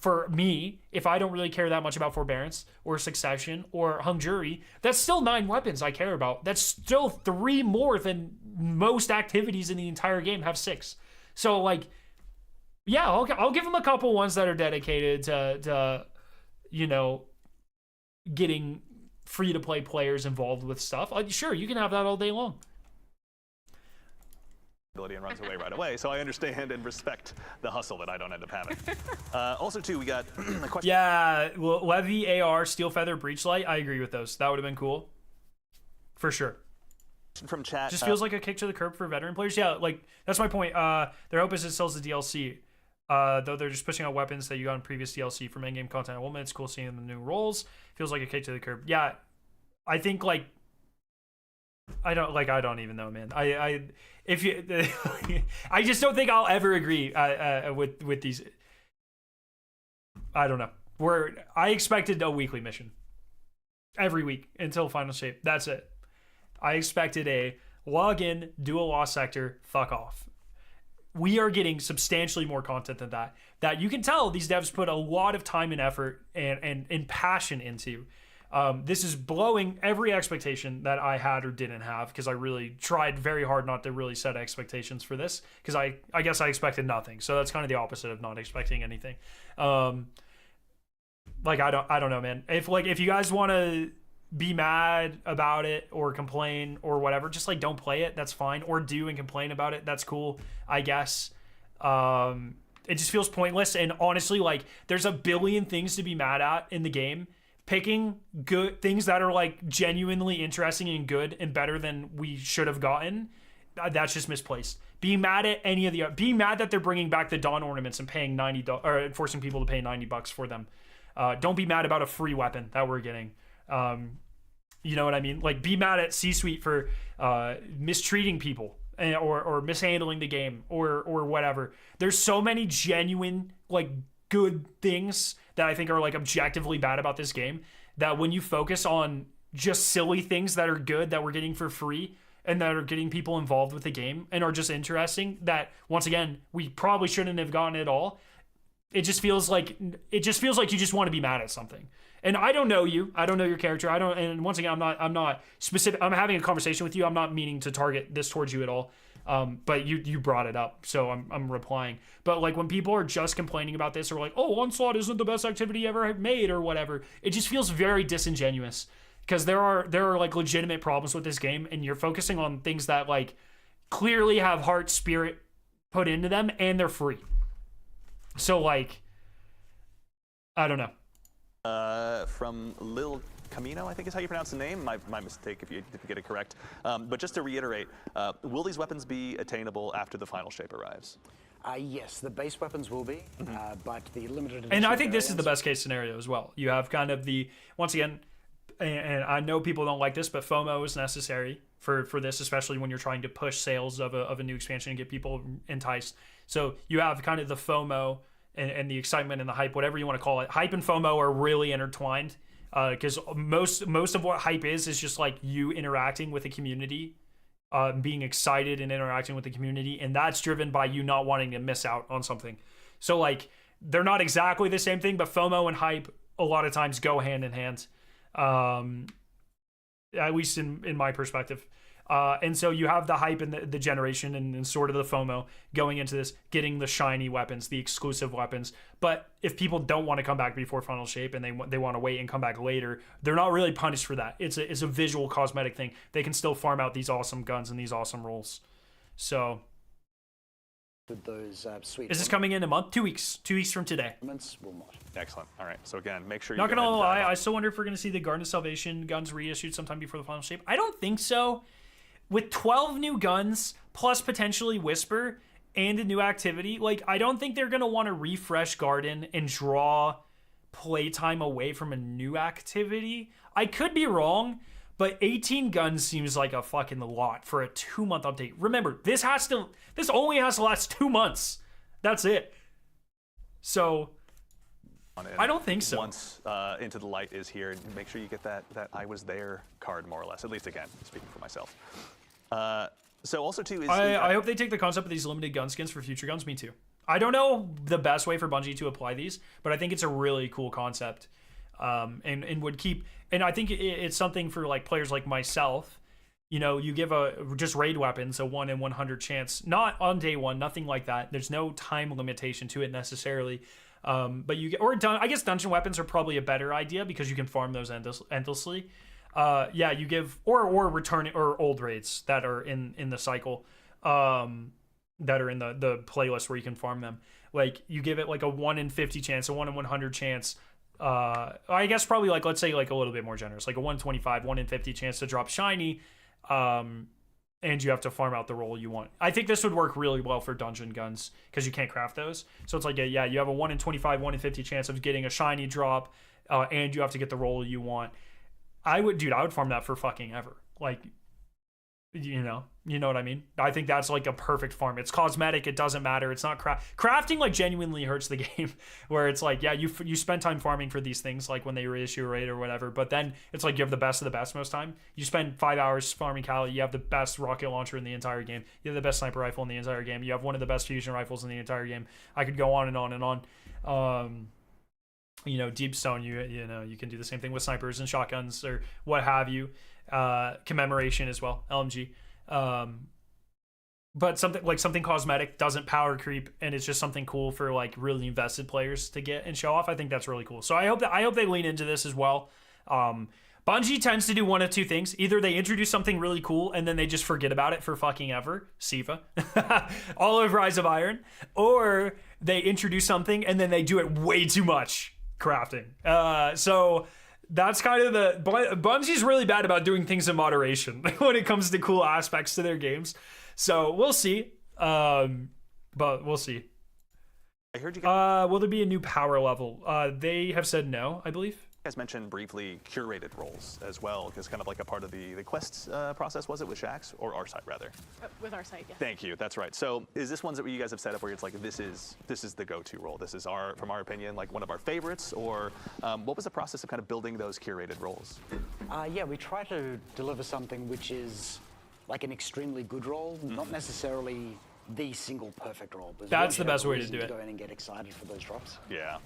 For me, if I don't really care that much about Forbearance or Succession or Hung Jury, that's still 9 weapons I care about. That's still 3 more than most activities in the entire game have 6. So, like, yeah, I'll give them a couple ones that are dedicated to getting free-to-play players involved with stuff. Sure, you can have that all day long. And runs away right away, so I understand and respect the hustle that I don't end up having. Also, too, we got a question. Yeah, well, Levy, AR, Steel Feather, Breachlight, I agree with those. That would have been cool. For sure. From chat. Just feels like a kick to the curb for veteran players. Yeah, like, that's my point. Their hope is it sells the DLC. Though they're just pushing out weapons that you got in previous DLC from in-game content. Well, it's cool seeing the new roles. Feels like a kick to the curb. Yeah, I think, like, I don't even know, man. If you, I just don't think I'll ever agree with these. I don't know. I expected a weekly mission every week until Final Shape. That's it. I expected a log in, do a lost sector, fuck off. we are getting substantially more content than that you can tell these devs put a lot of time and effort and passion into. This is blowing every expectation that I had or didn't have, because I really tried very hard not to really set expectations for this, because I guess I expected nothing. So that's kind of the opposite of not expecting anything. Like I don't know, man. If you guys want to be mad about it or complain or whatever, just like don't play it. That's fine. Or do and complain about it. That's cool, I guess. It just feels pointless. And honestly, like there's a billion things to be mad at in the game. Picking good things that are like genuinely interesting and good and better than we should have gotten, that's just misplaced. Being mad at being mad that they're bringing back the Dawn ornaments and paying $90 or forcing people to pay $90 for them. Don't be mad about a free weapon that we're getting. You know what I mean? Like, be mad at C-Suite for mistreating people or mishandling the game or whatever. There's so many genuine like good things that I think are like objectively bad about this game, that when you focus on just silly things that are good that we're getting for free and that are getting people involved with the game and are just interesting, that once again we probably shouldn't have gotten at all. It just feels like you just want to be mad at something. And I don't know you. I don't know your character. And once again, I'm not specific. I'm having a conversation with you. I'm not meaning to target this towards you at all. But you brought it up, so I'm replying. But like when people are just complaining about this, or like, oh, Onslaught isn't the best activity ever made or whatever, it just feels very disingenuous, because there are like legitimate problems with this game, and you're focusing on things that like clearly have heart, spirit put into them, and they're free. So like, I don't know. From Lil Camino, I think is how you pronounce the name. My mistake if you get it correct. But just to reiterate, will these weapons be attainable after the final shape arrives? Yes, the base weapons will be, but the limited edition. And I think this is the best case scenario as well. You have kind of the, once again, and I know people don't like this, but FOMO is necessary for this, especially when you're trying to push sales of a new expansion and get people enticed. So you have kind of the FOMO and the excitement and the hype, whatever you want to call it. Hype and FOMO are really intertwined, because most of what hype is just like you interacting with the community, being excited and interacting with the community, and that's driven by you not wanting to miss out on something. So like they're not exactly the same thing, but FOMO and hype a lot of times go hand in hand, at least in my perspective. And so you have the hype and the generation and sort of the FOMO going into this, getting the shiny weapons, the exclusive weapons. But if people don't want to come back before final shape and they want to wait and come back later, they're not really punished for that. It's a visual cosmetic thing. They can still farm out these awesome guns and these awesome rolls. So with those sweet. Is this coming in a month? 2 weeks. 2 weeks from today. Will not. Excellent. All right. So again, make sure you Not gonna lie, I still wonder if we're gonna see the Garden of Salvation guns reissued sometime before the final shape. I don't think so. With 12 new guns, plus potentially Whisper, and a new activity, like, I don't think they're going to want to refresh Garden and draw playtime away from a new activity. I could be wrong, but 18 guns seems like a fucking lot for a 2-month update. Remember, this only has to last 2 months. That's it. So I don't think so. Once Into the Light is here, make sure you get that I was there card, more or less. At least, again, speaking for myself. So also too is I hope they take the concept of these limited gun skins for future guns. Me too. I don't know the best way for Bungie to apply these, but I think it's a really cool concept, and would keep. And I think it's something for like players like myself. You know, you give just raid weapons a 1 in 100 chance, not on day one, nothing like that. There's no time limitation to it necessarily. But I guess dungeon weapons are probably a better idea because you can farm those endlessly. Yeah, you give or return or old raids that are in the cycle, that are in the playlist where you can farm them. Like you give it like a 1 in 50 chance, a 1 in 100 chance. I guess probably like, let's say like a little bit more generous, like a 1 in 25, 1 in 50 chance to drop shiny. And you have to farm out the roll you want. I think this would work really well for dungeon guns because you can't craft those. So it's like, yeah, you have a 1 in 25, 1 in 50 chance of getting a shiny drop, and you have to get the roll you want. I would farm that for fucking ever. Like, You know what I mean? I think that's like a perfect farm. It's cosmetic. It doesn't matter. It's not crafting. Like genuinely hurts the game, where it's like, yeah, you spend time farming for these things, like when they reissue a raid or whatever. But then it's like you have the best of the best most time. You spend 5 hours farming Cali. You have the best rocket launcher in the entire game. You have the best sniper rifle in the entire game. You have one of the best fusion rifles in the entire game. I could go on and on and on. Deep Stone, you can do the same thing with snipers and shotguns or what have you. Commemoration as well, LMG. But something cosmetic doesn't power creep, and it's just something cool for like really invested players to get and show off. I think that's really cool. So I hope they lean into this as well. Bungie tends to do one of two things. Either they introduce something really cool and then they just forget about it for fucking ever. Siva. All of Rise of Iron. Or they introduce something and then they do it way too much. Crafting. So that's kind of Bungie's really bad about doing things in moderation when it comes to cool aspects to their games. So we'll see. But we'll see. I heard you guys, will there be a new power level? They have said no, I believe. you guys mentioned briefly curated roles as well, because kind of like a part of the quests process, was it, with Shaxx, or our site rather? With our site, yes. Thank you. That's right. So is this ones that you guys have set up where it's like this is the go-to role? This is from our opinion, like one of our favorites, or what was the process of kind of building those curated roles? Yeah, we try to deliver something which is like an extremely good role, not necessarily the single perfect role. That's the best way to do it. Go in and get excited for those drops. Yeah.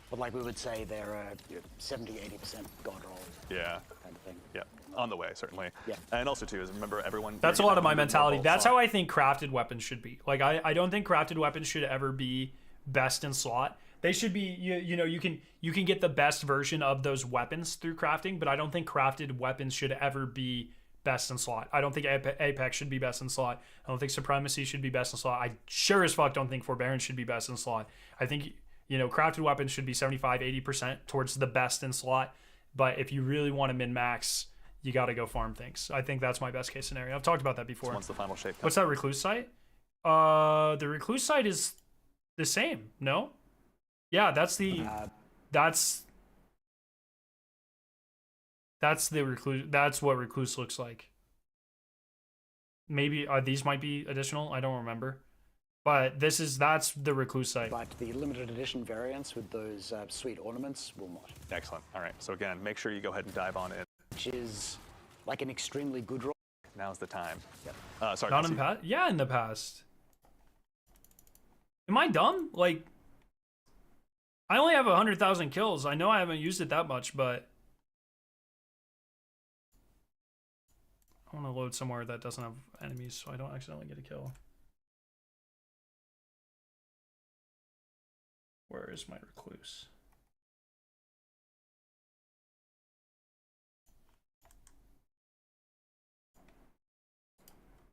But like we would say, they're a 70-80% god roll. Yeah. Kind of thing. Yeah. On the way, certainly. Yeah. And also too is remember everyone. That's a lot of my mentality. That's how I think crafted weapons should be. Like I don't think crafted weapons should ever be best in slot. They should be you can get the best version of those weapons through crafting, but I don't think crafted weapons should ever be best in slot. I don't think Apex should be best in slot. I don't think Supremacy should be best in slot. I sure as fuck don't think Forbearance should be best in slot. I think, crafted weapons should be 75-80% towards the best in slot. But if you really want to min-max, you got to go farm things. I think that's my best case scenario. I've talked about that before. Once the final shape comes. What's that Recluse site? The Recluse site is the same, no? Yeah, that's the Recluse. That's what Recluse looks like. Maybe these might be additional. I don't remember. But that's the Recluse site. But the limited edition variants with those sweet ornaments will not. Excellent. All right. So again, make sure you go ahead and dive on in. Which is like an extremely good roll. Now's the time. Yep. Sorry. Not in the past? Yeah, in the past. Am I dumb? Like, I only have 100,000 kills. I know I haven't used it that much, but I want to load somewhere that doesn't have enemies so I don't accidentally get a kill. Where is my Recluse?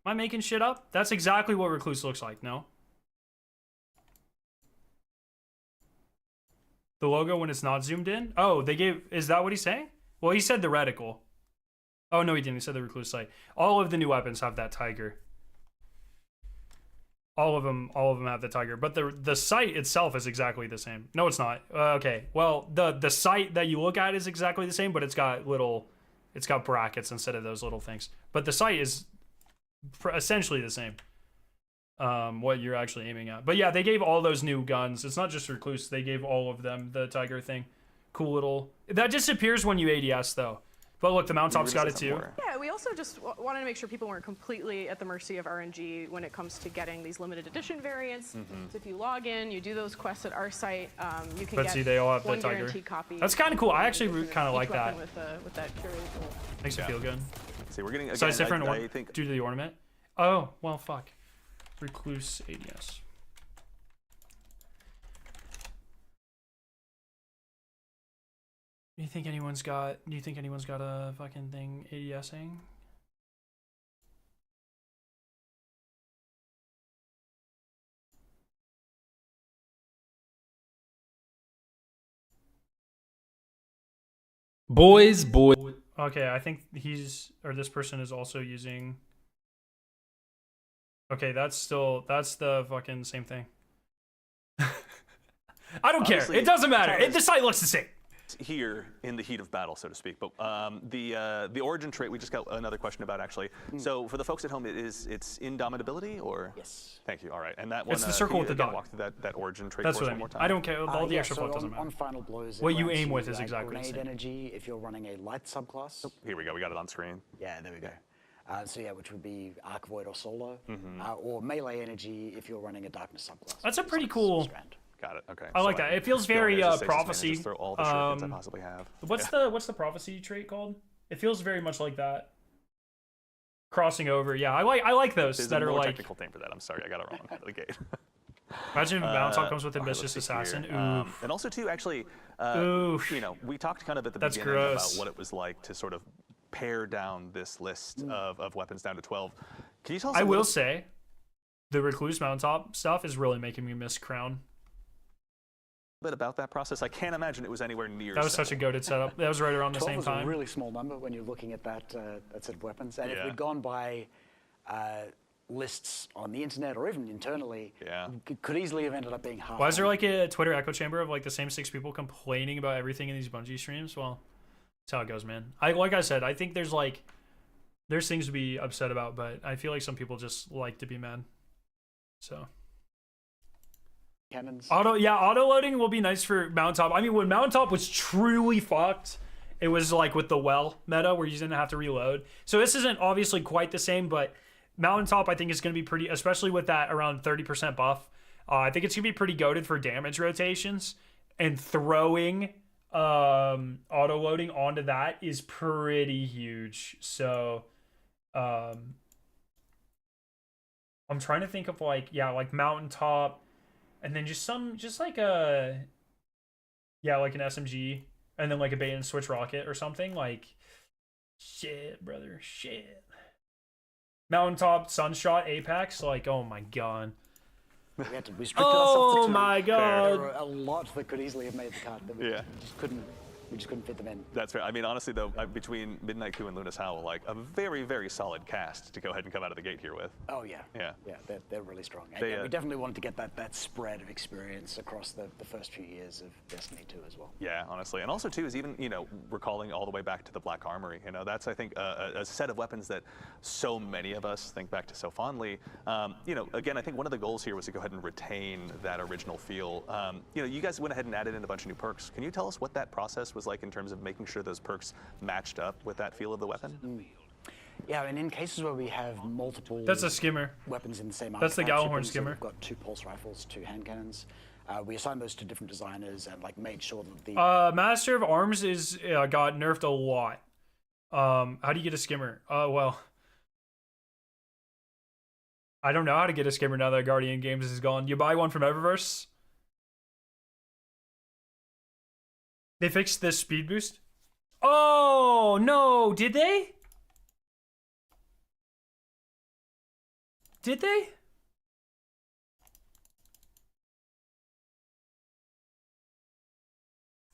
Am I making shit up? That's exactly what Recluse looks like, no? The logo when it's not zoomed in? Oh, is that what he's saying? Well, he said the reticle. Oh, no, he didn't. He said the Recluse site. All of the new weapons have that tiger. All of them have the tiger. But the site itself is exactly the same. No, it's not. Okay. Well, the site that you look at is exactly the same, but it's got brackets instead of those little things. But the site is essentially the same. What you're actually aiming at. But yeah, they gave all those new guns. It's not just Recluse. They gave all of them the tiger thing. Cool little. That disappears when you ADS though. But look, the mount top's got it too. Yeah, we also just wanted to make sure people weren't completely at the mercy of RNG when it comes to getting these limited edition variants. So if you log in, you do those quests at our site, you can get they all have one the tiger. guaranteed copy. That's kind of cool. I actually kind of like that. With that curated tool. Makes me feel good. See, we're getting again, so it's different I think due to the ornament. Oh well, fuck. Recluse ADS. Do you think anyone's got a fucking thing ADSing? Boys. Okay, I think this person is also using. Okay, that's the fucking same thing. I don't care. It doesn't matter. The site looks the same. here in the heat of battle, so to speak. But the origin trait, we just got another question about actually. So for the folks at home, it's indomitability, or? Yes. Thank you. All right, and that one. It's the circle can with you the again dot. walk through that origin trait That's for what us I one more mean. time. I don't care. All the Yeah, extra so fluff doesn't on matter. final blows, it What you grants aim with is a exactly the grenade same. energy if you're running a light subclass. Here we go. We got it on screen. Yeah, there we go. So yeah, which would be Arc Void or Solar, or melee energy if you're running a darkness subclass. That's a which is pretty like cool- Strand. Got it. Okay. I like So that. It feels go in very as a stasis man and prophecy. Just throw all the shurikens I possibly have. What's Yeah. the prophecy trait called? It feels very much like that. Crossing over. Yeah, I like those There's that a are more like. technical name for that. I'm sorry, I got it wrong out of the gate. Imagine Mountaintop comes with all right, Ambitious let's see here. Assassin. Oof. And also too, actually, Oof. you know, we talked kind of at the That's beginning gross. about what it was like to sort of pare down this list of weapons down to 12. Can you tell us? I a will little say, the Recluse Mountaintop stuff is really making me miss Crown. bit about that process? I can't imagine it was anywhere near. That was such a simple. goated setup. That was right around the 12 same is time. a really small number when you're looking at that set of weapons. And if Yeah. we'd gone by lists on the internet or even internally, Yeah. could easily have ended up being half. Why is there like a Twitter echo chamber of like the same 6 people complaining about everything in these Bungie streams? Well, that's how it goes, man. Like I said, I think there's things to be upset about, but I feel like some people just like to be mad. So cannons? auto loading will be nice for Mountaintop. I mean, when Mountaintop was truly fucked, it was like with the well meta where you didn't have to reload. So this isn't obviously quite the same, but Mountaintop I think is going to be pretty, especially with that around 30% buff. I think it's going to be pretty goated for damage rotations, and throwing auto loading onto that is pretty huge. So I'm trying to think of like Mountaintop, and then just like an SMG, and then like a bait and switch rocket or something. Like shit, brother, shit. Mountaintop, Sunshot, Apex, like oh my god. We had to restrict ourselves to two. My god. There were a lot that could easily have made the cut that we Yeah. just couldn't fit them in. That's fair. I mean, honestly, though, between Midnight Coup and Luna's Howl, like a very, very solid cast to go ahead and come out of the gate here with. Oh yeah. Yeah. Yeah, they're really strong. And They, we definitely wanted to get that spread of experience across the first few years of Destiny 2 as well. Yeah, honestly. And also, too, is even, recalling all the way back to the Black Armory. That's, I think, a set of weapons that so many of us think back to so fondly. Again, I think one of the goals here was to go ahead and retain that original feel. You guys went ahead and added in a bunch of new perks. Can you tell us what that process was like in terms of making sure those perks matched up with that feel of the weapon? Yeah, and in cases where we have multiple That's a skimmer. weapons in the same That's the artifact Gallahorn shipping, so skimmer. we've got 2 pulse rifles, 2 hand cannons. We assigned those to different designers and made sure that the Master of Arms is got nerfed a lot. How do you get a skimmer? Well, I don't know how to get a skimmer now that Guardian Games is gone. You buy one from Eververse. They fixed this speed boost. Oh no, did they? Did they?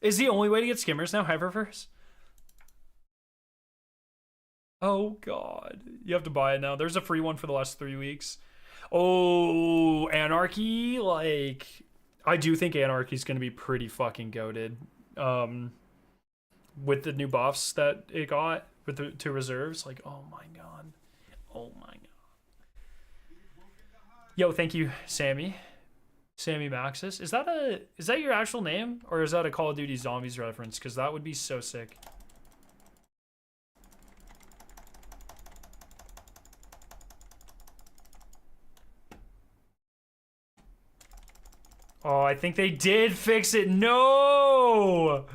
Is the only way to get skimmers now Eververse? Oh god, you have to buy it now. There's a free one for the last 3 weeks. Oh, Anarchy, I do think Anarchy's gonna be pretty fucking goated. With the new buffs that it got with the 2 reserves, oh my god. Oh my god. Yo, thank you, Sammy Maxis. Is that your actual name, or is that a Call of Duty Zombies reference? Because that would be so sick. Oh, I think they did fix it. No!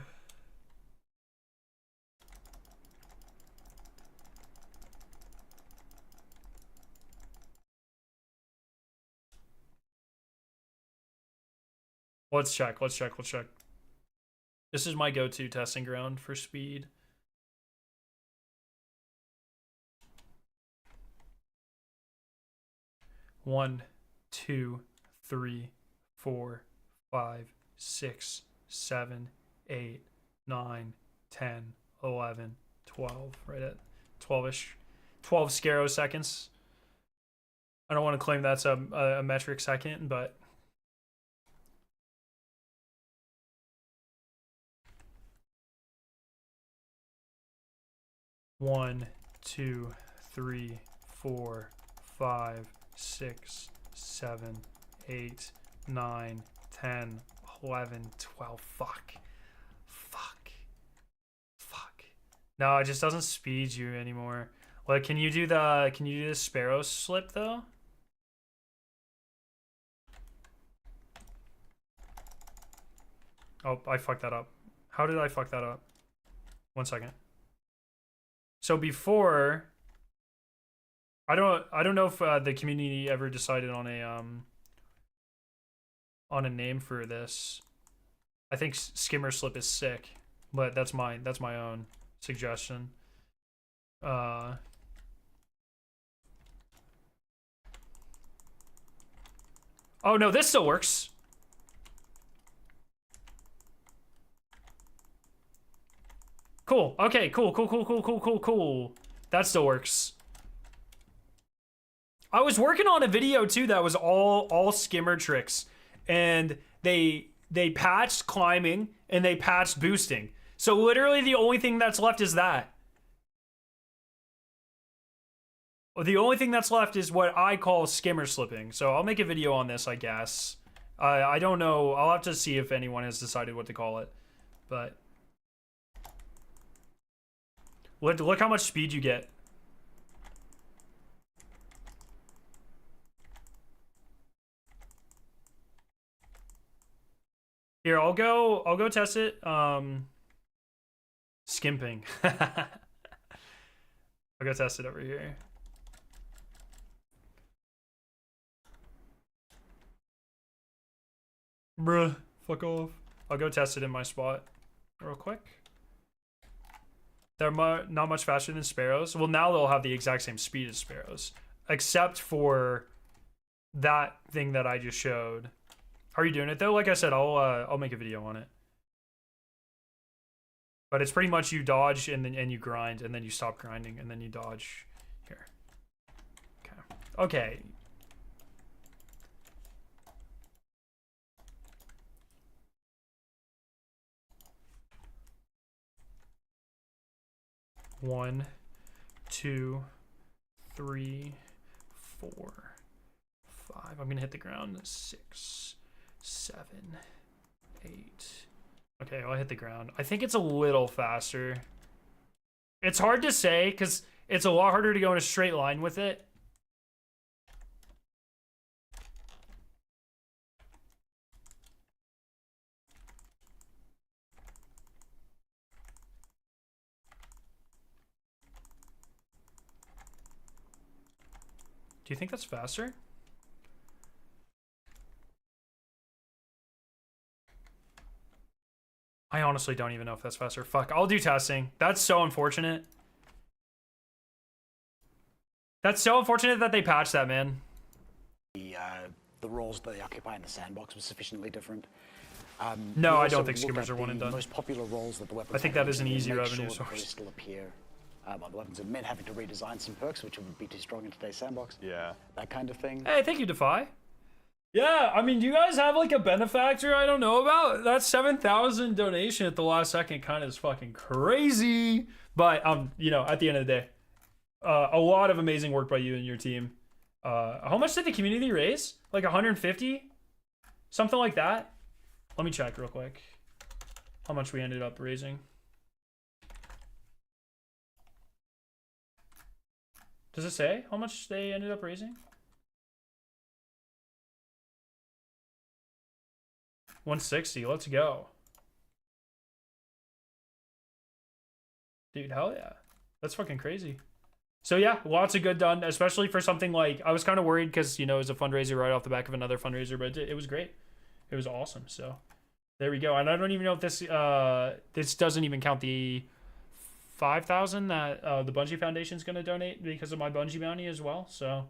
Let's check. This is my go-to testing ground for speed. One, 2, 3, 4, 5, 6, 7, 8, 9, 10, 11, 12. Right at 12-ish. 12 scaro seconds. I don't want to claim that's a metric second, but 1, 2, 3, 4, 5, 6, 7, 8, 9, 10, 11, 12. Fuck. No, it just doesn't speed you anymore. Like, can you do the sparrow slip though? Oh, I fucked that up. How did I fuck that up? 1 second. So before, I don't know if the community ever decided on a name for this. I think skimmer slip is sick, but that's my own suggestion. Oh no, this still works. Cool. Okay, cool. That still works. I was working on a video too that was all skimmer tricks, and they patched climbing and they patched boosting. So literally the only thing that's left is that. The only thing that's left is what I call skimmer slipping. So I'll make a video on this, I guess. I don't know. I'll have to see if anyone has decided what to call it. But look how much speed you get. Here, I'll go test it. Skimping. I'll go test it over here. Bruh, fuck off. I'll go test it in my spot real quick. They're not much faster than sparrows. Well, now they'll have the exact same speed as sparrows, except for that thing that I just showed. How are you doing it though? Like I said, I'll make a video on it. But it's pretty much you dodge and then you grind and then you stop grinding and then you dodge. Here. Okay. One, 2, 3, 4, 5. I'm gonna hit the ground. 6, 7, 8. Okay, I'll hit the ground. I think it's a little faster. It's hard to say because it's a lot harder to go in a straight line with it. Do you think that's faster? I honestly don't even know if that's faster. Fuck, I'll do testing. That's so unfortunate. That's so unfortunate that they patched that, man. The roles that they occupy in the sandbox was sufficiently different. No, I don't think skimmers are one and done. Most popular roles that the weapons I think that is an easy revenue sure they source. still appear on the weapons, and men having to redesign some perks, which would be too strong in today's sandbox. Yeah. That kind of thing. Hey, thank you, Defy. Yeah, I mean, do you guys have like a benefactor I don't know about? That 7,000 donation at the last second kind of is fucking crazy. But you know, at the end of the day, a lot of amazing work by you and your team. How much did the community raise? Like 150? Something like that? Let me check real quick. How much we ended up raising. Does it say how much they ended up raising? 160, let's go. Dude, hell yeah. That's fucking crazy. So yeah, lots of good done, especially for something like, I was kind of worried because, you know, it was a fundraiser right off the back of another fundraiser, but it was great. It was awesome. So there we go. And I don't even know if this, this doesn't even count the 5,000 that the Bungie Foundation is going to donate because of my Bungie bounty as well. So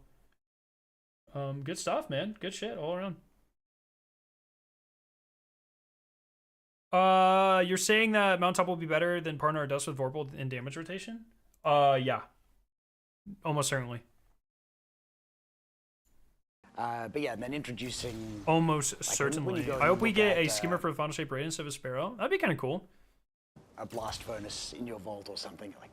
good stuff, man. Good shit all around. You're saying that Mount Top will be better than Partner or Dust with Vorpal in damage rotation? Yeah. Almost certainly. But yeah, and then introducing... Almost certainly. I hope we get a skimmer for the Final Shape Raid instead of a Sparrow. That'd be kind of cool. A blast furnace in your vault or something. Like,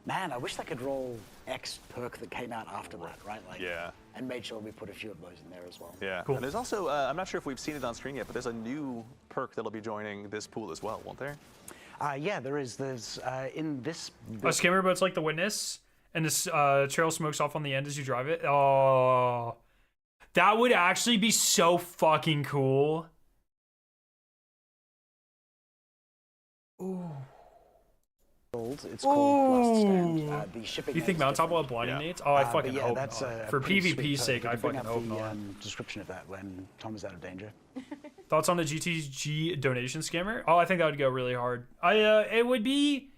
Man, I wish they could roll X perk that came out after that, right? Like, Yeah. And made sure we put a few of those in there as well. Yeah. Cool. And there's also, I'm not sure if we've seen it on screen yet, but there's a new perk that'll be joining this pool as well, won't there? Yeah, there is. There's in this. A skimmer, but it's like the witness, and this trail smokes off on the end as you drive it. Oh, that would actually be so fucking cool. Ooh. It's called Last Stand. The shipping. You think name is Mountaintop will have different. blinding Yeah. nades? Oh, I But fucking yeah, hope that's not. a For pretty sweet PvP's perk. sake, You I can bring fucking up hope the not. description of that when Tom is out of danger. Thoughts on the GTG donation scammer? Oh, I think that would go really hard. It would be.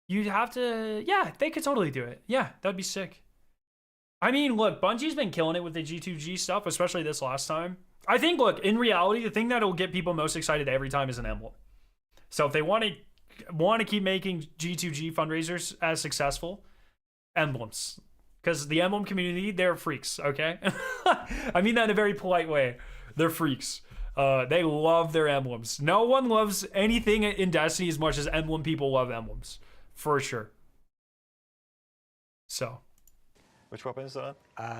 You'd have to. Yeah, they could totally do it. Yeah, that'd be sick. I mean, look, Bungie's been killing it with the G2G stuff, especially this last time. I think, look, in reality, the thing that'll get people most excited every time is an emblem. So if they want to keep making G2G fundraisers as successful, emblems. Because the emblem community, they're freaks, okay? I mean that in a very polite way. They're freaks. They love their emblems. No one loves anything in Destiny as much as emblem people love emblems. For sure. So. Which weapon is it on?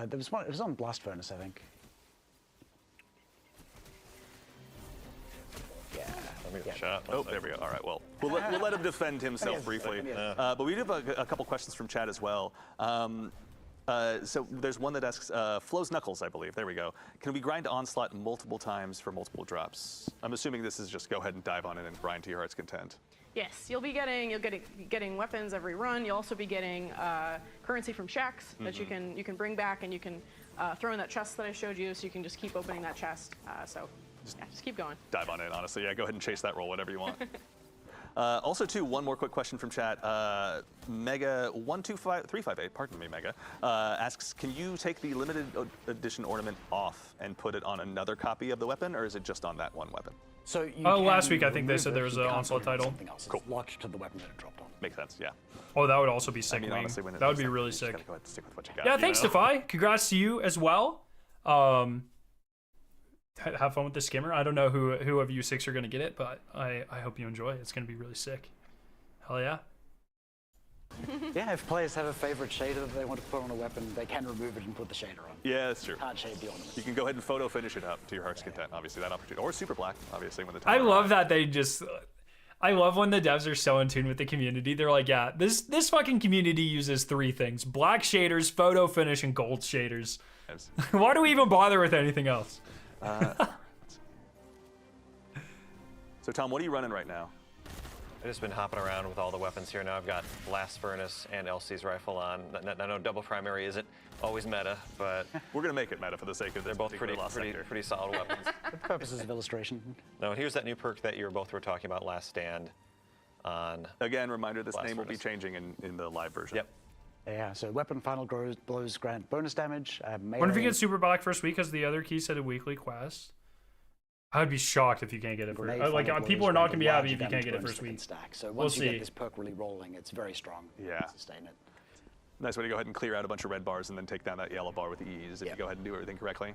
There was one. It was on Blast Furnace, I think. Yeah. Let me get a shot. Oh, there we go. All right, well, we'll let him defend himself briefly. But we do have a couple questions from chat as well. So there's one that asks, Flo's Knuckles, I believe. There we go. Can we grind Onslaught multiple times for multiple drops? I'm assuming this is just go ahead and dive on it and grind to your heart's content. Yes, you'll be getting weapons every run. You'll also be getting currency from shacks that you can bring back, and you can throw in that chest that I showed you. So you can just keep opening that chest. Just keep going. Dive on it, honestly. Yeah, go ahead and chase that roll, whatever you want. Also, too, one more quick question from chat. Mega125358, pardon me, Mega, asks, can you take the limited edition ornament off and put it on another copy of the weapon, or is it just on that one weapon? So you last can week I think they remove said there it, was you an can't Onslaught put it on title. something else. It's locked to the weapon that it dropped on. Makes sense, yeah. Oh, that would also be sick. I mean, Wing. honestly, when it That would does be that, really you just sick. gotta go ahead and stick with what you got. Yeah, you thanks, know? Defy. Congrats to you as well. Have fun with the skimmer. I don't know who of you six are going to get it, but I hope you enjoy it. It's going to be really sick. Hell yeah. Yeah, if players have a favorite shader that they want to put on a weapon, they can remove it and put the shader on. Yeah, that's true. Can't shade the ornament. You can go ahead and photo finish it up to your heart's content, obviously, that opportunity. Or super black, obviously, when the time I love arrives. that they just... I love when the devs are so in tune with the community. They're like, yeah, this fucking community uses three things. Black shaders, photo finish, and gold shaders. Yes. Why do we even bother with anything else? So, Tom, what are you running right now? I've just been hopping around with all the weapons here now. I've got Blast Furnace and LC's rifle on. I know double primary isn't always meta, but We're going to make it meta for the sake of this. they're both particular lost sector. pretty solid weapons. For purposes of illustration. No, here's that new perk that you both were talking about, Last Stand. On Again, reminder, this Blast name will be Furnace. changing in the live version. Yep. Yeah, so weapon final blows grant bonus damage. What if you get super black first week because the other key said a weekly quest? I would be shocked if you can't get it first. People are not going to be happy if you can't get it first week. Stack. So We'll once you see. get this perk really rolling, it's very strong. Yeah. Sustain it. Nice way to go ahead and clear out a bunch of red bars and then take down that yellow bar with ease if Yep. you go ahead and do everything correctly.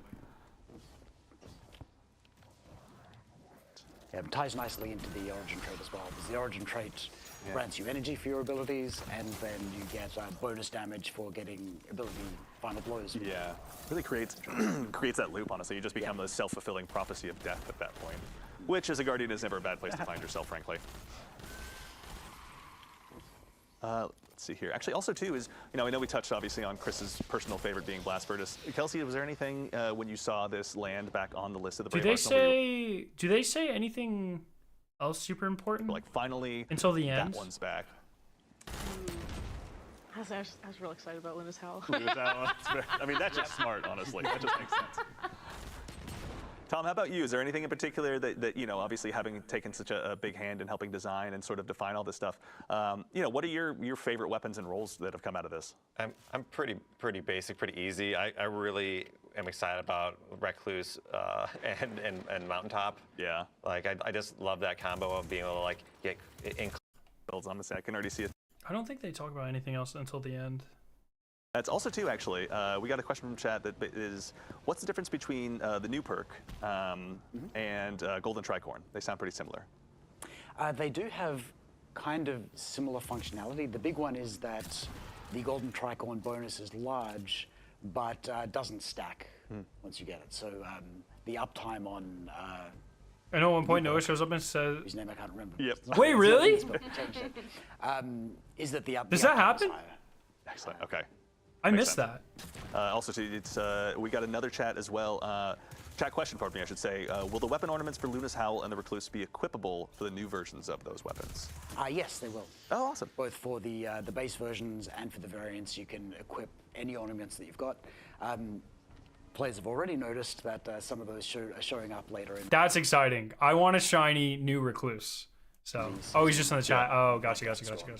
Yeah, it ties nicely into the origin trait as well, because the origin trait grants you energy for your abilities, and then you get bonus damage for getting ability final blows. Yeah, really creates that loop, honestly. You just become the self-fulfilling prophecy of death at that point, which as a Guardian is never a bad place to find yourself, frankly. Let's see here. Actually, also too is, I know we touched obviously on Chris's personal favorite being Blast Furnace. Kelsey, was there anything when you saw this land back on the list of the Brave Arsenal where you Do they say anything else super important? were like, finally, Until the that end? one's back? I was real excited about Luna's Howl. I mean, that's just smart, honestly. That just makes sense. Tom, how about you? Is there anything in particular that obviously having taken such a big hand in helping design and sort of define all this stuff, what are your favorite weapons and roles that have come out of this? I'm pretty basic, pretty easy. I really am excited about Recluse and Mountaintop. Yeah. Like I just love that combo of being able to like get in. Builds on this. I can already see it. I don't think they talk about anything else until the end. That's also too, actually. We got a question from chat that is, what's the difference between the new perk and Golden Tricorn? They sound pretty similar. They do have kind of similar functionality. The big one is that the golden tricorn bonus is large, but doesn't stack once you get it. So the uptime on I know at one point Noah shows up and says, whose name I can't remember. Yep. Wait, really? Is that the Does that happen? Excellent. Okay. I Makes missed sense. that. Also, too, it's we got another chat as well. Chat question, pardon me, I should say. Will the weapon ornaments for Luna's Howl and the Recluse be equipable for the new versions of those weapons? Yes, they will. Oh, awesome. Both for the base versions and for the variants, you can equip any ornaments that you've got. Players have already noticed that some of those are showing up later in. That's exciting. I want a shiny new Recluse. So, oh, he's just in the chat. Oh, gotcha.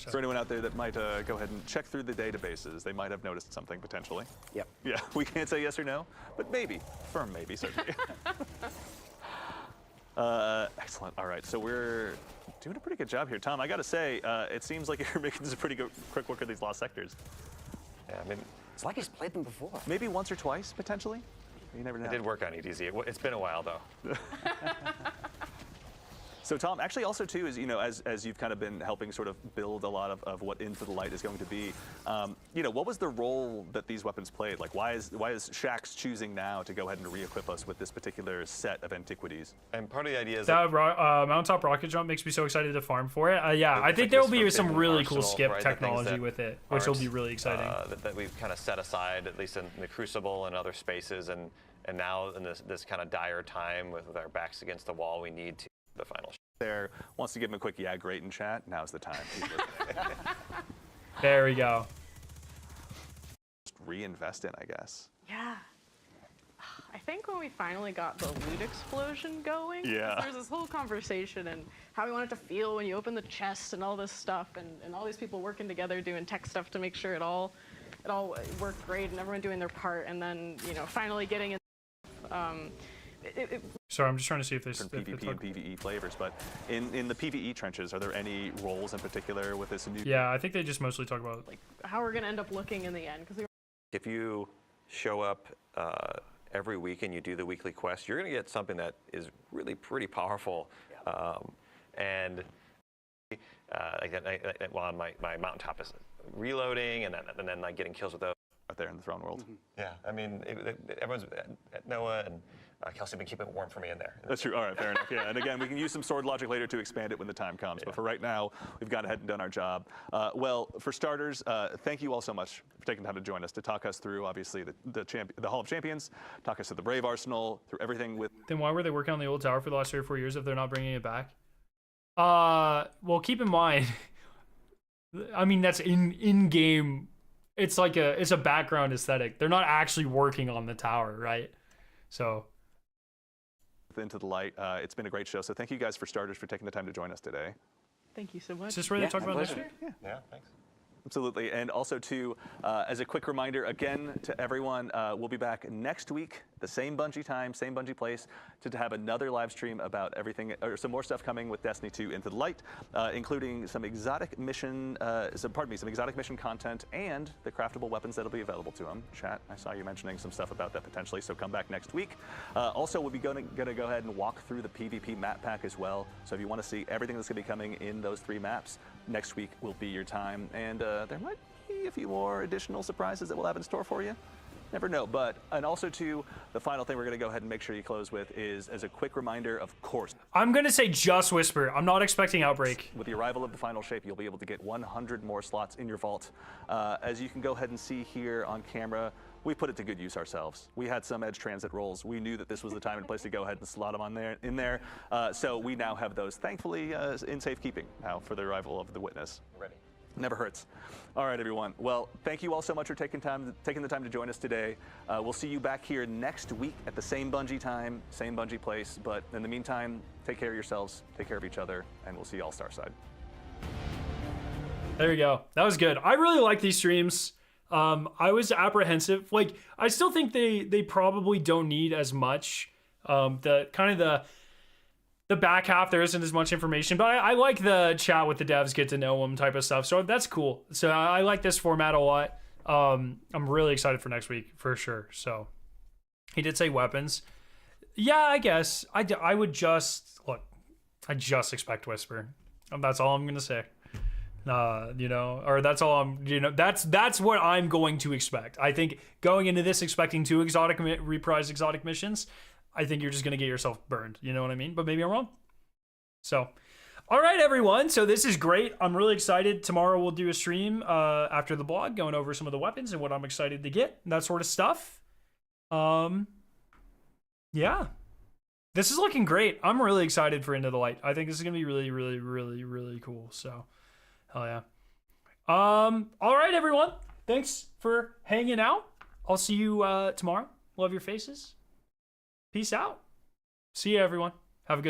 For anyone out there that might go ahead and check through the databases, they might have noticed something potentially. Yep. Yeah, we can't say yes or no, but maybe. Firm maybe, certainly. Excellent. All right, so we're doing a pretty good job here. Tom, I got to say, it seems like you're making some pretty good quick work of these lost sectors. Yeah, I mean, It's like he's played them before. Maybe once or twice, potentially. You never know. I did work on EDZ. It's been a while, though. So Tom, actually also too is, as you've kind of been helping sort of build a lot of what Into the Light is going to be, what was the role that these weapons played? Like why is Shaxx choosing now to go ahead and re-equip us with this particular set of antiquities? And part of the idea is that mountaintop rocket jump makes me so excited to farm for it. Yeah, I think there will be some really cool skip technology with it, which will be really exciting. That we've kind of set aside, at least in the Crucible and other spaces, and now in this kind of dire time with our backs against the wall, we need to the final. There wants to give him a quick yeah great in chat. Now's the time. There we go. Just reinvest in, I guess. Yeah. I think when we finally got the loot explosion going, 'cause Yeah. there's this whole conversation and how we want it to feel when you open the chest and all this stuff and all these people working together doing tech stuff to make sure it all worked great and everyone doing their part, and then finally getting in. Sorry, I'm just trying to see if there's different PvP and PvE flavors, but in the PvE trenches, are there any roles in particular with this new? Yeah, I think they just mostly talk about like how we're gonna end up looking in the end, because if you show up every week and you do the weekly quest, you're going to get something that is really pretty powerful. And while my mountaintop is reloading and then like getting kills with those. Out there in the throne world. Yeah, I mean, everyone's Noah and Kelsey have been keeping it warm for me in there. That's true. All right, fair enough. Yeah, and again, we can use some sword logic later to expand it when the time comes. But for right now, we've gone ahead and done our job. Well, for starters, thank you all so much for taking time to join us to talk us through, obviously, the Hall of Champions, talk us through the Brave Arsenal, through everything with. Then why were they working on the old tower for the last 3 or 4 years if they're not bringing it back? Well, keep in mind, I mean, that's in-game. It's like it's a background aesthetic. They're not actually working on the tower, right? So. Into the Light. It's been a great show. So thank you guys for starters for taking the time to join us today. thank you so much. Is this where they talk about this? Yeah, thanks. Absolutely. And also, too, as a quick reminder, again, to everyone, we'll be back next week, the same Bungie time, same Bungie place, to have another live stream about everything, or some more stuff coming with Destiny 2 Into the Light, including some exotic mission, some exotic mission content and the craftable weapons that'll be available to them. Chat, I saw you mentioning some stuff about that potentially, so come back next week. Also, we'll be going to go ahead and walk through the PvP map pack as well. So if you want to see everything that's going to be coming in those 3 maps, next week will be your time. And there might be a few more additional surprises that we'll have in store for you. Never know. And also, too, the final thing we're going to go ahead and make sure you close with is, as a quick reminder, of course. I'm going to say just Whisper. I'm not expecting Outbreak. With the arrival of the final shape, you'll be able to get 100 more slots in your vault. As you can go ahead and see here on camera, we put it to good use ourselves. We had some edge transit rolls. We knew that this was the time and place to go ahead and slot them in there. So we now have those, thankfully, in safekeeping now for the arrival of the Witness. Ready. Never hurts. All right, everyone. Well, thank you all so much for taking the time to join us today. We'll see you back here next week at the same Bungie time, same Bungie place. But in the meantime, take care of yourselves, take care of each other, and we'll see you all Starside. There you go. That was good. I really like these streams. I was apprehensive. Like, I still think they probably don't need as much. The back half, there isn't as much information, but I like the chat with the devs, get to know them type of stuff. So that's cool. So I like this format a lot. I'm really excited for next week for sure. So he did say weapons. Yeah, I guess I would just look. I just expect Whisper. That's all I'm gonna say. You know, or that's all I'm, you know, that's what I'm going to expect. I think going into this expecting 2 reprise exotic missions, I think you're just going to get yourself burned. You know what I mean? But maybe I'm wrong. So, all right, everyone. So this is great. I'm really excited. Tomorrow we'll do a stream after the blog going over some of the weapons and what I'm excited to get, and that sort of stuff. Yeah. This is looking great. I'm really excited for Into the Light. I think this is going to be really, really, really, really cool. So, hell yeah. All right, everyone. Thanks for hanging out. I'll see you tomorrow. Love your faces. Peace out. See you, everyone. Have a good night.